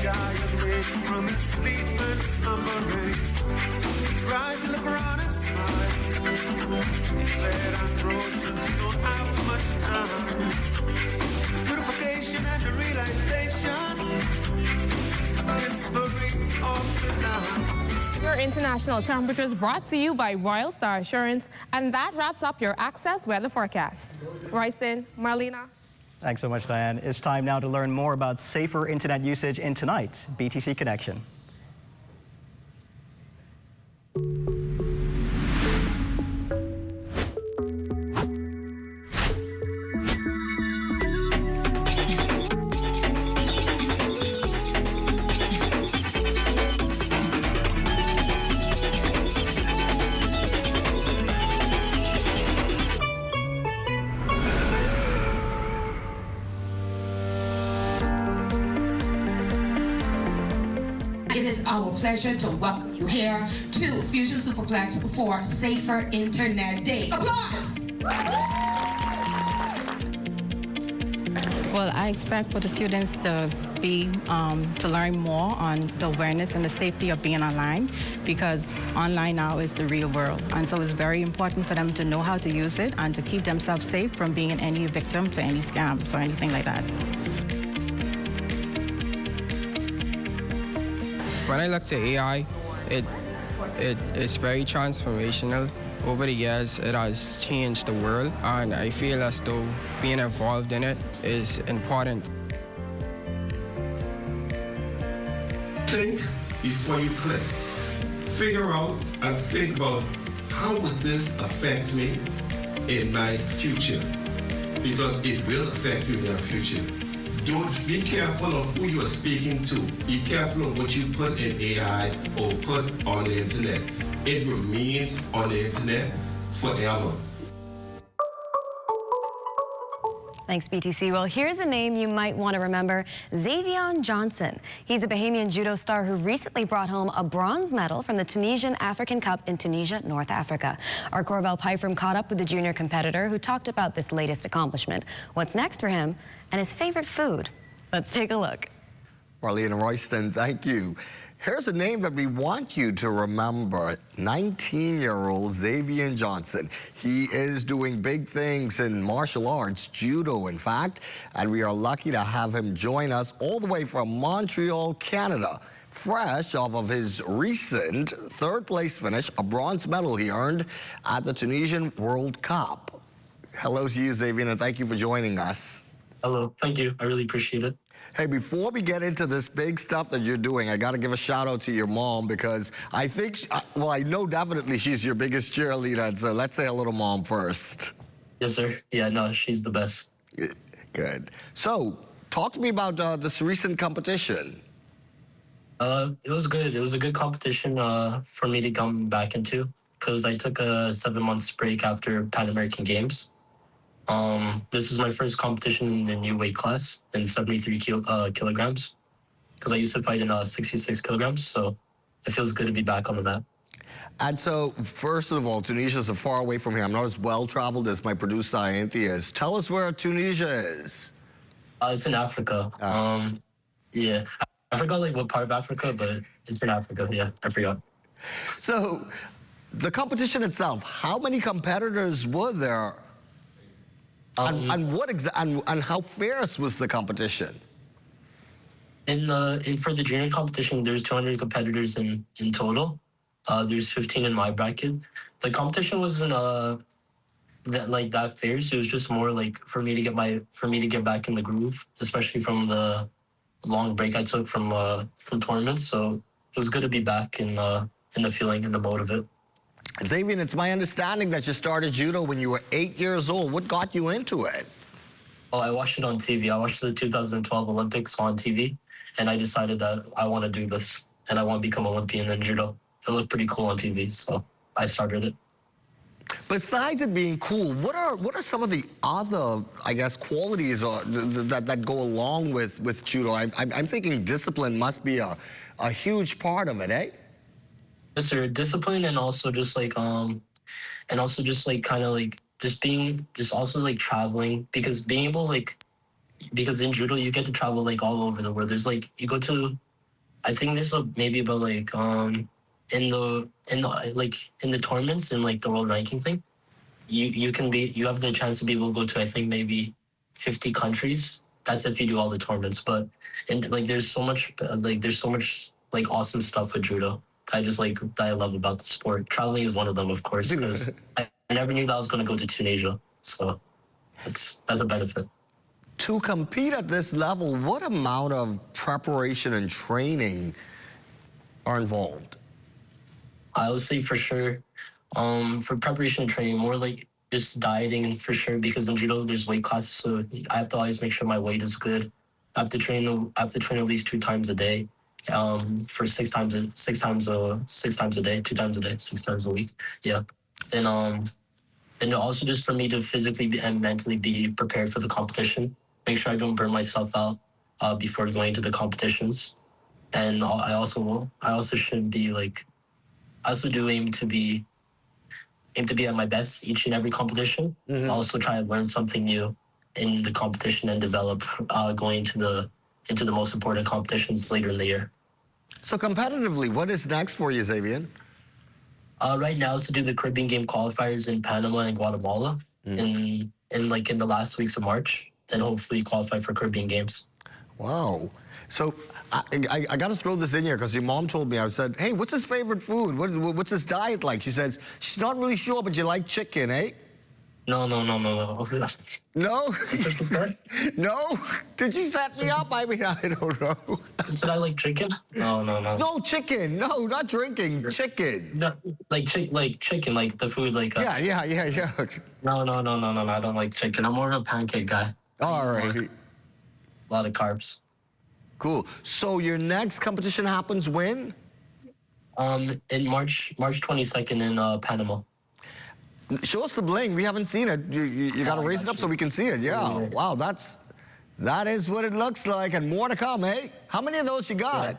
Speaker 2: Giant wake from its sleep and slumbering. Try to look around and smile. He said, Ambrosians, we don't have much time. Purification and the realization. History of the night.
Speaker 8: Your international temperatures brought to you by Royal Star Assurance, and that wraps up your Access weather forecast. Royston, Marlena.
Speaker 7: Thanks so much, Diane. It's time now to learn more about safer internet usage in tonight's BTC Connection.
Speaker 10: It is our pleasure to welcome you here to Fusion Superplex for Safer Internet Day. Applause!
Speaker 11: Well, I expect for the students to learn more on the awareness and the safety of being online, because online now is the real world. And so it's very important for them to know how to use it and to keep themselves safe from being any victim to any scams or anything like that.
Speaker 13: When I look to AI, it's very transformational. Over the years, it has changed the world, and I feel as though being involved in it is important.
Speaker 14: Think before you click. Figure out and think about how would this affect me in my future? Because it will affect you in your future. Don't be careful of who you are speaking to. Be careful of what you put in AI or put on the internet. It remains on the internet forever.
Speaker 26: Thanks, BTC. Well, here's a name you might want to remember, Xavion Johnson. He's a Bahamian judo star who recently brought home a bronze medal from the Tunisian African Cup in Tunisia, North Africa. Our Corbell Pyfrom caught up with the junior competitor who talked about this latest accomplishment, what's next for him, and his favorite food. Let's take a look.
Speaker 17: Marlene Royston, thank you. Here's a name that we want you to remember, 19-year-old Xavion Johnson. He is doing big things in martial arts, judo in fact, and we are lucky to have him join us all the way from Montreal, Canada, fresh off of his recent third-place finish, a bronze medal he earned at the Tunisian World Cup. Hello to you, Xavion, and thank you for joining us.
Speaker 18: Hello, thank you. I really appreciate it.
Speaker 17: Hey, before we get into this big stuff that you're doing, I got to give a shout out to your mom, because I think, well, I know definitely she's your biggest cheerleader. So let's say hello to Mom first.
Speaker 18: Yes, sir. Yeah, no, she's the best.
Speaker 17: Good. So talk to me about this recent competition.
Speaker 18: It was good. It was a good competition for me to come back into, because I took a 7 months break after Pan American Games. This was my first competition in the new weight class in 73 kilograms, because I used to fight in 66 kilograms, so it feels good to be back on the mat.
Speaker 17: And so, first of all, Tunisia is far away from here. I'm not as well-traveled as my producer, Anthea, is. Tell us where Tunisia is.
Speaker 18: It's in Africa. Yeah, I forgot like what part of Africa, but it's in Africa, yeah, I forgot.
Speaker 17: So, the competition itself, how many competitors were there? And how fierce was the competition?
Speaker 18: For the junior competition, there's 200 competitors in total. There's 15 in my bracket. The competition wasn't that fierce. It was just more like for me to get back in the groove, especially from the long break I took from tournaments. So it was good to be back in the feeling and the mode of it.
Speaker 17: Xavion, it's my understanding that you started judo when you were 8 years old. What got you into it?
Speaker 18: Oh, I watched it on TV. I watched the 2012 Olympics on TV, and I decided that I want to do this, and I want to become Olympian in judo. It looked pretty cool on TV, so I started it.
Speaker 17: Besides it being cool, what are some of the other, I guess, qualities that go along with judo? I'm thinking discipline must be a huge part of it, eh?
Speaker 18: Yes, sir. Discipline, and also just like kind of like just also like traveling, because being able because in judo you get to travel like all over the world. There's like you go to, I think there's maybe about like in the tournaments and like the world ranking thing, you have the chance to be able to go to I think maybe 50 countries. That's if you do all the tournaments. But there's so much like awesome stuff with judo. That I love about the sport. Traveling is one of them, of course, because I never knew that I was going to go to Tunisia. So that's a benefit.
Speaker 17: To compete at this level, what amount of preparation and training are involved?
Speaker 18: I would say for sure, for preparation and training, more like just dieting for sure, because in judo there's weight classes, so I have to always make sure my weight is good. I have to train at least 2 times a day, for 6 times a day, 2 times a day, 6 times a week. Yeah. And also just for me to physically and mentally be prepared for the competition. Make sure I don't burn myself out before going to the competitions. And I also should be like, I also do aim to be at my best each and every competition. I also try to learn something new in the competition and develop going into the most important competitions later in the year.
Speaker 17: So competitively, what is next for you, Xavier?
Speaker 18: Right now is to do the Caribbean Game qualifiers in Panama and Guatemala in the last weeks of March. Then hopefully qualify for Caribbean Games.
Speaker 17: Wow. So I got to throw this in here because your mom told me, I said, hey, what's his favorite food? What's his diet like? She says, she's not really sure, but you like chicken, eh?
Speaker 18: No.
Speaker 17: No? No? Did you set me up? I mean, I don't know.
Speaker 18: Said I like chicken? No.
Speaker 17: No, chicken. No, not drinking. Chicken.
Speaker 18: No, like chicken, like the food, like.
Speaker 17: Yeah.
Speaker 18: No. I don't like chicken. I'm more of a pancake guy.
Speaker 17: All right.
Speaker 18: A lot of carbs.
Speaker 17: Cool. So your next competition happens when?
Speaker 18: In March 22nd in Panama.
Speaker 17: Show us the bling. We haven't seen it. You got to raise it up so we can see it. Yeah. Wow, that is what it looks like, and more to come, eh? How many of those you got?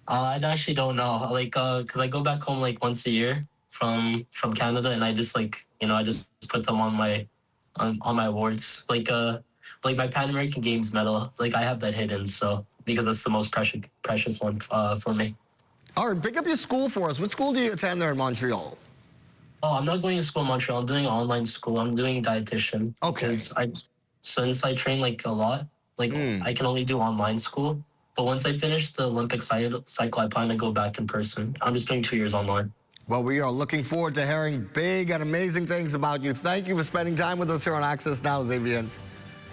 Speaker 18: I actually don't know. Like, cause I go back home like once a year from Canada, and I just I just put them on my awards. Like my Pan American Games medal. Like I have that hidden, so because that's the most precious one for me.
Speaker 17: All right, pick up your school for us. What school do you attend there in Montreal?
Speaker 18: Oh, I'm not going to school in Montreal. I'm doing online school. I'm doing dietitian.
Speaker 17: Okay.
Speaker 18: Because since I train like a lot, I can only do online school. But once I finish the Olympic cycle, I plan to go back in person. I'm just doing 2 years online.
Speaker 17: Well, we are looking forward to hearing big and amazing things about you. Thank you for spending time with us here on Access Now, Xavier.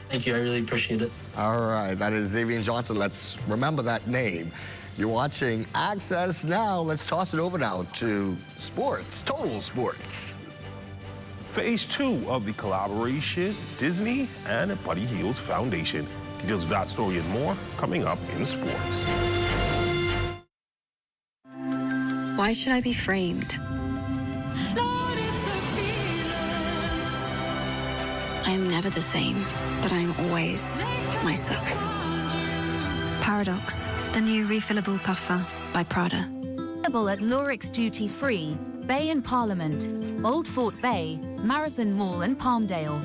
Speaker 18: Thank you. I really appreciate it.
Speaker 17: All right. That is Xavier Johnson. Let's remember that name. You're watching Access Now. Let's toss it over now to sports, total sports.
Speaker 1: Phase 2 of the collaboration, Disney and Buddy Hield Foundation. Details of that story and more coming up in sports.
Speaker 4: Why should I be framed? I am never the same, but I am always myself. Paradox, the new refillable parfum by Prada.
Speaker 6: Available at Lorix Duty Free, Bay and Parliament, Old Fort Bay, Marathon Mall and Palmdale.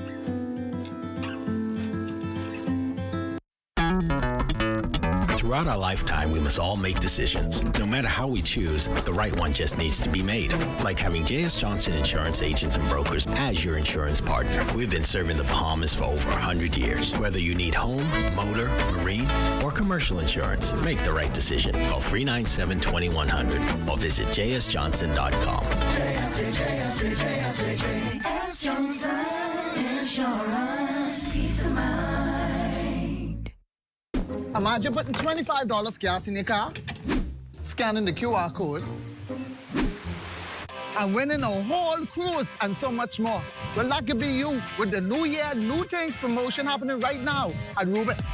Speaker 9: Throughout our lifetime, we must all make decisions. No matter how we choose, the right one just needs to be made. Like having J.S. Johnson Insurance Agents and Brokers as your insurance partner. We've been serving the Bahamas for over 100 years. Whether you need home, motor, marine, or commercial insurance, make the right decision. Call 397-2100 or visit jsjohnson.com.
Speaker 2: JS Johnson Insurance. Peace of mind.
Speaker 19: Imagine putting $25 gas in your car, scanning the QR code, and winning a whole cruise and so much more. Well, that could be you with the New Year, New Things promotion happening right now at Rubis.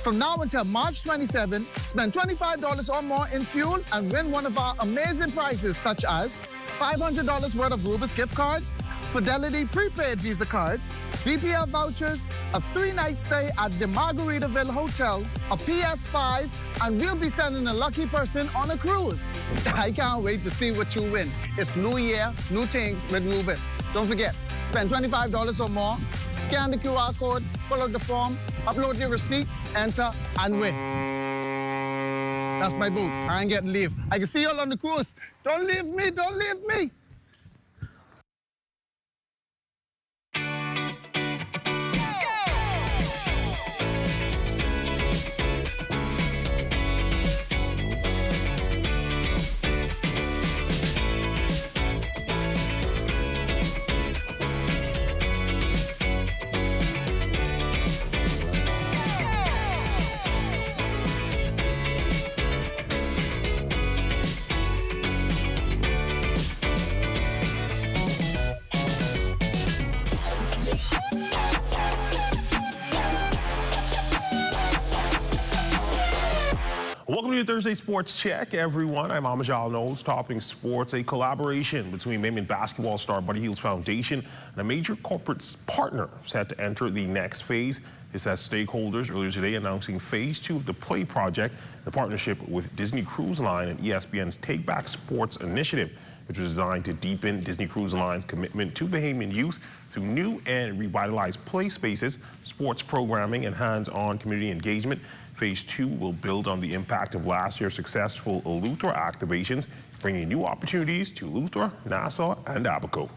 Speaker 19: From now until March 27, spend $25 or more in fuel and win one of our amazing prizes, such as $500 worth of Rubis gift cards, Fidelity prepaid Visa cards, BPL vouchers, a 3-night stay at the Margaritaville Hotel, a PS5, and we'll be sending a lucky person on a cruise. I can't wait to see what you win. It's New Year, New Things with Rubis. Don't forget, spend $25 or more, scan the QR code, fill out the form, upload your receipt, enter, and win. That's my boo. I ain't getting leave. I can see you all on the cruise. Don't leave me, don't leave me.
Speaker 1: Thursday Sports Check, everyone. I'm Amajal Knowles, topping sports, a collaboration between women basketball star Buddy Hield's Foundation and a major corporate partner set to enter the next phase. This has stakeholders earlier today announcing phase 2 of the Play Project, the partnership with Disney Cruise Line and ESPN's Take Back Sports initiative, which was designed to deepen Disney Cruise Line's commitment to Bahamian youth through new and revitalized play spaces, sports programming, and hands-on community engagement. Phase 2 will build on the impact of last year's successful Eleuthera activations, bringing new opportunities to Eleuthera, Nassau, and Abaco.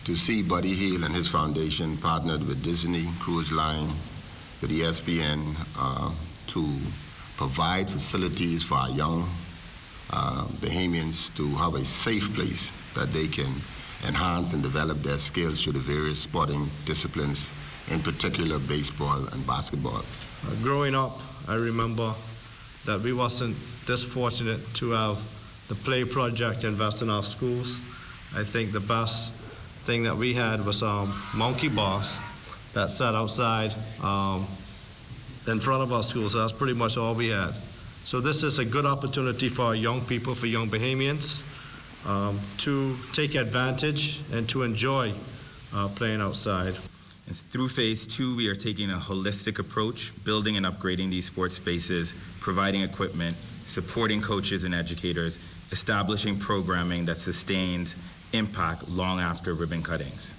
Speaker 12: To see Buddy Hield and his foundation partnered with Disney Cruise Line, with ESPN, to provide facilities for our young Bahamians to have a safe place that they can enhance and develop their skills through the various sporting disciplines, in particular baseball and basketball.
Speaker 15: Growing up, I remember that we wasn't this fortunate to have the Play Project invest in our schools. I think the best thing that we had was monkey bars that sat outside in front of our schools. So that's pretty much all we had. So this is a good opportunity for our young people, for young Bahamians, to take advantage and to enjoy playing outside.
Speaker 16: And through phase 2, we are taking a holistic approach, building and upgrading these sports spaces, providing equipment, supporting coaches and educators, establishing programming that sustains impact long after ribbon cuttings.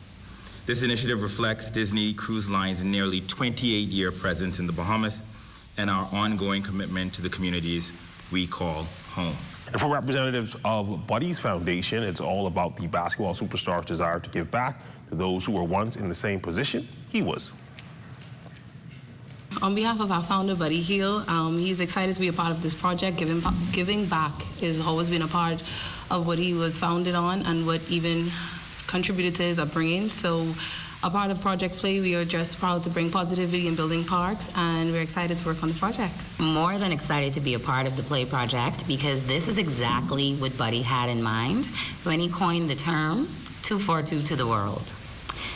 Speaker 16: This initiative reflects Disney Cruise Line's nearly 28-year presence in the Bahamas and our ongoing commitment to the communities we call home.
Speaker 1: And for representatives of Buddy's Foundation, it's all about the basketball superstar's desire to give back to those who were once in the same position he was.
Speaker 20: On behalf of our founder, Buddy Hield, he's excited to be a part of this project. Giving back has always been a part of what he was founded on and what even contributed to his upbringing. So a part of Project Play, we are just proud to bring positivity in building parks, and we're excited to work on the project.
Speaker 21: More than excited to be a part of the Play Project, because this is exactly what Buddy had in mind when he coined the term 242 to the world.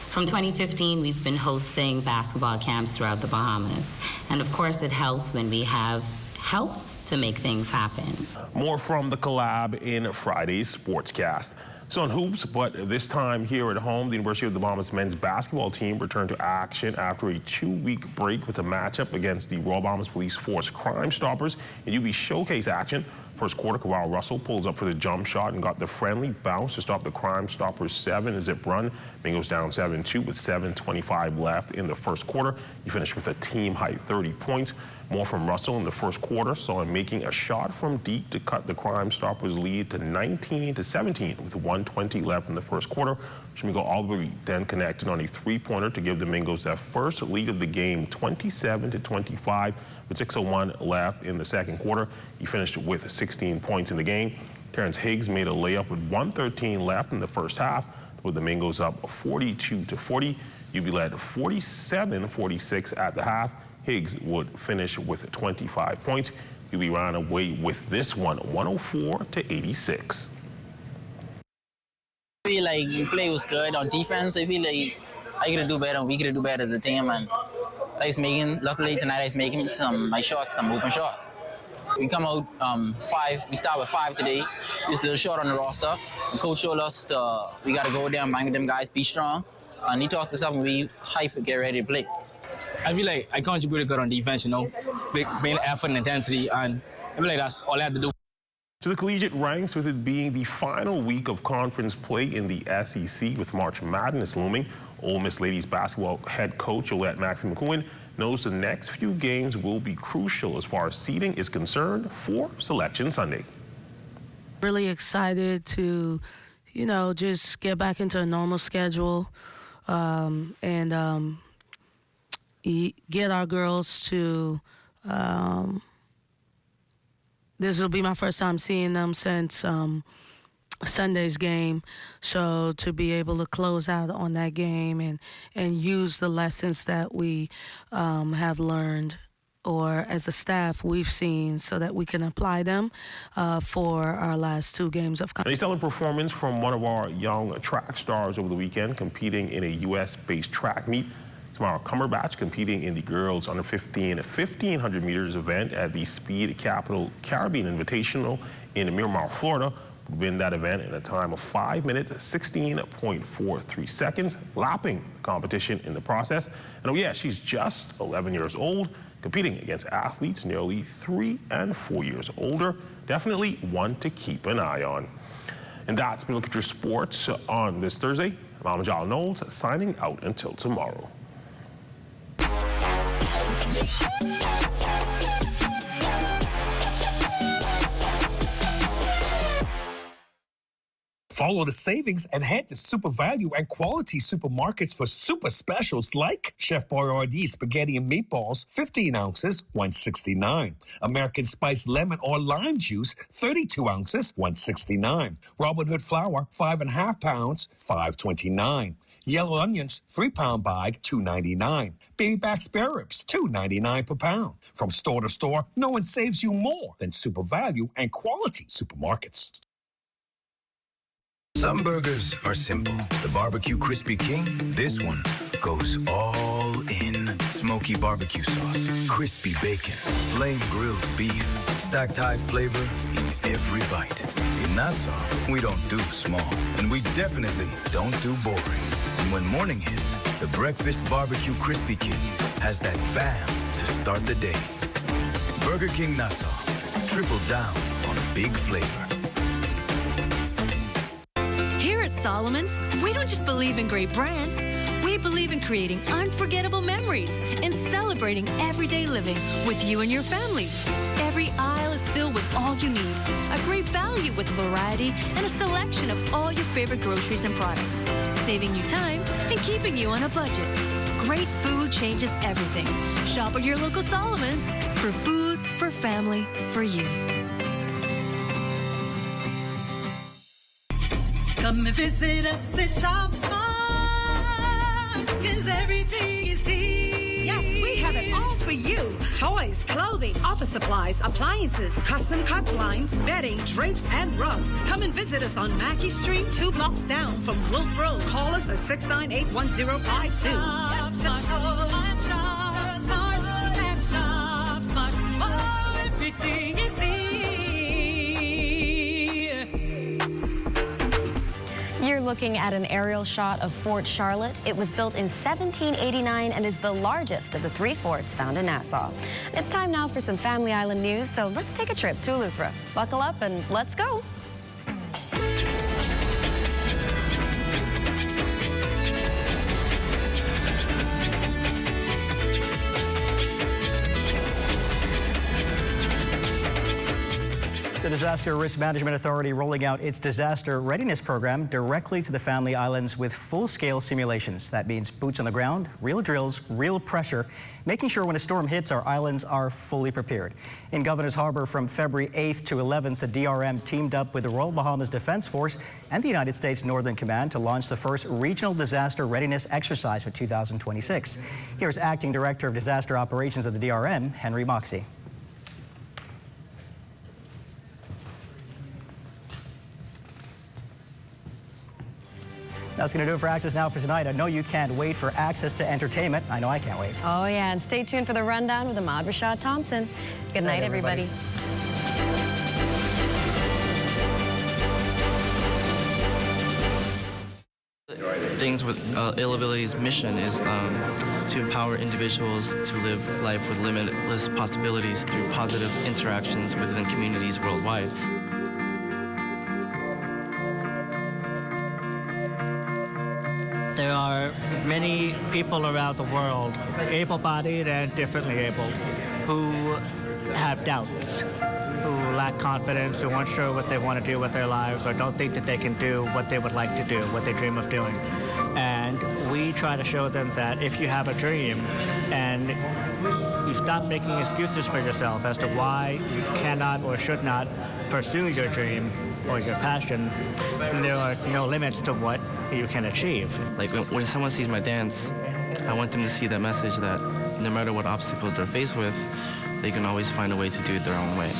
Speaker 21: From 2015, we've been hosting basketball camps throughout the Bahamas. And of course, it helps when we have help to make things happen.
Speaker 1: More from the collab in Friday's Sportscast. So on hoops, but this time here at home, the University of the Bahamas men's basketball team returned to action after a 2-week break with a matchup against the Royal Bahamas Police Force Crime Stoppers in UB Showcase action. First quarter, Kawhi Russell pulls up for the jump shot and got the friendly bounce to stop the Crime Stoppers' 7-zip run. Mingos down 7-2 with 7:25 left in the first quarter. He finished with a team-high 30 points. More from Russell in the first quarter, saw him making a shot from deep to cut the Crime Stoppers' lead to 19-17 with 1:20 left in the first quarter. Shamigo Albury then connected on a 3-pointer to give the Mingos their first lead of the game, 27-25, with 6:01 left in the second quarter. He finished with 16 points in the game. Terrence Higgs made a layup with 1:13 left in the first half, with the Mingos up 42-40. UB led 47-46 at the half. Higgs would finish with 25 points. UB ran away with this one, 104-86.
Speaker 22: I feel like the play was good on defense. I feel like I could do better and we could do better as a team. And luckily tonight I was making some open shots. We come out 5, we start with 5 today. Just a little short on the roster. The coach showed us we got to go there and bang them guys, be strong. And he talked us up and we hype and get ready to play.
Speaker 25: I feel like I contributed good on defense, being effort and intensity, and I feel like that's all I had to do.
Speaker 1: To the collegiate ranks, with it being the final week of conference play in the SEC with March Madness looming, Ole Miss ladies basketball head coach Olette McPhee-McCowan knows the next few games will be crucial as far as seeding is concerned for Selection Sunday.
Speaker 27: Really excited to, just get back into a normal schedule and get our girls to, this will be my first time seeing them since Sunday's game, so to be able to close out on that game and use the lessons that we have learned, or as a staff we've seen, so that we can apply them for our last 2 games of
Speaker 1: A stellar performance from one of our young track stars over the weekend, competing in a U.S.-based track meet. Tamara Cumberbatch competing in the girls under 15 1500 meters event at the Speed Capital Caribbean Invitational in Miramar, Florida, would win that event in a time of 5 minutes, 16.43 seconds, lapping the competition in the process. And oh yeah, she's just 11 years old, competing against athletes nearly 3 and 4 years older. Definitely one to keep an eye on. And that's been a look at your sports on this Thursday. I'm Amajal Knowles, signing out until tomorrow.
Speaker 3: Follow the savings and head to Super Value and Quality Supermarkets for super specials like Chef Boyardee spaghetti and meatballs, 15 ounces, $1.69. American Spice lemon or lime juice, 32 ounces, $1.69. Robin Hood flour, 5.5 pounds, $5.29. Yellow onions, 3-pound bag, $2.99. Baby back spare ribs, $2.99 per pound. From store to store, no one saves you more than Super Value and Quality Supermarkets.
Speaker 5: Some burgers are simple. The Barbecue Crispy King, this one goes all in. Smoky barbecue sauce, crispy bacon, flame grilled beef, stacked high flavor in every bite. In Nassau, we don't do small, and we definitely don't do boring. And when morning hits, the Breakfast Barbecue Crispy King has that bam to start the day. Burger King Nassau, triple down on a big flavor.
Speaker 7: Here at Solomon's, we don't just believe in great brands. We believe in creating unforgettable memories and celebrating everyday living with you and your family. Every aisle is filled with all you need. A great value with variety and a selection of all your favorite groceries and products. Saving you time and keeping you on a budget. Great food changes everything. Shop at your local Solomon's for food, for family, for you.
Speaker 8: Come and visit us at Shop Smart, 'cause everything is here.
Speaker 10: Yes, we have it all for you. Toys, clothing, office supplies, appliances, custom cut blinds, bedding, drapes, and rugs. Come and visit us on Mackey Street, 2 blocks down from Wolf Road. Call us at 698-1052.
Speaker 8: Shop Smart, at Shop Smart, at Shop Smart. Oh, everything is here.
Speaker 26: You're looking at an aerial shot of Fort Charlotte. It was built in 1789 and is the largest of the 3 forts found in Nassau. It's time now for some Family Island news, so let's take a trip to Eleuthera. Buckle up and let's go.
Speaker 23: The Disaster Risk Management Authority rolling out its disaster readiness program directly to the Family Islands with full-scale simulations. That means boots on the ground, real drills, real pressure, making sure when a storm hits, our islands are fully prepared. In Governor's Harbor from February 8th to 11th, the DRM teamed up with the Royal Bahamas Defense Force and the United States Northern Command to launch the first regional disaster readiness exercise for 2026. Here's Acting Director of Disaster Operations of the DRM, Henry Moxey. That's going to do it for Access Now for tonight. I know you can't wait for access to entertainment. I know I can't wait.
Speaker 26: Oh, yeah, and stay tuned for the rundown with Ahmad Rashad Thompson. Good night, everybody.
Speaker 24: Things with Ill Ability's mission is to empower individuals to live life with limitless possibilities through positive interactions within communities worldwide.
Speaker 28: There are many people around the world, able-bodied and differently able, who have doubts, who lack confidence, who aren't sure what they want to do with their lives, or don't think that they can do what they would like to do, what they dream of doing. And we try to show them that if you have a dream and you stop making excuses for yourself as to why you cannot or should not pursue your dream or your passion, there are no limits to what you can achieve.
Speaker 24: Like when someone sees my dance, I want them to see that message that no matter what obstacles they're faced with, they can always find a way to do it their own way.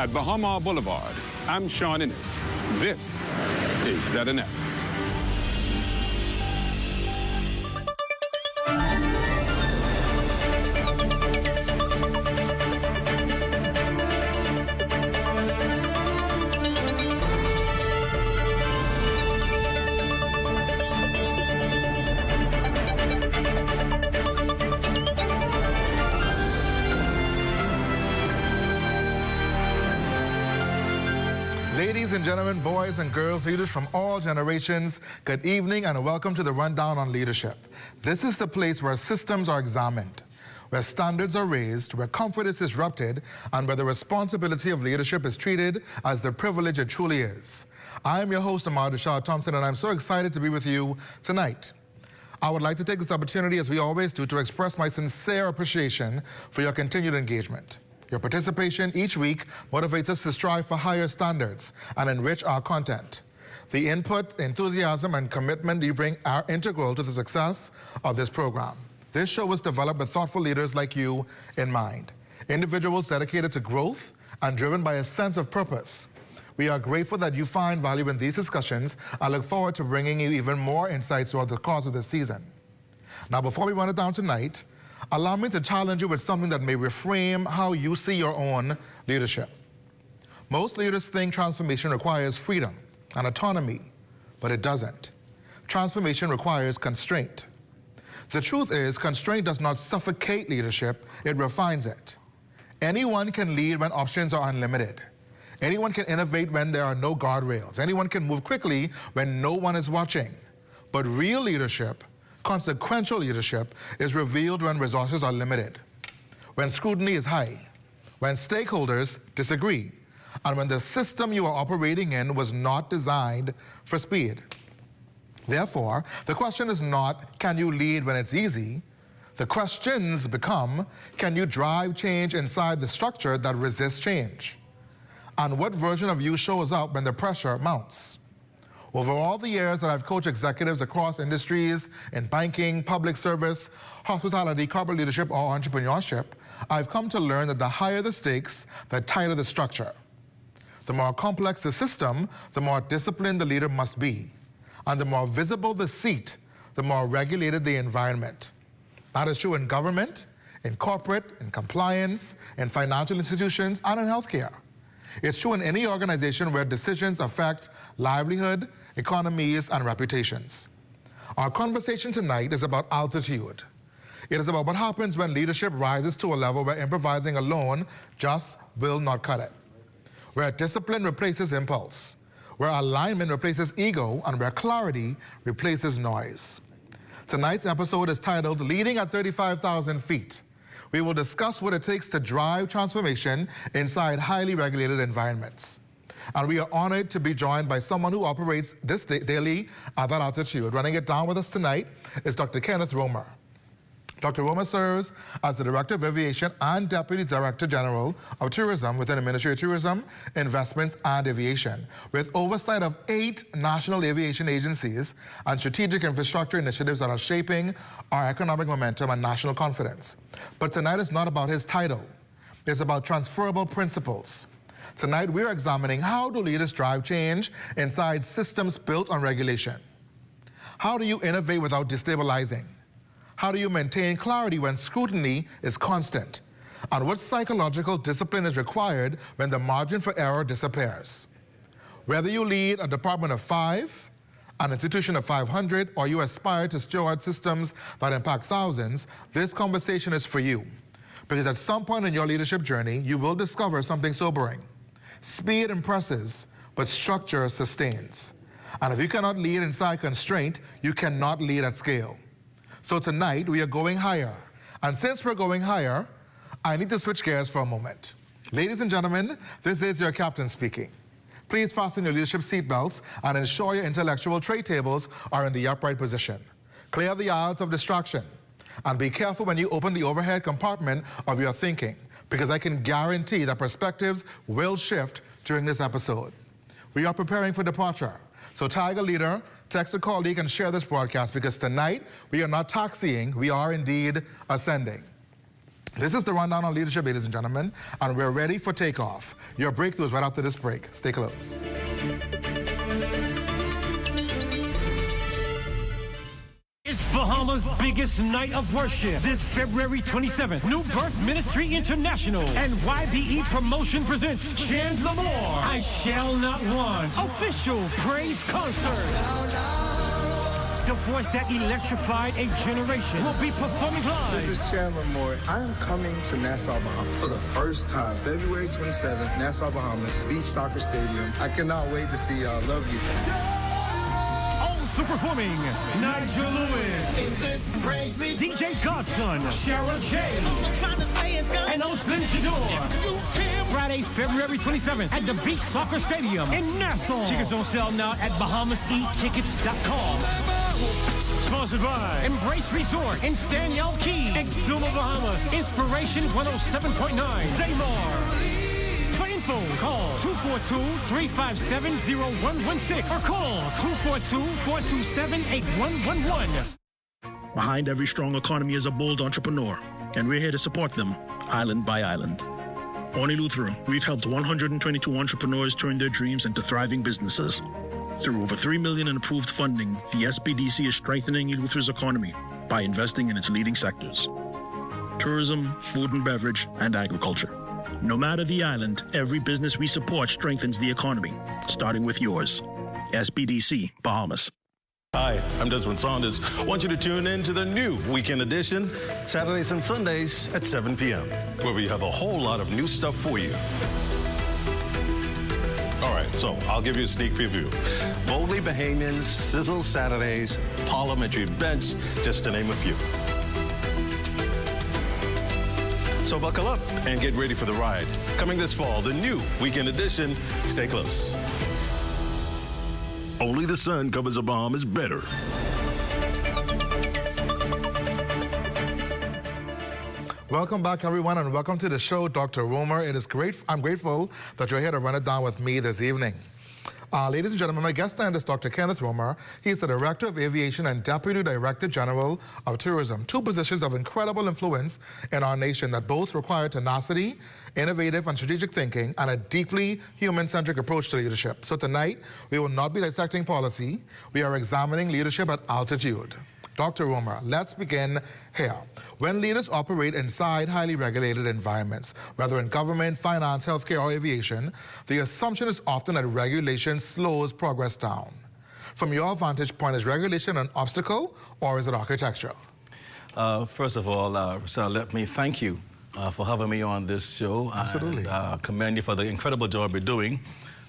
Speaker 4: at Bahama Boulevard. I'm Sean Innes. This is ZNS.
Speaker 6: Ladies and gentlemen, boys and girls, leaders from all generations, good evening and welcome to the Rundown on Leadership. This is the place where systems are examined, where standards are raised, where comfort is disrupted, and where the responsibility of leadership is treated as the privilege it truly is. I am your host, Ahmad Shah Thompson, and I'm so excited to be with you tonight. I would like to take this opportunity, as we always do, to express my sincere appreciation for your continued engagement. Your participation each week motivates us to strive for higher standards and enrich our content. The input, enthusiasm, and commitment you bring are integral to the success of this program. This show was developed with thoughtful leaders like you in mind, individuals dedicated to growth and driven by a sense of purpose. We are grateful that you find value in these discussions and look forward to bringing you even more insights throughout the course of this season. Now, before we run it down tonight, allow me to challenge you with something that may reframe how you see your own leadership. Most leaders think transformation requires freedom and autonomy, but it doesn't. Transformation requires constraint. The truth is, constraint does not suffocate leadership, it refines it. Anyone can lead when options are unlimited. Anyone can innovate when there are no guardrails. Anyone can move quickly when no one is watching. But real leadership, consequential leadership, is revealed when resources are limited, when scrutiny is high, when stakeholders disagree, and when the system you are operating in was not designed for speed. Therefore, the question is not, can you lead when it's easy? The questions become, can you drive change inside the structure that resists change? And what version of you shows up when the pressure mounts? Over all the years that I've coached executives across industries in banking, public service, hospitality, corporate leadership, or entrepreneurship, I've come to learn that the higher the stakes, the tighter the structure. The more complex the system, the more disciplined the leader must be. And the more visible the seat, the more regulated the environment. That is true in government, in corporate, in compliance, in financial institutions, and in healthcare. It's true in any organization where decisions affect livelihood, economies, and reputations. Our conversation tonight is about altitude. It is about what happens when leadership rises to a level where improvising alone just will not cut it. Where discipline replaces impulse, where alignment replaces ego, and where clarity replaces noise. Tonight's episode is titled Leading at 35,000 Feet. We will discuss what it takes to drive transformation inside highly regulated environments. And we are honored to be joined by someone who operates this daily at that altitude. Running it down with us tonight is Dr. Kenneth Romer. Dr. Romer serves as the Director of Aviation and Deputy Director General of Tourism within the Ministry of Tourism, Investments, and Aviation, with oversight of 8 national aviation agencies and strategic infrastructure initiatives that are shaping our economic momentum and national confidence. But tonight is not about his title. It's about transferable principles. Tonight, we're examining how do leaders drive change inside systems built on regulation? How do you innovate without destabilizing? How do you maintain clarity when scrutiny is constant? And what psychological discipline is required when the margin for error disappears? Whether you lead a department of 5, an institution of 500, or you aspire to steward systems that impact thousands, this conversation is for you. Because at some point in your leadership journey, you will discover something sobering. Speed impresses, but structure sustains. And if you cannot lead inside constraint, you cannot lead at scale. So tonight, we are going higher. And since we're going higher, I need to switch gears for a moment. Ladies and gentlemen, this is your captain speaking. Please fasten your leadership seatbelts and ensure your intellectual tray tables are in the upright position. Clear the aisles of distraction. And be careful when you open the overhead compartment of your thinking, because I can guarantee that perspectives will shift during this episode. We are preparing for departure. So Tiger Leader, text a colleague and share this broadcast, because tonight we are not taxiing, we are indeed ascending. This is the Rundown on Leadership, ladies and gentlemen, and we're ready for takeoff. Your breakthrough is right after this break. Stay close.
Speaker 2: It's Bahamas' biggest night of worship. This February 27th, New Birth Ministry International and YBE Promotion presents Chandler Moore, I Shall Not Want, official praise concert. The voice that electrified a generation will be performing live.
Speaker 9: This is Chandler Moore. I am coming to Nassau, Bahamas for the first time. February 27th, Nassau, Bahamas, Beach Soccer Stadium. I cannot wait to see y'all. Love you.
Speaker 2: Also performing, Nigel Lewis, DJ Godson, Shara J, and Oslin Jador. Friday, February 27th at the Beach Soccer Stadium in Nassau. Tickets on sale now at BahamasEatTickets.com. Sponsored by Embrace Resort in Danielle Key, Exuma, Bahamas, Inspiration 107.9, Zaymar. For info, call 242-357-0116 or call 242-427-8111.
Speaker 11: Behind every strong economy is a bold entrepreneur, and we're here to support them, island by island. Only Lutheran, we've helped 122 entrepreneurs turn their dreams into thriving businesses. Through over $3 million in approved funding, the SPDC is strengthening Eleuthero's economy by investing in its leading sectors: tourism, food and beverage, and agriculture. No matter the island, every business we support strengthens the economy, starting with yours. SPDC, Bahamas.
Speaker 13: Hi, I'm Desmond Saunders. I want you to tune in to the new Weekend Edition, Saturdays and Sundays at 7 p.m., where we have a whole lot of new stuff for you. All right, so I'll give you a sneak preview. Boldly Bahamians, Sizzle Saturdays, Parliamentary Bench, just to name a few. So buckle up and get ready for the ride. Coming this fall, the new Weekend Edition. Stay close.
Speaker 11: Only the sun covers the Bahamas better.
Speaker 6: Welcome back, everyone, and welcome to the show, Dr. Romer. I'm grateful that you're here to run it down with me this evening. Ladies and gentlemen, my guest tonight is Dr. Kenneth Romer. He's the Director of Aviation and Deputy Director General of Tourism, two positions of incredible influence in our nation that both require tenacity, innovative and strategic thinking, and a deeply human-centric approach to leadership. So tonight, we will not be dissecting policy. We are examining leadership at altitude. Dr. Romer, let's begin here. When leaders operate inside highly regulated environments, whether in government, finance, healthcare, or aviation, the assumption is often that regulation slows progress down. From your vantage point, is regulation an obstacle or is it architecture?
Speaker 13: First of all, sir, let me thank you for having me on this show.
Speaker 6: Absolutely.
Speaker 13: And commend you for the incredible job you're doing.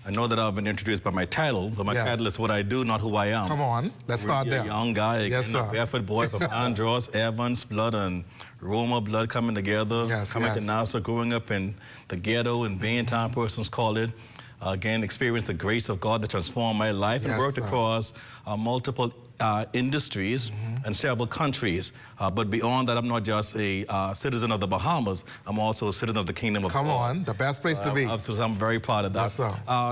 Speaker 13: I know that I've been introduced by my title, but my title is what I do, not who I am.
Speaker 6: Come on, let's start there.
Speaker 13: A young guy,
Speaker 6: yes,
Speaker 13: a barefoot boy from Andros, Evans blood and Roma blood coming together. Coming to Nassau, growing up in the ghetto and Baintown, persons call it. Again, experienced the grace of God that transformed my life and worked across multiple industries and several countries. But beyond that, I'm not just a citizen of the Bahamas, I'm also a citizen of the Kingdom of God.
Speaker 6: Come on, the best place to be.
Speaker 13: So I'm very proud of that.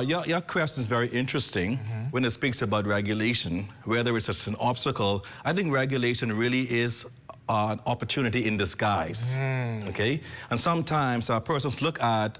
Speaker 6: Yes,
Speaker 13: your question is very interesting when it speaks about regulation, whether it's just an obstacle. I think regulation really is an opportunity in disguise, okay? And sometimes persons look at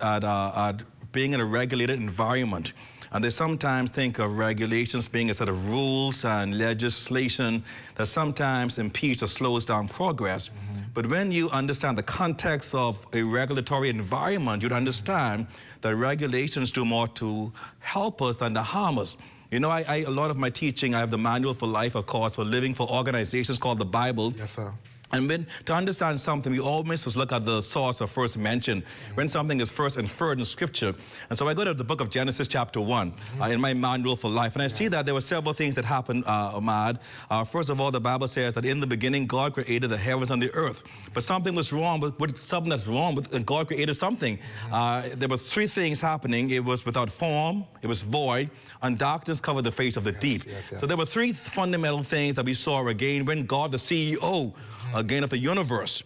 Speaker 13: being in a regulated environment, and they sometimes think of regulations being a set of rules and legislation that sometimes impedes or slows down progress. But when you understand the context of a regulatory environment, you'd understand that regulations do more to help us than to harm us. You know, a lot of my teaching, I have the Manual for Life, of course, for living for organizations called the Bible.
Speaker 6: Yes, sir.
Speaker 13: And to understand something, we always just look at the source of first mention, when something is first inferred in Scripture. And so I go to the book of Genesis chapter 1 in my Manual for Life, and I see that there were several things that happened, Ahmad. First of all, the Bible says that in the beginning, God created the heavens and the earth. But something was wrong with something that's wrong with, and God created something. There were three things happening. It was without form, it was void, and darkness covered the face of the deep. So there were three fundamental things that we saw again when God, the CEO, again of the universe,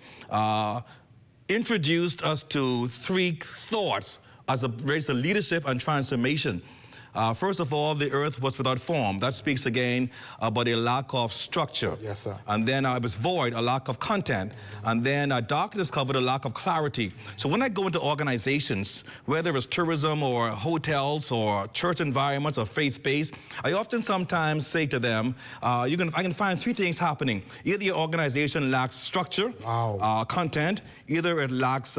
Speaker 13: introduced us to three thoughts as it relates to leadership and transformation. First of all, the earth was without form. That speaks again about a lack of structure.
Speaker 6: Yes, sir.
Speaker 13: And then it was void, a lack of content. And then darkness covered a lack of clarity. So when I go into organizations, whether it's tourism or hotels or church environments or faith-based, I often sometimes say to them, I can find three things happening. Either your organization lacks structure, content, either it lacks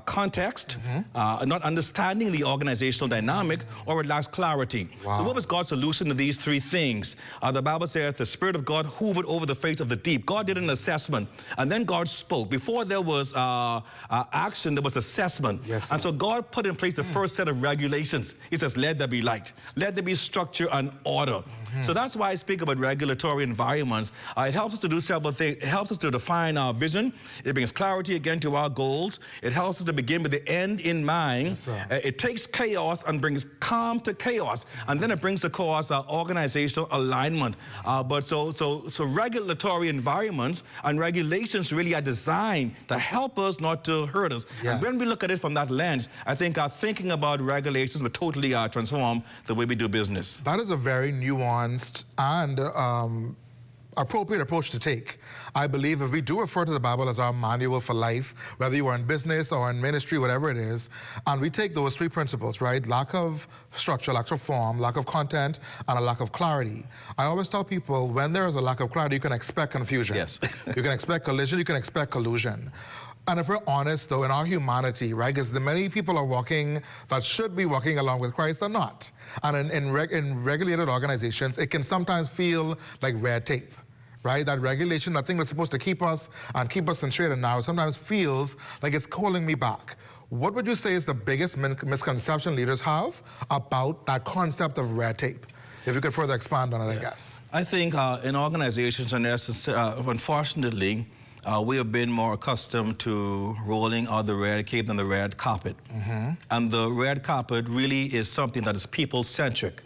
Speaker 13: context, not understanding the organizational dynamic, or it lacks clarity. So what was God's solution to these three things? The Bible says the Spirit of God hovered over the face of the deep. God did an assessment, and then God spoke. Before there was action, there was assessment.
Speaker 6: Yes,
Speaker 13: and so God put in place the first set of regulations. He says, let there be light. Let there be structure and order. So that's why I speak about regulatory environments. It helps us to do several things. It helps us to define our vision. It brings clarity again to our goals. It helps us to begin with the end in mind.
Speaker 6: Yes,
Speaker 13: it takes chaos and brings calm to chaos. And then it brings, of course, organizational alignment. So regulatory environments and regulations really are designed to help us, not to hurt us.
Speaker 6: Yes.
Speaker 13: And when we look at it from that lens, I think our thinking about regulations will totally transform the way we do business.
Speaker 6: That is a very nuanced and appropriate approach to take. I believe if we do refer to the Bible as our manual for life, whether you are in business or in ministry, whatever it is, and we take those three principles, right? Lack of structure, lack of form, lack of content, and a lack of clarity. I always tell people when there is a lack of clarity, you can expect confusion.
Speaker 13: Yes.
Speaker 6: You can expect collision, you can expect collusion. And if we're honest, though, in our humanity, right, because the many people are walking that should be walking along with Christ are not. And in regulated organizations, it can sometimes feel like red tape, right? That regulation, that thing that's supposed to keep us in straight and narrow, sometimes feels like it's calling me back. What would you say is the biggest misconception leaders have about that concept of red tape? If you could further expand on it, I guess.
Speaker 13: I think in organizations, in essence, unfortunately, we have been more accustomed to rolling out the red cape than the red carpet. And the red carpet really is something that is people-centric.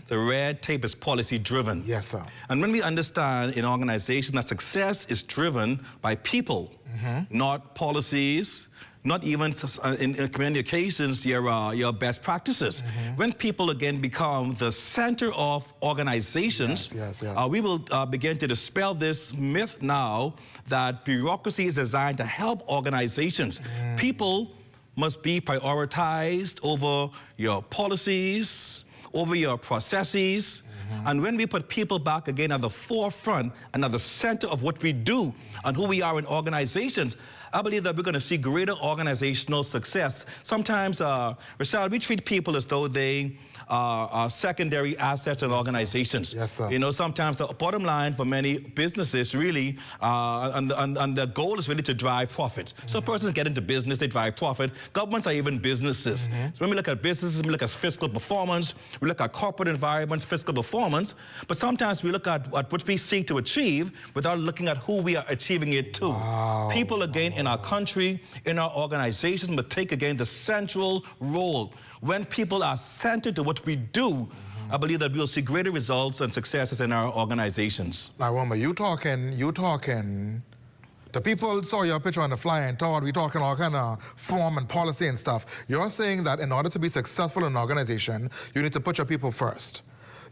Speaker 13: The red tape is policy-driven.
Speaker 6: Yes, sir.
Speaker 13: And when we understand in organization that success is driven by people, not policies, not even in many occasions your best practices. When people again become the center of organizations, we will begin to dispel this myth now that bureaucracy is designed to help organizations. People must be prioritized over your policies, over your processes. And when we put people back again at the forefront and at the center of what we do and who we are in organizations, I believe that we're going to see greater organizational success. Sometimes, Rashad, we treat people as though they are secondary assets in organizations.
Speaker 6: Yes, sir.
Speaker 13: You know, sometimes the bottom line for many businesses really, and the goal is really to drive profits. So persons get into business, they drive profit. Governments are even businesses. So when we look at businesses, we look at fiscal performance, we look at corporate environments, fiscal performance, but sometimes we look at what we seek to achieve without looking at who we are achieving it to. People, again, in our country, in our organizations, must take, again, the central role. When people are centered to what we do, I believe that we'll see greater results and successes in our organizations.
Speaker 6: Now, Roma, you talking, the people saw your picture on the flyer and thought we talking all kind of form and policy and stuff. You're saying that in order to be successful in an organization, you need to put your people first.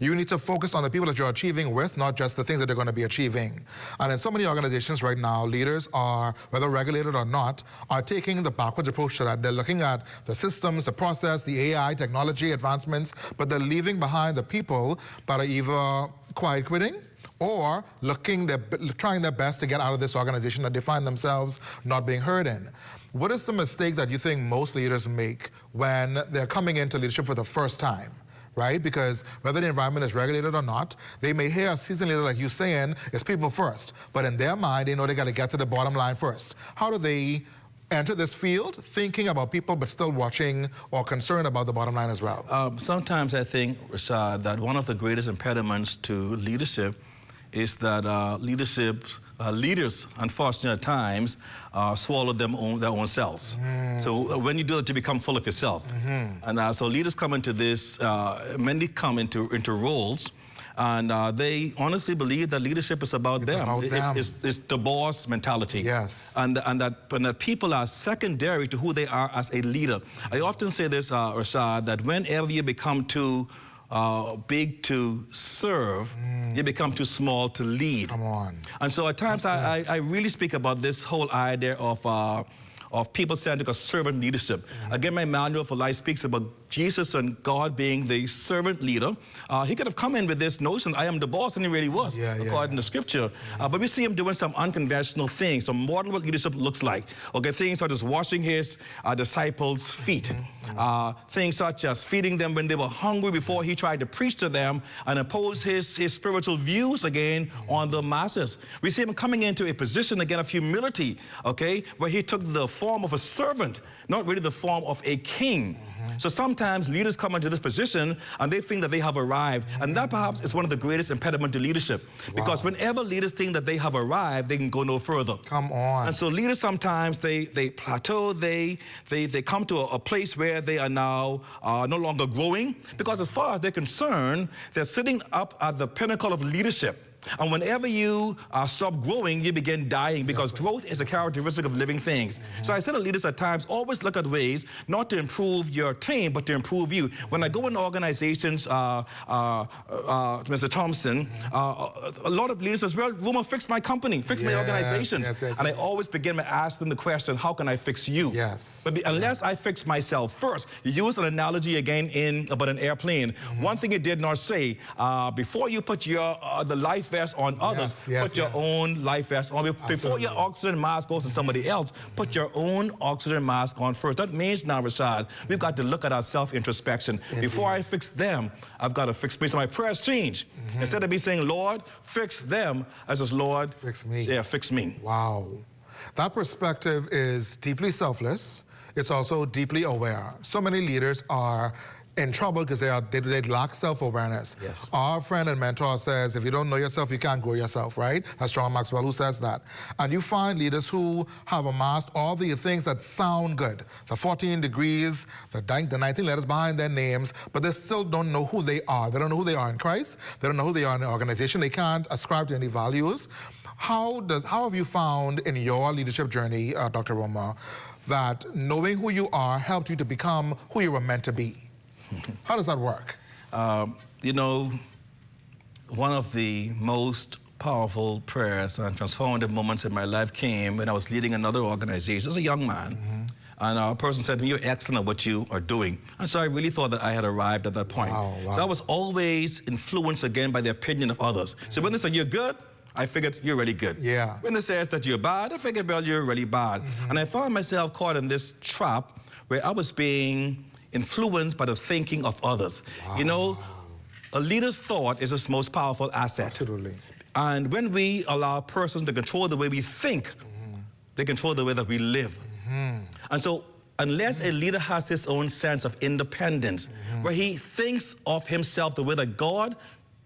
Speaker 6: You need to focus on the people that you're achieving with, not just the things that they're going to be achieving. And in so many organizations right now, leaders are, whether regulated or not, are taking the backwards approach to that. They're looking at the systems, the process, the AI, technology advancements, but they're leaving behind the people that are either quiet quitting or trying their best to get out of this organization that they find themselves not being heard in. What is the mistake that you think most leaders make when they're coming into leadership for the first time? Right? Because whether the environment is regulated or not, they may hear a seasoned leader like you saying, it's people first. But in their mind, they know they got to get to the bottom line first. How do they enter this field thinking about people but still watching or concerned about the bottom line as well?
Speaker 13: Sometimes I think, Rashad, that one of the greatest impediments to leadership is that leaders, unfortunately at times, swallow their own selves. So when you do that, you become full of yourself. And so leaders come into this, many come into roles, And they honestly believe that leadership is about them. It's the boss mentality.
Speaker 6: Yes.
Speaker 13: And that people are secondary to who they are as a leader. I often say this, Rashad, that whenever you become too big to serve, you become too small to lead.
Speaker 6: Come on.
Speaker 13: And so at times I really speak about this whole idea of people standing for servant leadership. Again, my manual for life speaks about Jesus and God being the servant leader. He could have come in with this notion, I am the boss, and he really was, according to Scripture. But we see him doing some unconventional things, some model what leadership looks like. Okay, things such as washing his disciples' feet. Things such as feeding them when they were hungry before he tried to preach to them and impose his spiritual views again on the masses. We see him coming into a position again of humility, okay, where he took the form of a servant, not really the form of a king. So sometimes leaders come into this position and they think that they have arrived. And that perhaps is one of the greatest impediments to leadership. Because whenever leaders think that they have arrived, they can go no further.
Speaker 6: Come on.
Speaker 13: And so leaders sometimes, they plateau, they come to a place where they are now no longer growing. Because as far as they're concerned, they're sitting up at the pinnacle of leadership. And whenever you stop growing, you begin dying, because growth is a characteristic of living things. So I say to leaders at times, always look at ways not to improve your team, but to improve you. When I go into organizations, Mr. Thompson, a lot of leaders say, well, Roma, fix my company, fix my organizations. And I always begin by asking them the question, how can I fix you? But unless I fix myself first, you use an analogy again about an airplane. One thing it did not say, before you put the life vest on others, put your own life vest on. Before your oxygen mask goes to somebody else, put your own oxygen mask on first. That means now, Rashad, we've got to look at our self-introspection. Before I fix them, I've got to fix me. So my prayers change. Instead of me saying, Lord, fix them, I says, Lord, fix me. Yeah, fix me.
Speaker 6: Wow. That perspective is deeply selfless. It's also deeply aware. So many leaders are in trouble because they lack self-awareness. Our friend and mentor says, if you don't know yourself, you can't grow yourself, right? That's John Maxwell who says that. And you find leaders who have amassed all the things that sound good, the 14 degrees, the 19 letters behind their names, but they still don't know who they are. They don't know who they are in Christ. They don't know who they are in the organization. They can't ascribe to any values. How have you found in your leadership journey, Dr. Roma, that knowing who you are helped you to become who you were meant to be? How does that work?
Speaker 13: You know, one of the most powerful prayers and transformative moments in my life came when I was leading another organization as a young man. And a person said to me, you're excellent at what you are doing. And so I really thought that I had arrived at that point. So I was always influenced again by the opinion of others. So when they said, you're good, I figured you're really good. When they said that you're bad, I figured, well, you're really bad. And I found myself caught in this trap where I was being influenced by the thinking of others. You know, a leader's thought is his most powerful asset.
Speaker 6: Absolutely.
Speaker 13: And when we allow persons to control the way we think, they control the way that we live. And so unless a leader has his own sense of independence, where he thinks of himself the way that God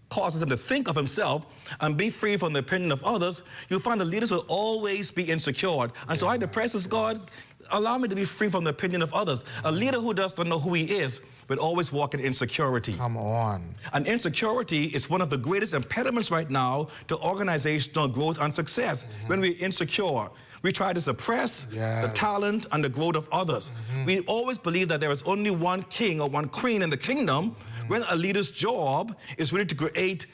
Speaker 13: causes him to think of himself and be free from the opinion of others, you'll find the leaders will always be insecure. And so I depress as God, allow me to be free from the opinion of others. A leader who does not know who he is will always walk in insecurity.
Speaker 6: Come on.
Speaker 13: And insecurity is one of the greatest impediments right now to organizational growth and success. When we're insecure, we try to suppress the talent and the growth of others. We always believe that there is only one king or one queen in the kingdom, when a leader's job is really to create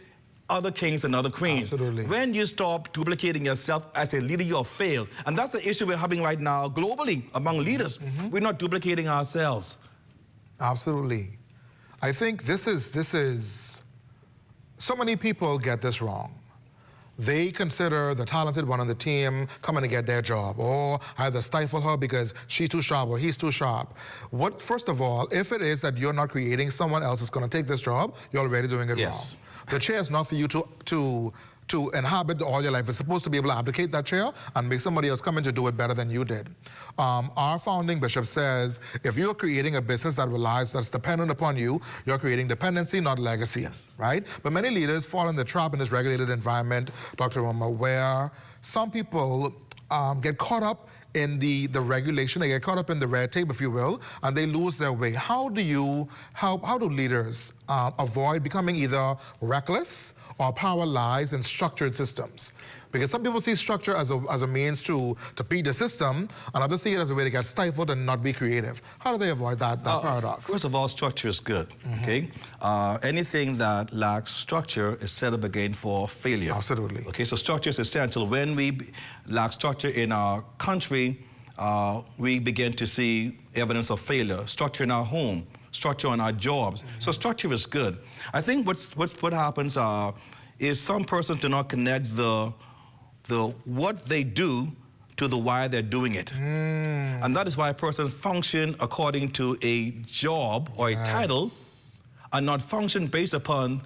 Speaker 13: other kings and other queens. When you stop duplicating yourself as a leader, you'll fail. And that's the issue we're having right now globally among leaders. We're not duplicating ourselves.
Speaker 6: Absolutely. I think this is, so many people get this wrong. They consider the talented one on the team coming to get their job, or I have to stifle her because she's too sharp or he's too sharp. First of all, if it is that you're not creating someone else who's going to take this job, you're already doing it wrong. The chair is not for you to inhabit all your life. It's supposed to be able to abdicate that chair and make somebody else come in to do it better than you did. Our founding bishop says, if you're creating a business that's dependent upon you, you're creating dependency, not legacy, right? But many leaders fall in the trap in this regulated environment, Dr. Roma, where some people get caught up in the regulation, they get caught up in the red tape, if you will, and they lose their way. How do leaders avoid becoming either reckless or power lies in structured systems? Because some people see structure as a means to beat the system, and others see it as a way to get stifled and not be creative. How do they avoid that paradox?
Speaker 13: First of all, structure is good, okay? Anything that lacks structure is set up again for failure.
Speaker 6: Absolutely.
Speaker 13: Okay, so structure is essential. When we lack structure in our country, we begin to see evidence of failure. Structure in our home, structure on our jobs. So structure is good. I think what happens is some persons do not connect the what they do to the why they're doing it. And that is why a person function according to a job or a title and not function based upon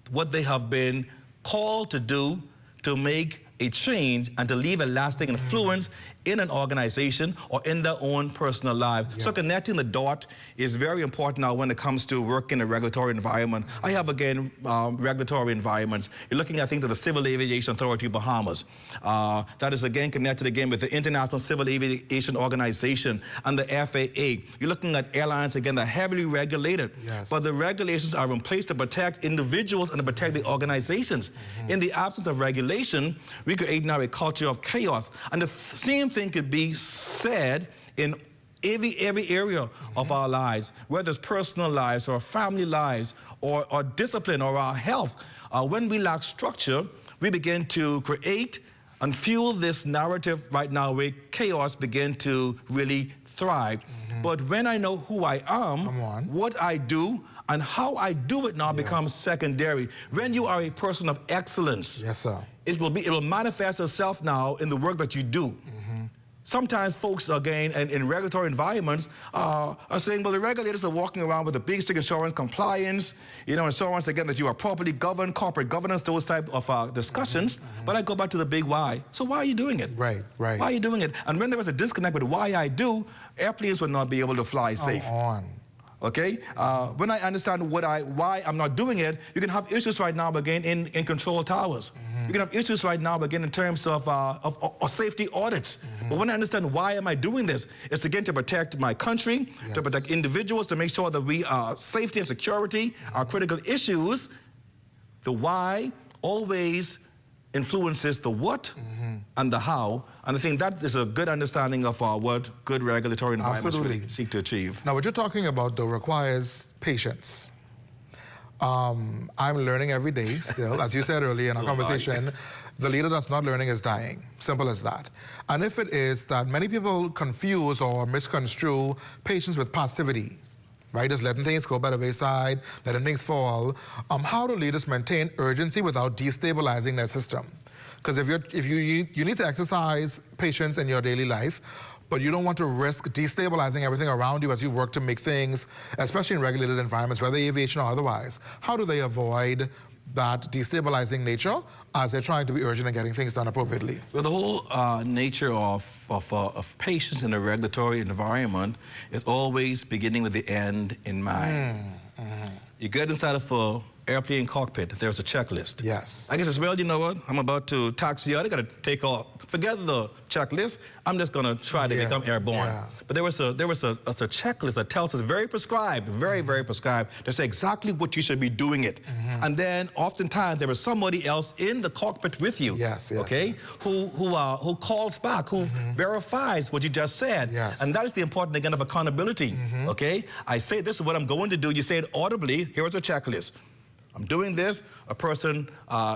Speaker 13: what they have been called to do to make a change and to leave a lasting influence in an organization or in their own personal life. So connecting the dot is very important now when it comes to work in a regulatory environment. I have, again, regulatory environments. You're looking, I think, to the Civil Aviation Authority of Bahamas. That is, again, connected again with the International Civil Aviation Organization and the FAA. You're looking at airlines, again, that are heavily regulated. But the regulations are in place to protect individuals and to protect the organizations. In the absence of regulation, we create now a culture of chaos. And the same thing could be said in every area of our lives, whether it's personal lives or family lives or discipline or our health. When we lack structure, we begin to create and fuel this narrative right now where chaos begin to really thrive. But when I know who I am, what I do, and how I do it now becomes secondary. When you are a person of excellence, it will manifest itself now in the work that you do. Sometimes folks, again, in regulatory environments are saying, well, the regulators are walking around with a big stick insurance compliance, insurance, again, that you are properly governed, corporate governance, those type of discussions. But I go back to the big why. So why are you doing it? Why are you doing it? And when there is a disconnect with why I do, airplanes would not be able to fly safe. Okay? When I understand why I'm not doing it, you can have issues right now, again, in control towers. You can have issues right now, again, in terms of safety audits. But when I understand why am I doing this, it's again to protect my country, to protect individuals, to make sure that safety and security are critical issues. The why always influences the what and the how. And I think that is a good understanding of what good regulatory environments seek to achieve.
Speaker 6: Now, what you're talking about, though, requires patience. I'm learning every day still. As you said earlier in our conversation, the leader that's not learning is dying. Simple as that. And if it is that many people confuse or misconstrue patience with passivity, right? Just letting things go by the wayside, letting things fall. How do leaders maintain urgency without destabilizing their system? Because if you need to exercise patience in your daily life, but you don't want to risk destabilizing everything around you as you work to make things, especially in regulated environments, whether aviation or otherwise. How do they avoid that destabilizing nature as they're trying to be urgent and getting things done appropriately?
Speaker 13: Well, the whole nature of patience in a regulatory environment is always beginning with the end in mind. You get inside of an airplane cockpit, there's a checklist. I guess as well, you know what? I'm about to taxi out, I gotta take off. Forget the checklist, I'm just gonna try to become airborne. But there was a checklist that tells us very prescribed, very prescribed, to say exactly what you should be doing it. And then oftentimes there is somebody else in the cockpit with you, who calls back, who verifies what you just said. And that is the important, again, of accountability, okay? I say this is what I'm going to do, you say it audibly, here is a checklist. I'm doing this, a person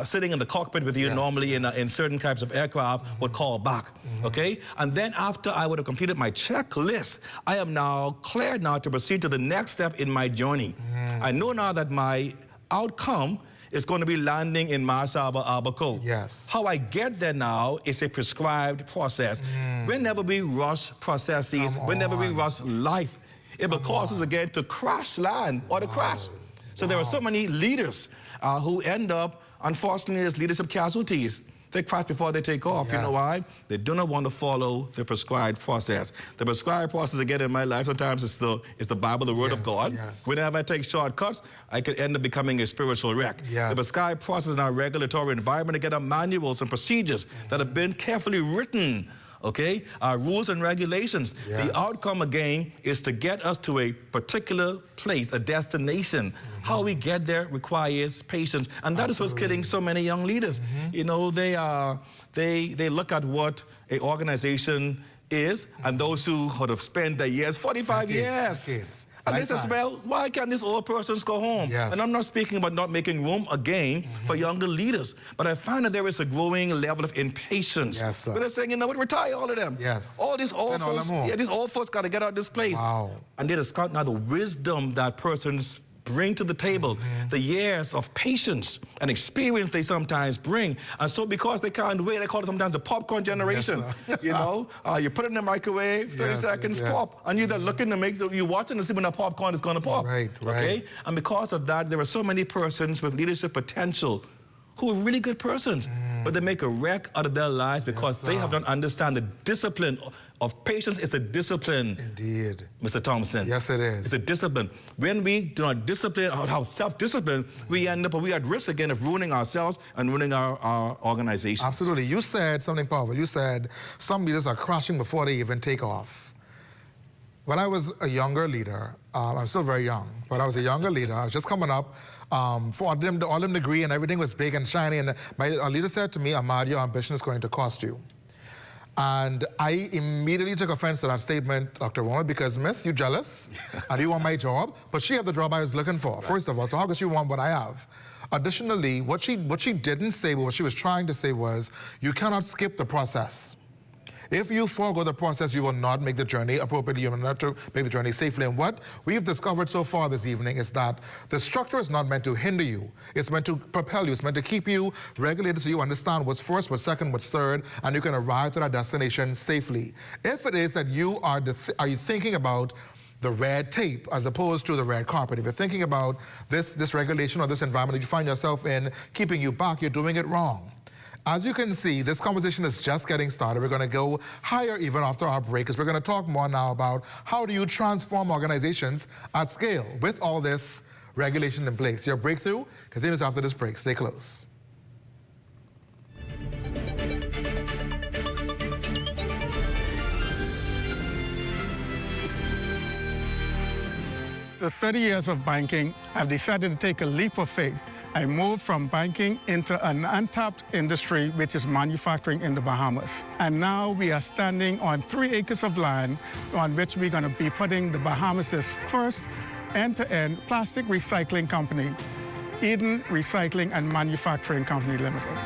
Speaker 13: sitting in the cockpit with you normally in certain types of aircraft would call back, okay? And then after I would have completed my checklist, I am now cleared now to proceed to the next step in my journey. I know now that my outcome is going to be landing in Masaba Abaco. How I get there now is a prescribed process. Whenever we rush processes, whenever we rush life, it will cause us again to crash land or to crash. So there are so many leaders who end up, unfortunately, as leadership casualties. They crash before they take off. You know why? They do not want to follow the prescribed process. The prescribed process, again, in my life, sometimes it's the Bible, the Word of God. Whenever I take shortcuts, I could end up becoming a spiritual wreck. The prescribed process in our regulatory environment, again, are manuals and procedures that have been carefully written okay? Our rules and regulations.
Speaker 6: Yes.
Speaker 13: The outcome, again, is to get us to a particular place, a destination. How we get there requires patience. And that is what's killing so many young leaders. You know, they look at what an organization is, and those who would have spent their years, 45 years. And they say, well, why can't these old persons go home?
Speaker 6: Yes.
Speaker 13: And I'm not speaking about not making room again for younger leaders, but I find that there is a growing level of impatience.
Speaker 6: Yes, sir.
Speaker 13: Where they're saying, you know what, retire all of them.
Speaker 6: Yes.
Speaker 13: All these old folks, these old folks got to get out of this place.
Speaker 6: Wow.
Speaker 13: And they discount now the wisdom that persons bring to the table, the years of patience and experience they sometimes bring. And so because they can't wait, they call it sometimes the popcorn generation.
Speaker 6: Yes,
Speaker 13: you know, you put it in the microwave, 30 seconds, pop. And you're there looking to you're watching to see when that popcorn is going to pop.
Speaker 6: Right.
Speaker 13: Okay? And because of that, there are so many persons with leadership potential who are really good persons, but they make a wreck out of their lives because they have not understand the discipline of patience. Is a discipline.
Speaker 6: Indeed.
Speaker 13: Mr. Thompson.
Speaker 6: Yes, it is.
Speaker 13: It's a discipline. When we do not discipline, or have self-discipline, we end up, we are at risk again of ruining ourselves and ruining our organization.
Speaker 6: Absolutely. You said something powerful. You said some leaders are crashing before they even take off. When I was a younger leader, I'm still very young, but I was a younger leader. I was just coming up for the autumn degree, and everything was big and shiny. And my leader said to me, Ahmad, your ambition is going to cost you. And I immediately took offense to that statement, Dr. Woman, because, miss, you jealous, and you want my job, but she had the job I was looking for, first of all, so how could she want what I have? Additionally, what she didn't say, but what she was trying to say was, you cannot skip the process. If you forego the process, you will not make the journey appropriately, you will not make the journey safely. And what we've discovered so far this evening is that the structure is not meant to hinder you. It's meant to propel you. It's meant to keep you regulated so you understand what's first, what's second, what's third, and you can arrive to that destination safely. If it is that you are you thinking about the red tape as opposed to the red carpet, if you're thinking about this regulation or this environment that you find yourself in keeping you back, you're doing it wrong. As you can see, this conversation is just getting started. We're going to go higher even after our break, because we're going to talk more now about how do you transform organizations at scale with all this regulation in place. Your breakthrough continues after this break. Stay close.
Speaker 12: After 30 years of banking, I've decided to take a leap of faith. I moved from banking into an untapped industry, which is manufacturing in the Bahamas. And now we are standing on 3 acres of land on which we're going to be putting the Bahamas' first end-to-end plastic recycling company, Eden Recycling and Manufacturing Company Limited.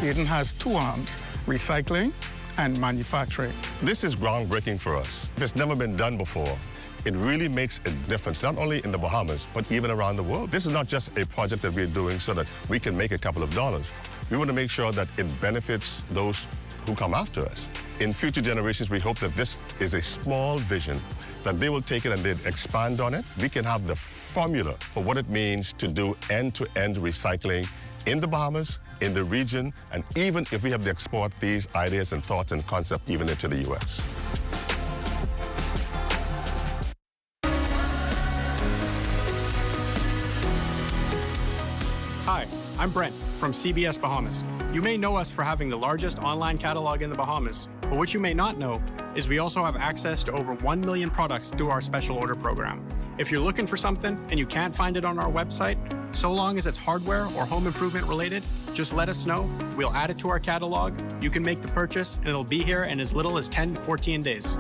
Speaker 12: Eden has 2 arms, recycling and manufacturing.
Speaker 14: This is groundbreaking for us. It's never been done before. It really makes a difference, not only in the Bahamas, but even around the world. This is not just a project that we're doing so that we can make a couple of dollars. We want to make sure that it benefits those who come after us. In future generations, we hope that this is a small vision, that they will take it and they'll expand on it. We can have the formula for what it means to do end-to-end recycling in the Bahamas, in the region, and even if we have to export these ideas and thoughts and concepts even into the U.S.
Speaker 15: Hi, I'm Brent from CBS Bahamas. You may know us for having the largest online catalog in the Bahamas, but what you may not know is we also have access to over 1 million products through our special order program. If you're looking for something and you can't find it on our website, so long as it's hardware or home improvement related, just let us know. We'll add it to our catalog. You can make the purchase and it'll be here in as little as 10 to 14 days.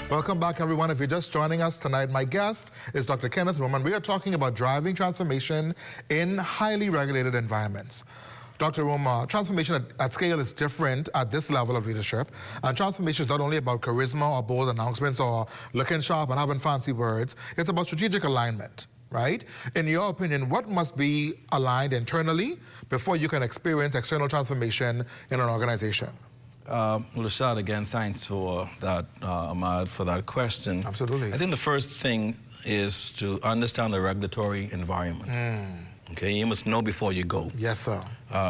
Speaker 6: Welcome back, everyone. If you're just joining us tonight, my guest is Dr. Kenneth Roman. We are talking about driving transformation in highly regulated environments. Dr. Roman, transformation at scale is different at this level of leadership. And transformation is not only about charisma or bold announcements or looking sharp and having fancy words. It's about strategic alignment, right? In your opinion, what must be aligned internally before you can experience external transformation in an organization?
Speaker 13: Rashad, again, thanks for that, Ahmad, for that question.
Speaker 6: Absolutely.
Speaker 13: I think the first thing is to understand the regulatory environment. Okay, you must know before you go.
Speaker 6: Yes, sir.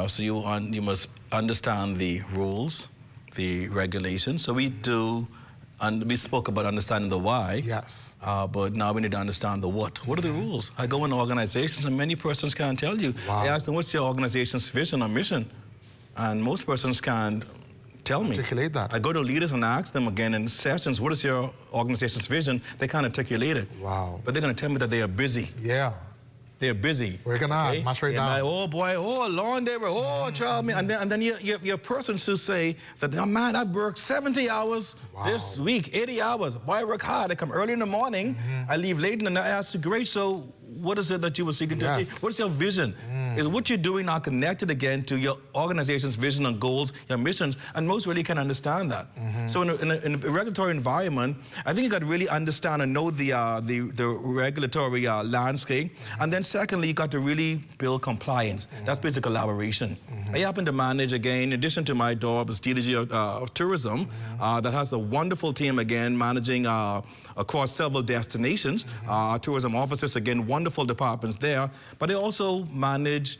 Speaker 13: So you must understand the rules, the regulations. So we do And we spoke about understanding the why.
Speaker 6: Yes.
Speaker 13: But now we need to understand the what. What are the rules? I go in organizations and many persons can't tell you.
Speaker 6: Wow.
Speaker 13: I ask them, what's your organization's vision or mission? And most persons can't tell me.
Speaker 6: Articulate that.
Speaker 13: I go to leaders and ask them again in sessions, what is your organization's vision? They can't articulate it.
Speaker 6: Wow.
Speaker 13: But they're going to tell me that they are busy.
Speaker 6: Yeah.
Speaker 13: They're busy.
Speaker 6: Working hard, much right down.
Speaker 13: Like, oh boy, oh lawn labor, oh child, and then you have persons who say that, oh, man, I've worked 70 hours this week, 80 hours. Boy, I work hard. I come early in the morning, I leave late, and I ask you, great, so what is it that you were seeking to achieve? What is your vision? Is what you're doing now connected again to your organization's vision and goals, your missions? And most really can understand that. So in a regulatory environment, I think you got to really understand and know the regulatory landscape. And then secondly, you got to really build compliance. That's basic collaboration. I happen to manage, again, in addition to my job as DDG of tourism, that has a wonderful team, again, managing across several destinations. Tourism officers, again, wonderful departments there. But I also manage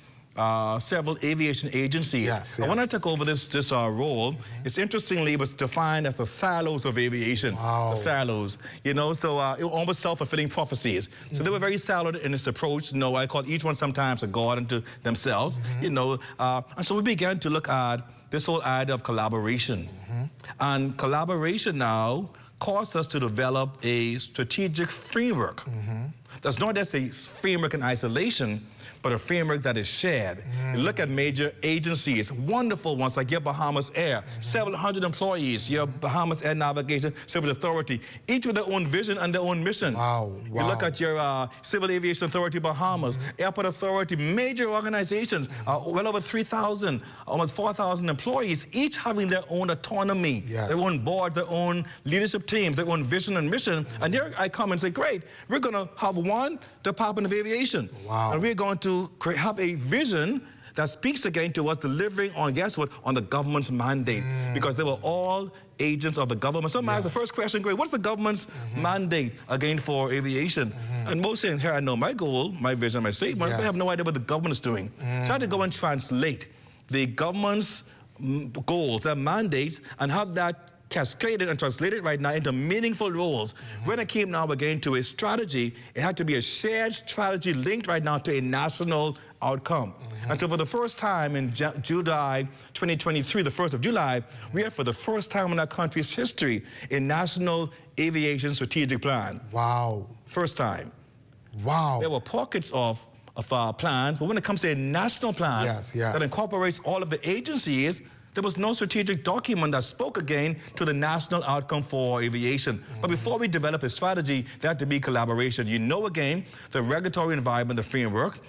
Speaker 13: several aviation agencies. And when I took over this role, it's interestingly, it was defined as the silos of aviation. The silos, you know, so it was almost self-fulfilling prophecies. So they were very siloed in its approach. You know, I call each one sometimes a god unto themselves, you know. And so we began to look at this whole idea of collaboration. And collaboration now caused us to develop a strategic framework. That's not just a framework in isolation, but a framework that is shared. You look at major agencies, wonderful ones like your Bahamas Air, several hundred employees, your Bahamas Air Navigation Service Authority, each with their own vision and their own mission. You look at your Civil Aviation Authority Bahamas, Airport Authority, major organizations, well over 3,000, almost 4,000 employees, each having their own autonomy, their own board, their own leadership teams, their own vision and mission. And here I come and say, great, we're gonna have one Department of Aviation. And we're going to have a vision that speaks again to us delivering on, guess what, on the government's mandate. Because they were all agents of the government. So the first question, great, what's the government's mandate again for aviation? And most saying, here I know my goal, my vision, my statement, but I have no idea what the government is doing. So I had to go and translate the government's goals, their mandates, and have that cascaded and translated right now into meaningful roles. When it came now again to a strategy, it had to be a shared strategy linked right now to a national outcome. And so for the first time in July 2023, the 1st of July, we have for the first time in our country's history a national aviation strategic plan. First time. There were pockets of our plans, but when it comes to a national plan that incorporates all of the agencies, there was no strategic document that spoke again to the national outcome for aviation. But before we develop a strategy, there had to be collaboration. You know, again, the regulatory environment, the framework.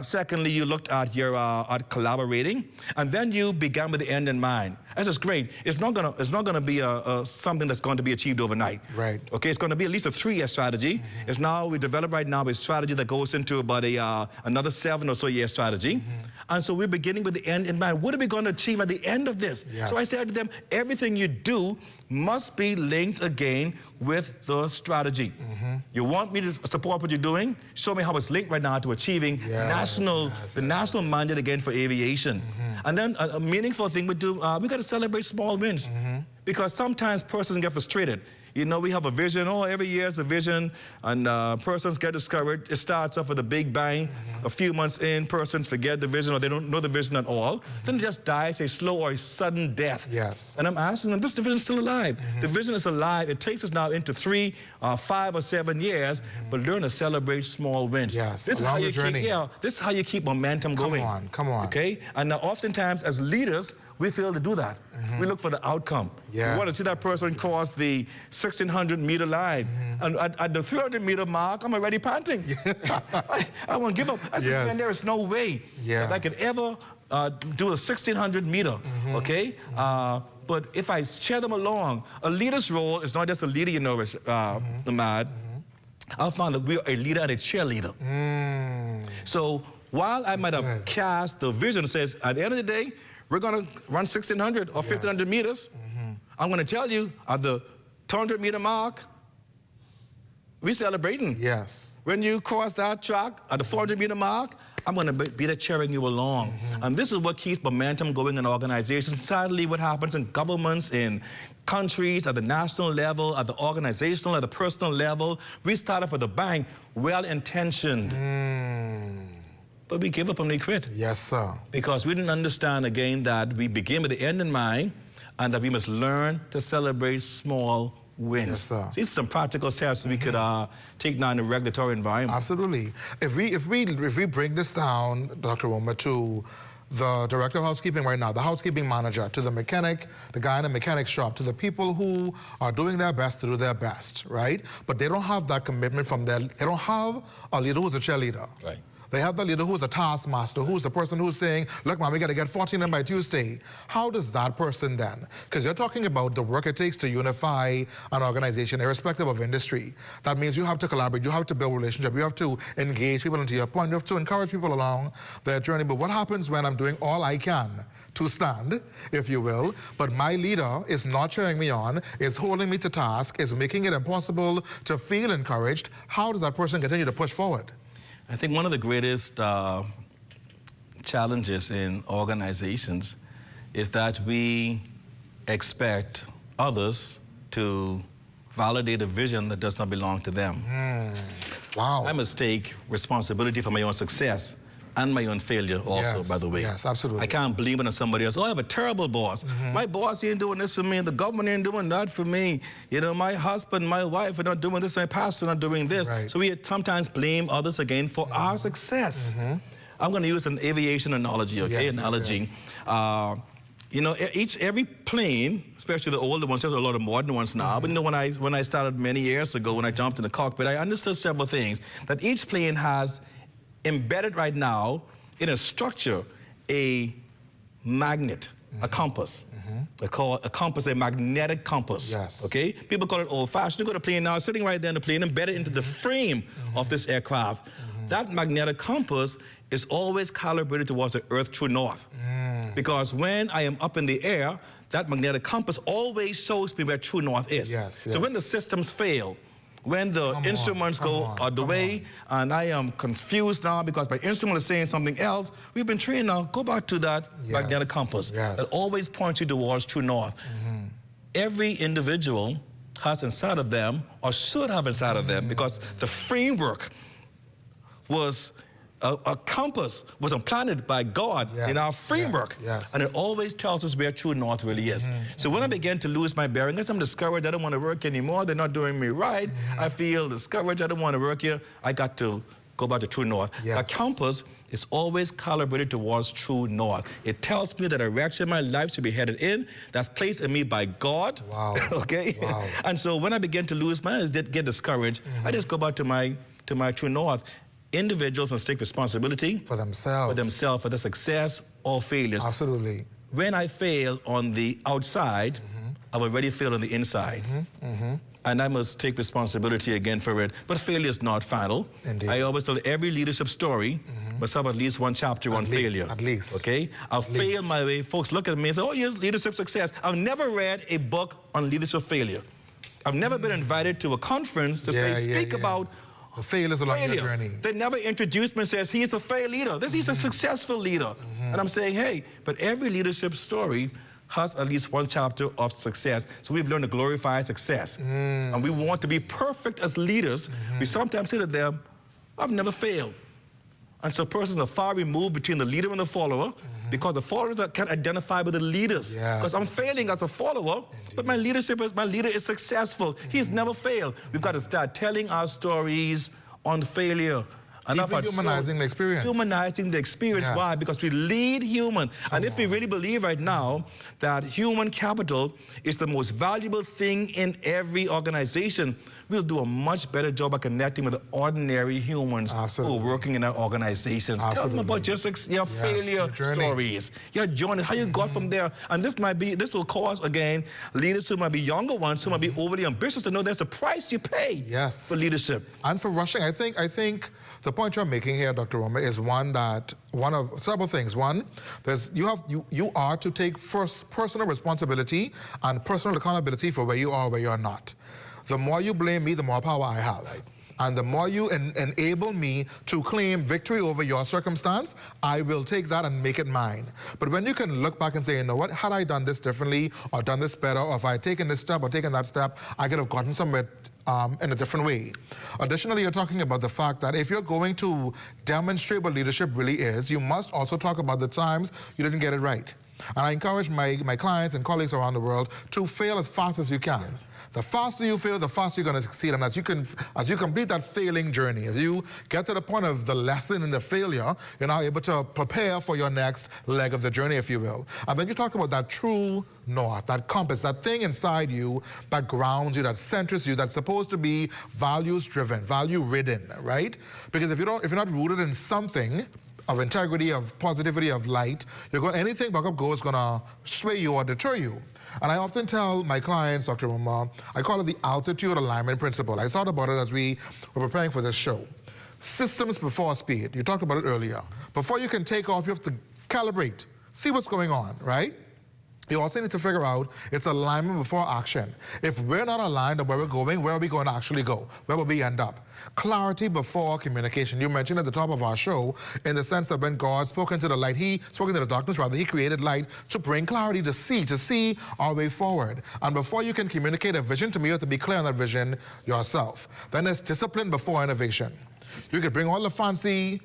Speaker 13: Secondly, you looked at your at collaborating, and then you began with the end in mind. This is great. It's not gonna be something that's going to be achieved overnight. Okay, it's going to be at least a 3-year strategy. It's now we develop right now a strategy that goes into about another 7 or so year strategy. And so we're beginning with the end in mind. What are we going to achieve at the end of this? So I said to them, everything you do must be linked again with the strategy. You want me to support what you're doing? Show me how it's linked right now to achieving the national mandate again for aviation. And then a meaningful thing we do, we got to celebrate small wins. Because sometimes persons get frustrated. You know, we have a vision, every year is a vision, and persons get discouraged. It starts off with a big bang. A few months in, persons forget the vision or they don't know the vision at all. Then it just dies a slow or a sudden death. And I'm asking them, this vision is still alive. The vision is alive. It takes us now into 3, 5, or 7 years, but learn to celebrate small wins. This is how you this is how you keep momentum going.
Speaker 6: Come on.
Speaker 13: Okay? And oftentimes as leaders, we fail to do that. We look for the outcome. We want to see that person cross the 1,600-meter line. And at the 300-meter mark, I'm already panting. I won't give up. I said, man, there is no way that I could ever do a 1,600-meter, okay? But if I share them along, a leader's role is not just a leader, you know, Ahmad. I found that we are a leader and a cheerleader. So while I might have cast the vision that says, at the end of the day, we're going to run 1,600 or 1,500 meters. I'm going to tell you, at the 200-meter mark, we're celebrating. When you cross that track at the 400-meter mark, I'm going to be there cheering you along. And this is what keeps momentum going in organizations. Sadly, what happens in governments, in countries, at the national level, at the organizational, at the personal level, we start off with a bang, well-intentioned. But we give up and we quit.
Speaker 6: Yes, sir.
Speaker 13: Because we didn't understand, again, that we begin with the end in mind and that we must learn to celebrate small wins.
Speaker 6: Yes, sir.
Speaker 13: These are some practical steps we could take now in a regulatory environment.
Speaker 6: Absolutely. If we bring this down, Dr. Roma, to the director of housekeeping right now, the housekeeping manager, to the mechanic, the guy in the mechanic shop, to the people who are doing their best to do their best, right? But they don't have that commitment from they don't have a leader who's a cheerleader.
Speaker 13: Right.
Speaker 6: They have the leader who's a taskmaster, who's the person who's saying, look, man, we got to get 14 in by Tuesday. How does that person then? Because you're talking about the work it takes to unify an organization, irrespective of industry. That means you have to collaborate, you have to build relationship, you have to engage people, and to your point, you have to encourage people along their journey. But what happens when I'm doing all I can to stand, if you will, but my leader is not cheering me on, is holding me to task, is making it impossible to feel encouraged? How does that person continue to push forward?
Speaker 13: I think one of the greatest challenges in organizations is that we expect others to validate a vision that does not belong to them.
Speaker 6: Wow.
Speaker 13: I must take responsibility for my own success and my own failure also, by the way.
Speaker 6: Yes, absolutely.
Speaker 13: I can't blame it on somebody else. Oh, I have a terrible boss. My boss ain't doing this for me, and the government ain't doing that for me. You know, my husband, my wife are not doing this, my pastor not doing this. Right. So we sometimes blame others again for our success. I'm going to use an aviation analogy, okay? Yes. You know, every plane, especially the older ones, there's a lot of modern ones now, but you know, when I started many years ago, when I jumped in the cockpit, I understood several things. That each plane has embedded right now in a structure a magnet, a compass. They call a compass a magnetic compass. Yes. Okay? People call it old-fashioned. You go to a plane now, sitting right there in the plane, embedded into the frame of this aircraft. That magnetic compass is always calibrated towards the Earth true north. Because when I am up in the air, that magnetic compass always shows me where true north is. So when the systems fail, when the instruments go out the way, and I am confused now because my instrument is saying something else, we've been trained now, go back to that magnetic compass that always points you towards true north. Every individual has inside of them, or should have inside of them, because the framework was a compass was implanted by God in our framework. And it always tells us where true north really is. So when I began to lose my bearings, I'm discouraged, I don't want to work anymore, they're not doing me right, I feel discouraged, I don't want to work here, I got to go back to true north. A compass is always calibrated towards true north. It tells me the direction my life should be headed in, that's placed in me by God. Okay? And so when I begin to lose my, get discouraged, I just go back to my true north. Individuals must take responsibility for themselves, for their success or failures.
Speaker 6: Absolutely.
Speaker 13: When I fail on the outside, I've already failed on the inside. And I must take responsibility again for it. But failure is not final.
Speaker 6: Indeed.
Speaker 13: I always tell every leadership story must have at least one chapter on failure.
Speaker 6: At least.
Speaker 13: Okay? I've failed my way. Folks look at me and say, oh, yes, leadership success. I've never read a book on leadership failure. I've never been invited to a conference to say, speak about
Speaker 6: the failures along your journey.
Speaker 13: They never introduced me and says, he's a failed leader. He's a successful leader. And I'm saying, hey, but every leadership story has at least one chapter of success. So we've learned to glorify success. And we want to be perfect as leaders. We sometimes say to them, I've never failed. And so persons are far removed between the leader and the follower, because the followers can identify with the leaders. Because I'm failing as a follower, but my leader is successful. He's never failed. We've got to start telling our stories on failure.
Speaker 6: Humanizing the experience.
Speaker 13: Humanizing the experience. Why? Because we lead human. And if we really believe right now that human capital is the most valuable thing in every organization, we'll do a much better job of connecting with the ordinary humans who are working in our organizations. Tell them about your failure stories, your journey, how you got from there. And this will cause, again, leaders who might be younger ones, who might be overly ambitious, to know there's a price you pay for leadership.
Speaker 6: And for rushing, I think the point you're making here, Dr. Roma, is one of several things. One, you are to take first personal responsibility and personal accountability for where you are, where you're not. The more you blame me, the more power I have. And the more you enable me to claim victory over your circumstance, I will take that and make it mine. But when you can look back and say, you know what, had I done this differently or done this better, or if I had taken this step or taken that step, I could have gotten somewhere in a different way. Additionally, you're talking about the fact that if you're going to demonstrate what leadership really is, you must also talk about the times you didn't get it right. And I encourage my clients and colleagues around the world to fail as fast as you can. The faster you fail, the faster you're going to succeed. And as you complete that failing journey, as you get to the point of the lesson in the failure, you're now able to prepare for your next leg of the journey, if you will. And then you talk about that true north, that compass, that thing inside you that grounds you, that centers you, that's supposed to be values-driven, value-ridden, right? Because if you're not rooted in something of integrity, of positivity, of light, anything back up go is going to sway you or deter you. And I often tell my clients, Dr. Umar, I call it the altitude alignment principle. I thought about it as we were preparing for this show. Systems before speed. You talked about it earlier. Before you can take off, you have to calibrate, see what's going on, right? You also need to figure out it's alignment before action. If we're not aligned on where we're going, where are we going to actually go? Where will we end up? Clarity before communication. You mentioned at the top of our show, in the sense that when God spoke into the light, he spoke into the darkness, rather, he created light to bring clarity, to see our way forward. And before you can communicate a vision to me, you have to be clear on that vision yourself. Then there's discipline before innovation. You could bring all the fancy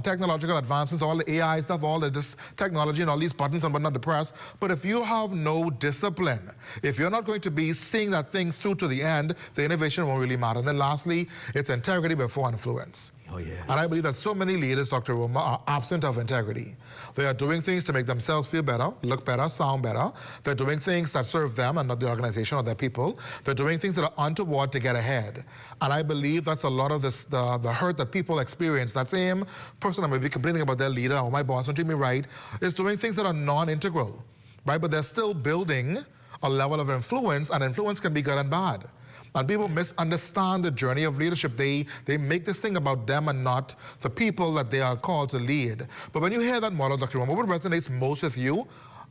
Speaker 6: technological advancements, all the AI stuff, all this technology and all these buttons and whatnot to press. But if you have no discipline, if you're not going to be seeing that thing through to the end, the innovation won't really matter. And then lastly, it's integrity before influence.
Speaker 13: Oh, yes.
Speaker 6: And I believe that so many leaders, Dr. Roma, are absent of integrity. They are doing things to make themselves feel better, look better, sound better. They're doing things that serve them and not the organization or their people. They're doing things that are untoward to get ahead. And I believe that's a lot of the hurt that people experience. That same person that may be complaining about their leader or my boss don't treat me right is doing things that are non-integral, right? But they're still building a level of influence, and influence can be good and bad. And people misunderstand the journey of leadership. They make this thing about them and not the people that they are called to lead. But when you hear that model, Dr. Roma, what resonates most with you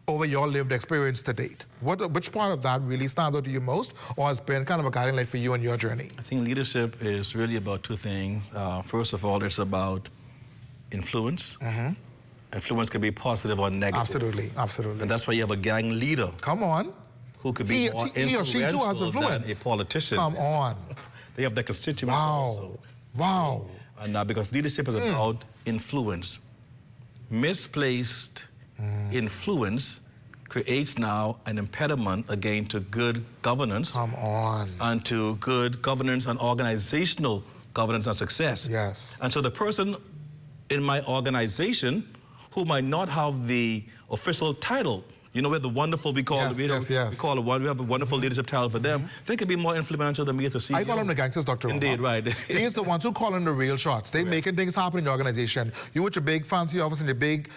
Speaker 6: over your lived experience to date? Which part of that really stands out to you most, or has been kind of a guiding light for you in your journey?
Speaker 13: I think leadership is really about two things. First of all, it's about influence. Mm-hmm. Influence can be positive or negative.
Speaker 6: Absolutely, absolutely.
Speaker 13: And that's why you have a gang leader.
Speaker 6: Come on.
Speaker 13: Who could be more
Speaker 6: he or she too has influence.
Speaker 13: Than a politician.
Speaker 6: Come on.
Speaker 13: They have their constituents also.
Speaker 6: Wow.
Speaker 13: And because leadership is about influence. Misplaced influence creates now an impediment again to good governance.
Speaker 6: Come on.
Speaker 13: And to good governance and organizational governance and success.
Speaker 6: Yes.
Speaker 13: And so the person in my organization who might not have the official title, you know, we have the wonderful, we have a wonderful leadership title for them. They can be more influential than me as a CEO.
Speaker 6: I call them the gangsters, Dr.
Speaker 13: Indeed,
Speaker 6: Omar.
Speaker 13: right.
Speaker 6: He's the ones who call in the real shots. They making things happen in the organization. You with your big fancy office and your big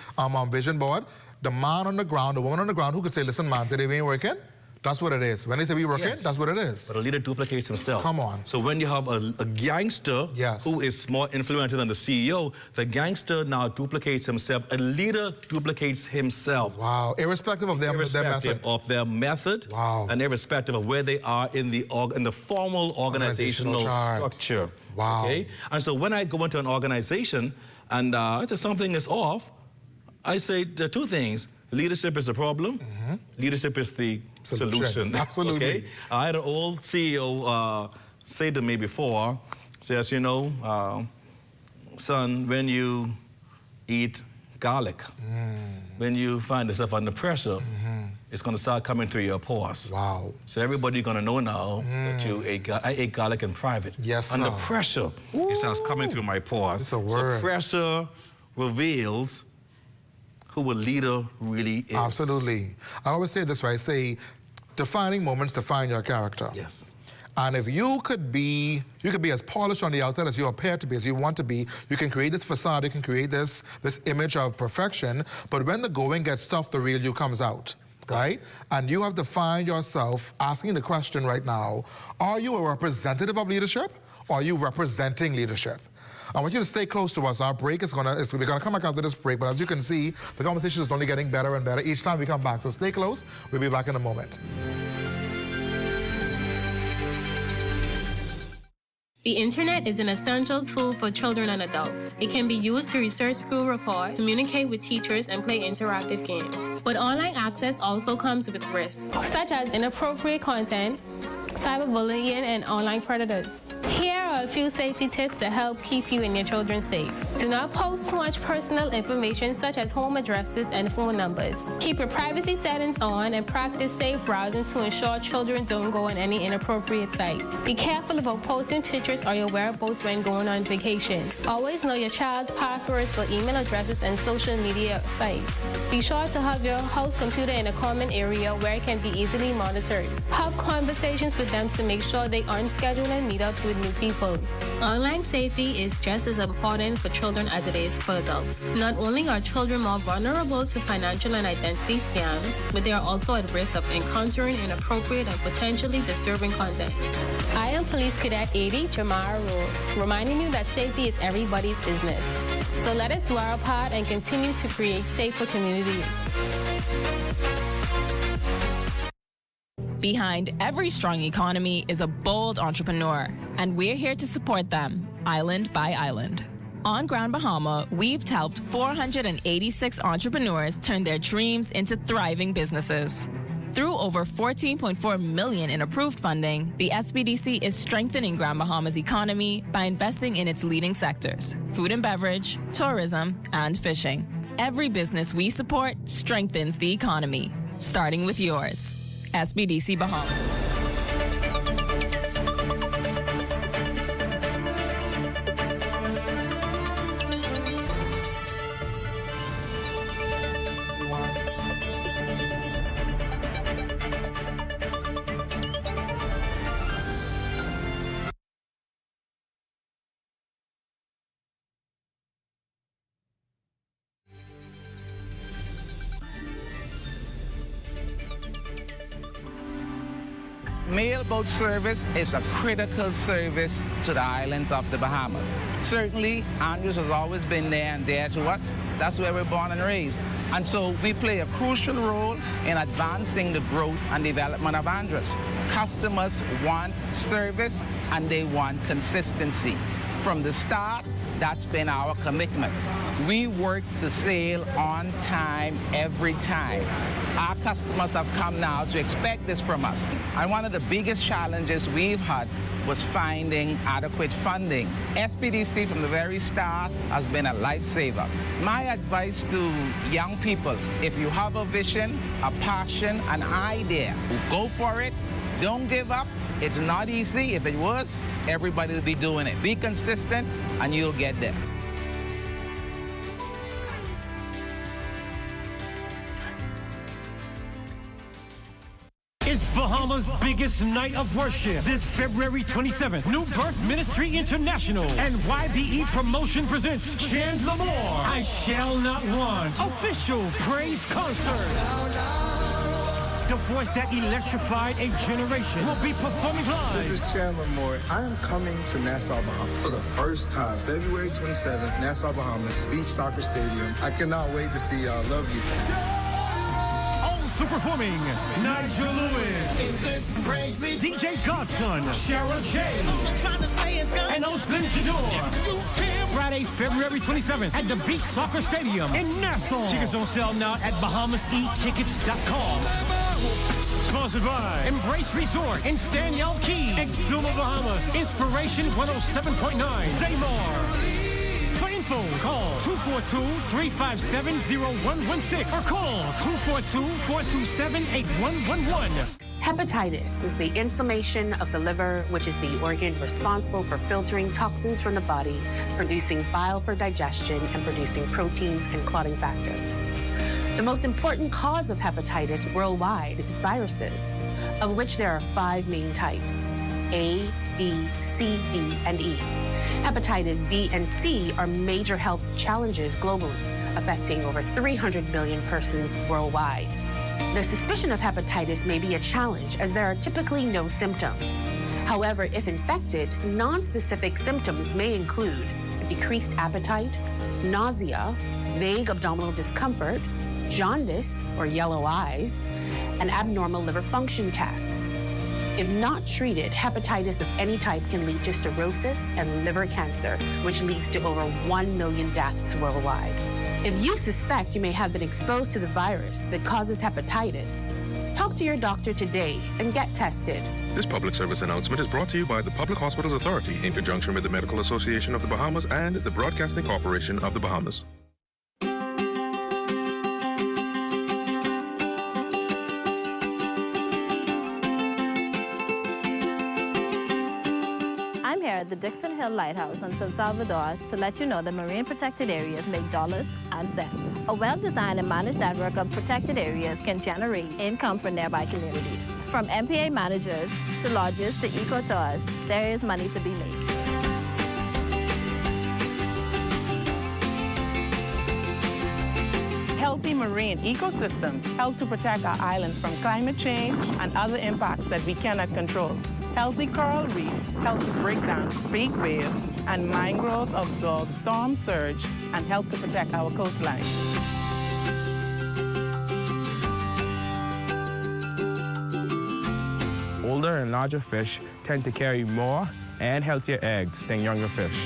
Speaker 6: vision board, the man on the ground, the woman on the ground who could say, listen, man, today we ain't working. That's what it is. When they say we working, that's what it is.
Speaker 13: But a leader duplicates himself.
Speaker 6: Come on.
Speaker 13: So when you have a gangster who is more influential than the CEO, the gangster now duplicates himself. A leader duplicates himself.
Speaker 6: Wow. Irrespective of their
Speaker 13: method.
Speaker 6: Wow.
Speaker 13: And irrespective of where they are in the formal organizational structure.
Speaker 6: Wow.
Speaker 13: Okay? And so when I go into an organization and I say something is off, I say there are two things. Leadership is a problem. Mm-hmm. Leadership is the solution.
Speaker 6: Absolutely.
Speaker 13: Okay? I had an old CEO say to me before, says, you know, son, when you eat garlic, when you find yourself under pressure, it's going to start coming through your pores.
Speaker 6: Wow.
Speaker 13: So everybody's going to know now that I ate garlic in private.
Speaker 6: Yes,
Speaker 13: under pressure, it starts coming through my pores.
Speaker 6: It's a word.
Speaker 13: So pressure reveals who a leader really is.
Speaker 6: Absolutely. I always say this way, I say, defining moments define your character.
Speaker 13: Yes.
Speaker 6: And if you could be as polished on the outside as you appear to be, as you want to be, you can create this facade, you can create this image of perfection, but when the going gets tough, the real you comes out, right? And you have to find yourself asking the question right now, are you a representative of leadership, or are you representing leadership? I want you to stay close to us. Our break we're gonna come back after this break, but as you can see, the conversation is only getting better and better each time we come back. So stay close. We'll be back in a moment.
Speaker 16: The internet is an essential tool for children and adults. It can be used to research school reports, communicate with teachers, and play interactive games. But online access also comes with risks, such as inappropriate content, cyberbullying, and online predators. Here are a few safety tips to help keep you and your children safe. Do not post too much personal information such as home addresses and phone numbers. Keep your privacy settings on and practice safe browsing to ensure children don't go on any inappropriate sites. Be careful about posting pictures or your whereabouts when going on vacation. Always know your child's passwords for email addresses and social media sites. Be sure to have your house computer in a common area where it can be easily monitored. Have conversations with them to make sure they aren't scheduling meetups with new people. Online safety is just as important for children as it is for adults. Not only are children more vulnerable to financial and identity scams, but they are also at risk of encountering inappropriate and potentially disturbing content. I am Police Cadet 80 Jamara Rule, reminding you that safety is everybody's business. So let us do our part and continue to create safer communities.
Speaker 17: Behind every strong economy is a bold entrepreneur, and we're here to support them, island by island. On Grand Bahama, we've helped 486 entrepreneurs turn their dreams into thriving businesses. Through over $14.4 million in approved funding, the SBDC is strengthening Grand Bahama's economy by investing in its leading sectors: food and beverage, tourism, and fishing. Every business we support strengthens the economy, starting with yours. SBDC Bahamas.
Speaker 18: Mailboat service is a critical service to the islands of the Bahamas. Certainly, Andrews has always been there and dear to us. That's where we're born and raised. And so we play a crucial role in advancing the growth and development of Andrews. Customers want service and they want consistency. From the start, that's been our commitment. We work to sail on time every time. Our customers have come now to expect this from us. And one of the biggest challenges we've had was finding adequate funding. SBDC from the very start has been a lifesaver. My advice to young people, if you have a vision, a passion, an idea, go for it. Don't give up. It's not easy. If it was, everybody would be doing it. Be consistent and you'll get there.
Speaker 2: It's Bahamas' biggest night of worship this February 27th. New Birth Ministry International and YBE Promotion presents Chandler Moore, I Shall Not Want, official praise concert. The voice that electrified a generation will be performing live.
Speaker 9: This is Chandler Moore. I am coming to Nassau, Bahamas for the first time. February 27th, Nassau, Bahamas, Beach Soccer Stadium. I cannot wait to see y'all. Love you.
Speaker 2: Also performing, Nigel Lewis, DJ Godson, Shara J, and Oslin Judo. Friday, February 27th at the Beach Soccer Stadium in Nassau. Tickets on sale now at BahamasEatTickets.com. Sponsored by Embrace Resort in Danielle Key, Exuma Bahamas, Inspiration 107.9, Seymour. For info, call 242-357-0116 or call 242-427-8111.
Speaker 19: Hepatitis is the inflammation of the liver, which is the organ responsible for filtering toxins from the body, producing bile for digestion, and producing proteins and clotting factors. The most important cause of hepatitis worldwide is viruses, of which there are 5 main types: A, B, C, D, and E. Hepatitis B and C are major health challenges globally, affecting over 300 million persons worldwide. The suspicion of hepatitis may be a challenge, as there are typically no symptoms. However, if infected, non-specific symptoms may include decreased appetite, nausea, vague abdominal discomfort, jaundice or yellow eyes, and abnormal liver function tests. If not treated, hepatitis of any type can lead to cirrhosis and liver cancer, which leads to over 1 million deaths worldwide. If you suspect you may have been exposed to the virus that causes hepatitis, talk to your doctor today and get tested.
Speaker 1: This public service announcement is brought to you by the Public Hospitals Authority in conjunction with the Medical Association of the Bahamas and the Broadcasting Corporation of the Bahamas.
Speaker 3: I'm here at the Dixon Hill Lighthouse on San Salvador to let you know that marine protected areas make dollars and cents. A well-designed and managed network of protected areas can generate income for nearby communities. From MPA managers to lodges to eco-tours, there is money to be made.
Speaker 5: Healthy marine ecosystems help to protect our islands from climate change and other impacts that we cannot control. Healthy coral reefs help to break down big waves, and mangroves absorb storm surge and help to protect our coastline.
Speaker 20: Older and larger fish tend to carry more and healthier eggs than younger fish.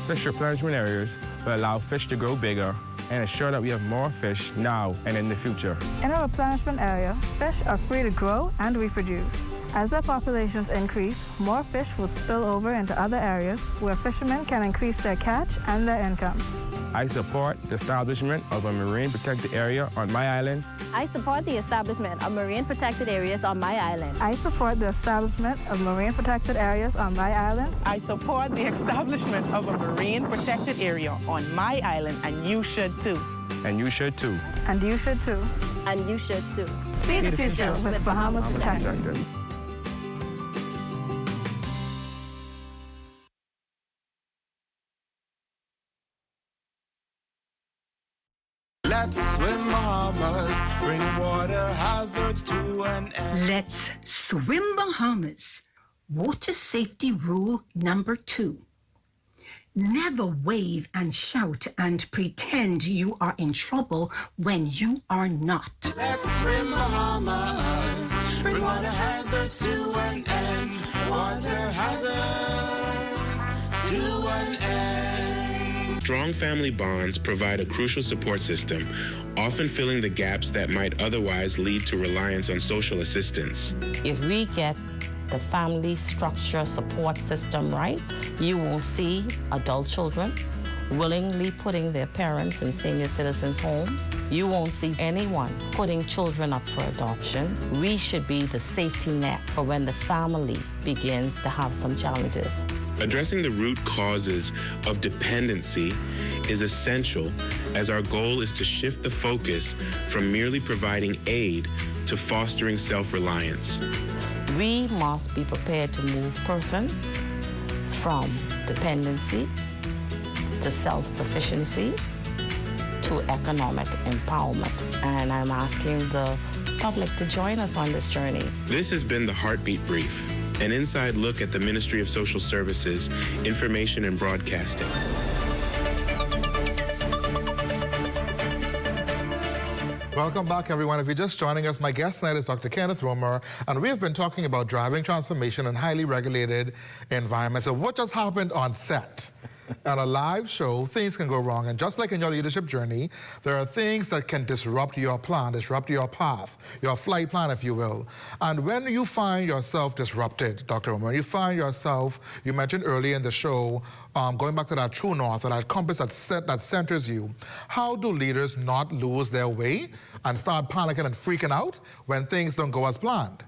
Speaker 20: Fish replenishment areas will allow fish to grow bigger and ensure that we have more fish now and in the future.
Speaker 3: In a replenishment area, fish are free to grow and reproduce. As their populations increase, more fish will spill over into other areas where fishermen can increase their catch and their income.
Speaker 20: I support the establishment of a marine protected area on my island.
Speaker 3: I support the establishment of marine protected areas on my island. I support the establishment of marine protected areas on my island.
Speaker 5: I support the establishment of a marine protected area on my island, and you should too.
Speaker 20: And you should too.
Speaker 3: And you should too. And you should too. See the future with Bahamas Protected.
Speaker 21: Let's swim, Bahamas, bring water hazards to an end.
Speaker 22: Let's swim, Bahamas. Water safety rule number 2. Never wave and shout and pretend you are in trouble when you are not.
Speaker 21: Let's swim, Bahamas, bring water hazards to an end. Water hazards to an end.
Speaker 25: Strong family bonds provide a crucial support system, often filling the gaps that might otherwise lead to reliance on social assistance.
Speaker 27: If we get the family structure support system right, you won't see adult children willingly putting their parents in senior citizens' homes. You won't see anyone putting children up for adoption. We should be the safety net for when the family begins to have some challenges.
Speaker 25: Addressing the root causes of dependency is essential, as our goal is to shift the focus from merely providing aid to fostering self-reliance.
Speaker 27: We must be prepared to move persons from dependency to self-sufficiency to economic empowerment. And I'm asking the public to join us on this journey.
Speaker 25: This has been the Heartbeat Brief, an inside look at the Ministry of Social Services, Information and Broadcasting.
Speaker 6: Welcome back, everyone. If you're just joining us, my guest tonight is Dr. Kenneth Romer, and we have been talking about driving transformation in highly regulated environments. So what just happened on set? On a live show, things can go wrong. And just like in your leadership journey, there are things that can disrupt your plan, disrupt your path, your flight plan, if you will. And when you find yourself disrupted, Dr. Romer, you find yourself, you mentioned earlier in the show, going back to that true north, or that compass that centers you, how do leaders not lose their way and start panicking and freaking out when things don't go as planned?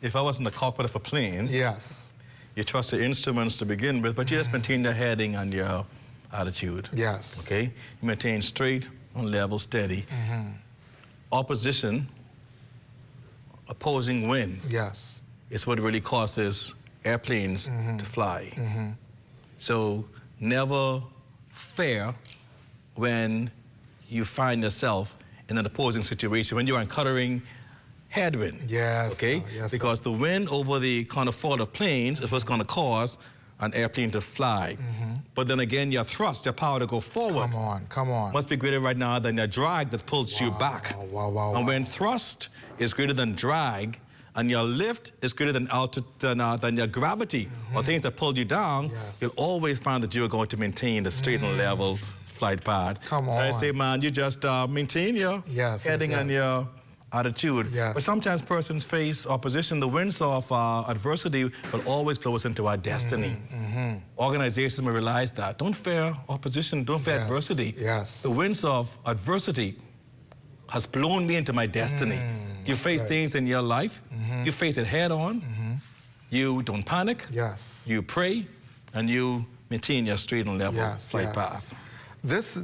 Speaker 13: If I was in the cockpit of a plane,
Speaker 6: yes,
Speaker 13: you trust the instruments to begin with, but you just maintain your heading and your attitude.
Speaker 6: Yes.
Speaker 13: Okay? You maintain straight, on level, steady. Opposition, opposing wind.
Speaker 6: Yes.
Speaker 13: Is what really causes airplanes to fly. So never fear when you find yourself in an opposing situation, when you're encountering headwind.
Speaker 6: Yes.
Speaker 13: Okay?
Speaker 6: Yes,
Speaker 13: because the wind over the kind of fall of planes is what's going to cause an airplane to fly. But then again, your thrust, your power to go forward.
Speaker 6: Come on.
Speaker 13: Must be greater right now than your drag that pulls you back.
Speaker 6: Wow.
Speaker 13: And when thrust is greater than drag, and your lift is greater than your gravity or things that pull you down, you'll always find that you're going to maintain the straight and level flight path.
Speaker 6: Come on.
Speaker 13: So I say, man, you just maintain your heading and your attitude. But sometimes persons face opposition. The winds of adversity will always blow us into our destiny. Organizations may realize that. Don't fear opposition, don't fear adversity. The winds of adversity has blown me into my destiny. You face things in your life, you face it head on, you don't panic, you pray, and you maintain your straight and level flight path.
Speaker 6: This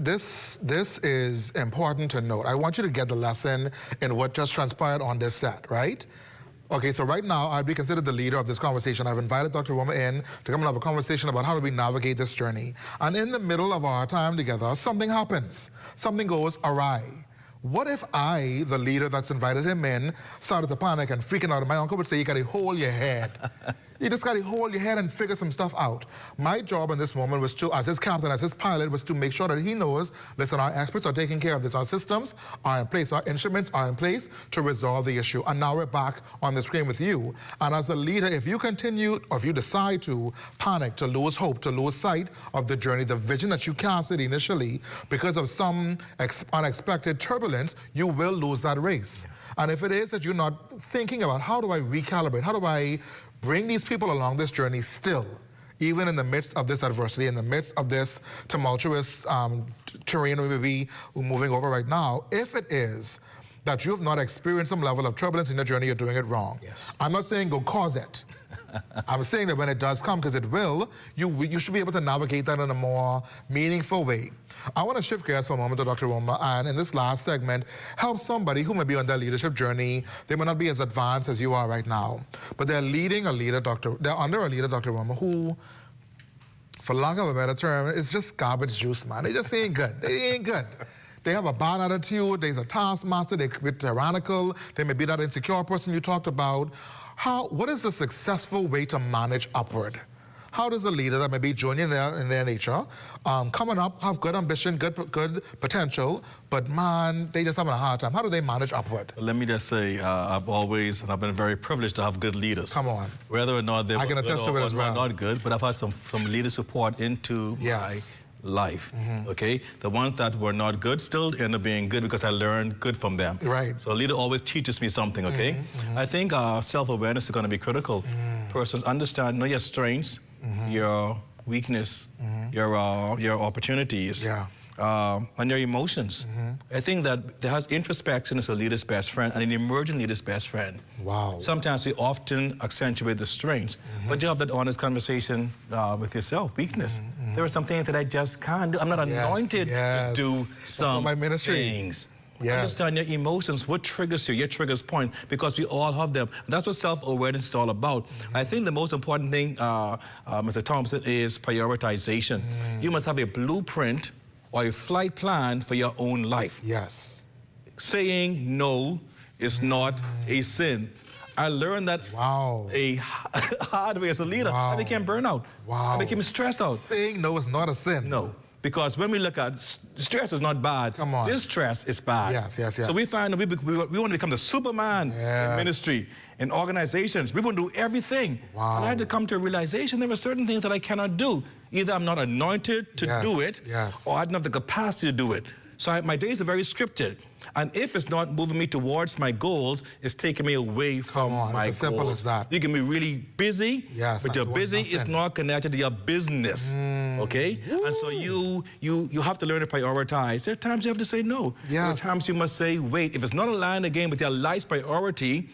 Speaker 6: is important to note. I want you to get the lesson in what just transpired on this set, right? Okay, so right now, I'd be considered the leader of this conversation. I've invited Dr. Roma in to come and have a conversation about how do we navigate this journey. And in the middle of our time together, something happens. Something goes awry. What if I, the leader that's invited him in, started to panic and freaking out? And my uncle would say, you gotta hold your head. You just gotta hold your head and figure some stuff out. My job in this moment was to, as his captain, as his pilot, was to make sure that he knows, listen, our experts are taking care of this. Our systems are in place, our instruments are in place to resolve the issue. And now we're back on the screen with you. And as the leader, if you continue, or if you decide to panic, to lose hope, to lose sight of the journey, the vision that you casted initially, because of some unexpected turbulence, you will lose that race. And if it is that you're not thinking about how do I recalibrate, how do I bring these people along this journey still, even in the midst of this adversity, in the midst of this tumultuous terrain we may be moving over right now, if it is that you have not experienced some level of turbulence in your journey, you're doing it wrong. I'm not saying go cause it. I'm saying that when it does come, because it will, you should be able to navigate that in a more meaningful way. I want to shift gears for a moment to Dr. Roma, and in this last segment, help somebody who may be on their leadership journey. They may not be as advanced as you are right now, but they're leading a leader, they're under a leader, Dr. Roma, who, for lack of a better term, is just garbage juice, man. They just ain't good. They ain't good. They have a bad attitude, there's a taskmaster, they could be tyrannical, they may be that insecure person you talked about. What is the successful way to manage upward? How does a leader that may be junior in their nature, coming up, have good ambition, good potential, but man, they just having a hard time? How do they manage upward?
Speaker 13: Let me just say, I've been very privileged to have good leaders.
Speaker 6: Come on.
Speaker 13: Whether or not they're
Speaker 6: not
Speaker 13: good, but I've had some leader support into my life, okay? The ones that were not good still end up being good because I learned good from them.
Speaker 6: Right.
Speaker 13: So a leader always teaches me something, okay? I think self-awareness is going to be critical. Persons know your strengths, your weakness, your opportunities, and your emotions. I think that there has introspection as a leader's best friend and an emerging leader's best friend.
Speaker 6: Wow.
Speaker 13: Sometimes we often accentuate the strengths, but you have that honest conversation with yourself, weakness. There are some things that I just can't do. I'm not anointed to do some things. Understand your emotions, what triggers you, your triggers point, because we all have them. And that's what self-awareness is all about. I think the most important thing, Mr. Thompson, is prioritization. You must have a blueprint or a flight plan for your own life.
Speaker 6: Yes.
Speaker 13: Saying no is not a sin. I learned that a hard way as a leader. I became burnout. I became stressed out.
Speaker 6: Saying no is not a sin.
Speaker 13: No. Because when we look at stress is not bad.
Speaker 6: Come on.
Speaker 13: Distress is bad.
Speaker 6: Yes.
Speaker 13: So we find that we want to become the Superman in ministry, in organizations. We want to do everything. And I had to come to a realization there were certain things that I cannot do. Either I'm not anointed to do it, or I don't have the capacity to do it. So my days are very scripted. And if it's not moving me towards my goals, it's taking me away from my goals.
Speaker 6: It's as simple as that.
Speaker 13: You can be really busy, but your busy is not connected to your business, okay? And so you have to learn to prioritize. There are times you have to say no. There are times you must say, wait, if it's not aligned again with your life's priority,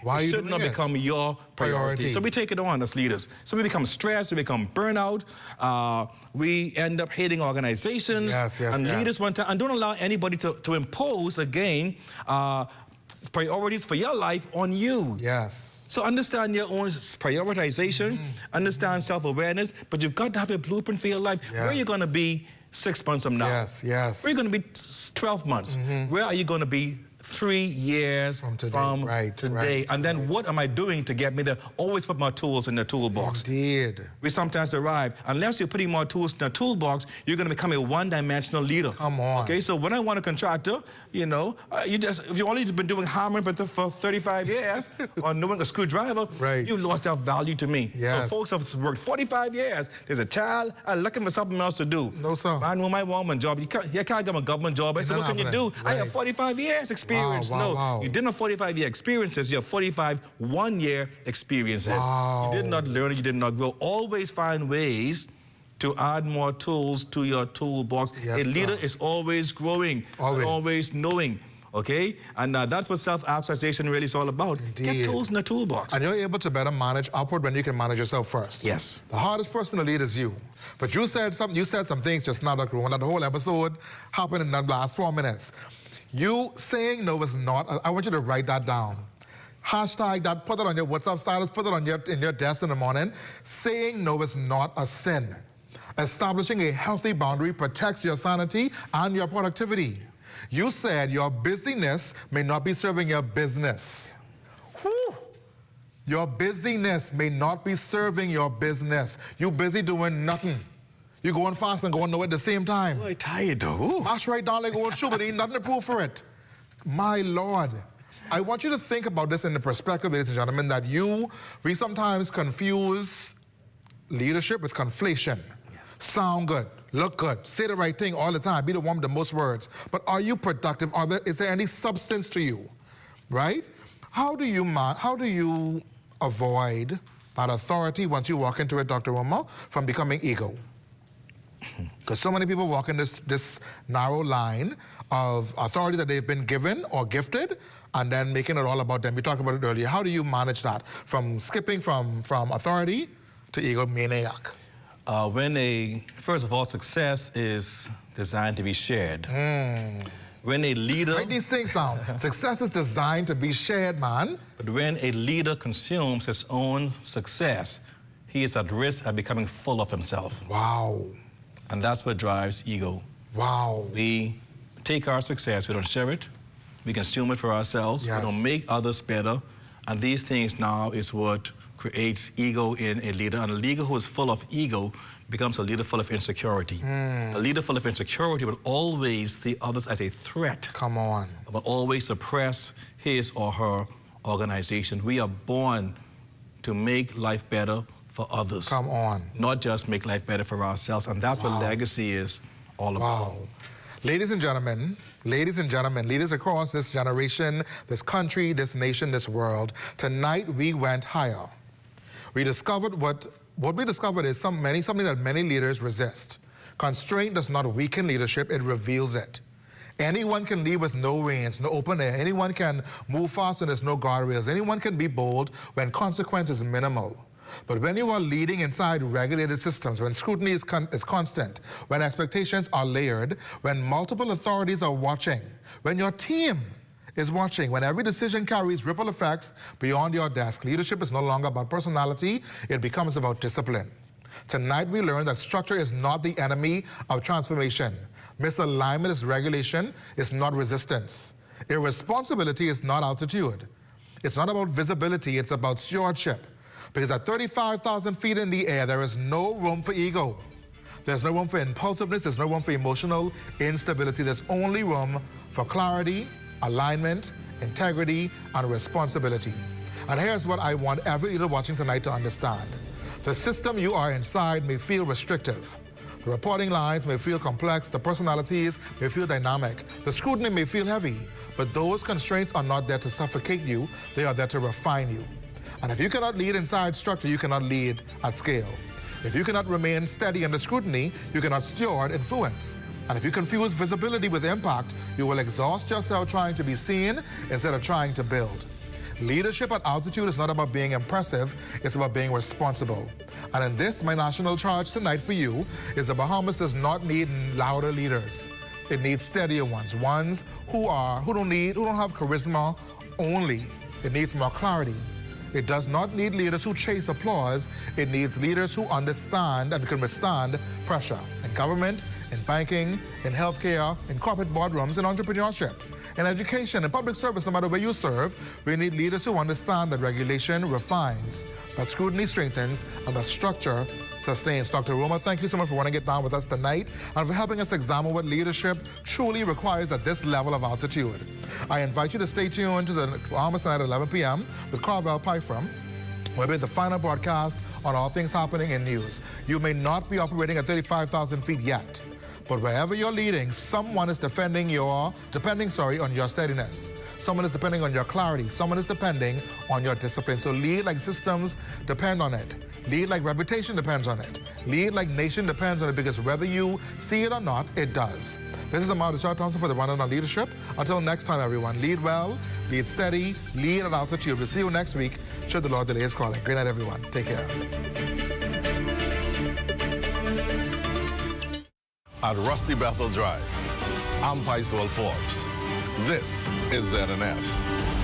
Speaker 13: it should not become your priority. So we take it on as leaders. So we become stressed, we become burnout, we end up hating organizations, and leaders want to, and don't allow anybody to impose, again, priorities for your life on you. So understand your own prioritization, understand self-awareness, but you've got to have a blueprint for your life. Where are you going to be 6 months from now? Where are you going to be 12 months? Where are you going to be 3 years from today. And then what am I doing to get me there? Always put my tools in the toolbox.
Speaker 6: Indeed.
Speaker 13: We sometimes arrive. Unless you're putting more tools in the toolbox, you're going to become a one-dimensional leader.
Speaker 6: Come on.
Speaker 13: Okay, so when I want a contractor, you know, if you've only been doing hammering for 35 years or knowing a screwdriver, you lost that value to me.
Speaker 6: Yes.
Speaker 13: So folks have worked 45 years. There's a child, I'm looking for something else to do.
Speaker 6: No, sir.
Speaker 13: I know my woman job. You can't get a government job. I said, what can you do? I have 45 years experience. No, you didn't have 45-year experiences. You have 45 one-year experiences. You did not learn, you did not grow. Always find ways to add more tools to your toolbox.
Speaker 6: Yes,
Speaker 13: a leader is always growing, always knowing. Okay? And that's what self-actualization really is all about.
Speaker 6: Indeed.
Speaker 13: Get tools in the toolbox.
Speaker 6: And you're able to better manage upward when you can manage yourself first.
Speaker 13: Yes.
Speaker 6: The hardest person to lead is you. But you said some things just now, Dr. Rowan, that the whole episode happened in the last 4 minutes. You saying no is not, I want you to write that down. Hashtag that, put it on your WhatsApp status, put it in your desk in the morning. Saying no is not a sin. Establishing a healthy boundary protects your sanity and your productivity. You said your busyness may not be serving your business. Whew. Your busyness may not be serving your business. You busy doing nothing. You going fast and going nowhere at the same time.
Speaker 13: I'm tired though.
Speaker 6: Mash right down like old shoe, but ain't nothing to prove for it. My Lord. I want you to think about this in the perspective, ladies and gentlemen, that we sometimes confuse leadership with conflation. Sound good, look good, say the right thing all the time, be the one with the most words. But are you productive? Is there any substance to you, right? How do you avoid that authority once you walk into it, Dr. Roma, from becoming ego? Because so many people walk in this narrow line of authority that they've been given or gifted and then making it all about them. We talked about it earlier. How do you manage that? From skipping from authority to egomaniac?
Speaker 13: First of all, success is designed to be shared. When a leader...
Speaker 6: Write these things down. Success is designed to be shared, man.
Speaker 13: But when a leader consumes his own success, he is at risk of becoming full of himself.
Speaker 6: Wow.
Speaker 13: And that's what drives ego.
Speaker 6: Wow.
Speaker 13: We take our success, we don't share it, we consume it for ourselves, we don't make others better, and these things now is what creates ego in a leader. And a leader who is full of ego becomes a leader full of insecurity. A leader full of insecurity will always see others as a threat.
Speaker 6: Come on.
Speaker 13: Will always suppress his or her organization. We are born to make life better for others.
Speaker 6: Come on.
Speaker 13: Not just make life better for ourselves. And that's what legacy is all about.
Speaker 6: Ladies and gentlemen, leaders across this generation, this country, this nation, this world, tonight we went higher. We discovered what we discovered is something that many leaders resist. Constraint does not weaken leadership, it reveals it. Anyone can lead with no reins, no open air. Anyone can move fast when there's no guardrails. Anyone can be bold when consequence is minimal. But when you are leading inside regulated systems, when scrutiny is constant, when expectations are layered, when multiple authorities are watching, when your team is watching, when every decision carries ripple effects beyond your desk, leadership is no longer about personality, it becomes about discipline. Tonight we learned that structure is not the enemy of transformation. Misalignment is regulation, it's not resistance. Irresponsibility is not altitude. It's not about visibility, it's about stewardship. Because at 35,000 feet in the air, there is no room for ego. There's no room for impulsiveness, there's no room for emotional instability. There's only room for clarity, alignment, integrity, and responsibility. And here's what I want every leader watching tonight to understand. The system you are inside may feel restrictive. The reporting lines may feel complex, the personalities may feel dynamic, the scrutiny may feel heavy, but those constraints are not there to suffocate you, they are there to refine you. And if you cannot lead inside structure, you cannot lead at scale. If you cannot remain steady under scrutiny, you cannot steward influence. And if you confuse visibility with impact, you will exhaust yourself trying to be seen instead of trying to build. Leadership at altitude is not about being impressive, it's about being responsible. And in this, my national charge tonight for you is the Bahamas does not need louder leaders. It needs steadier ones who don't have charisma only. It needs more clarity. It does not need leaders who chase applause. It needs leaders who understand and can withstand pressure in government, in banking, in healthcare, in corporate boardrooms, in entrepreneurship, in education, in public service, no matter where you serve. We need leaders who understand that regulation refines, that scrutiny strengthens, and that structure sustains. Dr. Roma, thank you so much for wanting to get down with us tonight and for helping us examine what leadership truly requires at this level of altitude. I invite you to stay tuned to the Bahamas tonight at 11 p.m. with Carvel Pyfram. We'll be at the final broadcast on all things happening in news. You may not be operating at 35,000 feet yet, but wherever you're leading, someone is depending on your steadiness. Someone is depending on your clarity. Someone is depending on your discipline. So lead like systems depend on it. Lead like reputation depends on it. Lead like nation depends on it, because whether you see it or not, it does. This is Amar Deshaun Thompson for the Rundown on Leadership. Until next time, everyone, lead well, lead steady, lead at altitude. We'll see you next week, should the Lord delay his calling. Great night, everyone. Take care.
Speaker 4: At Rusty Bethel Drive, I'm Paisol Forbes. This is ZNS.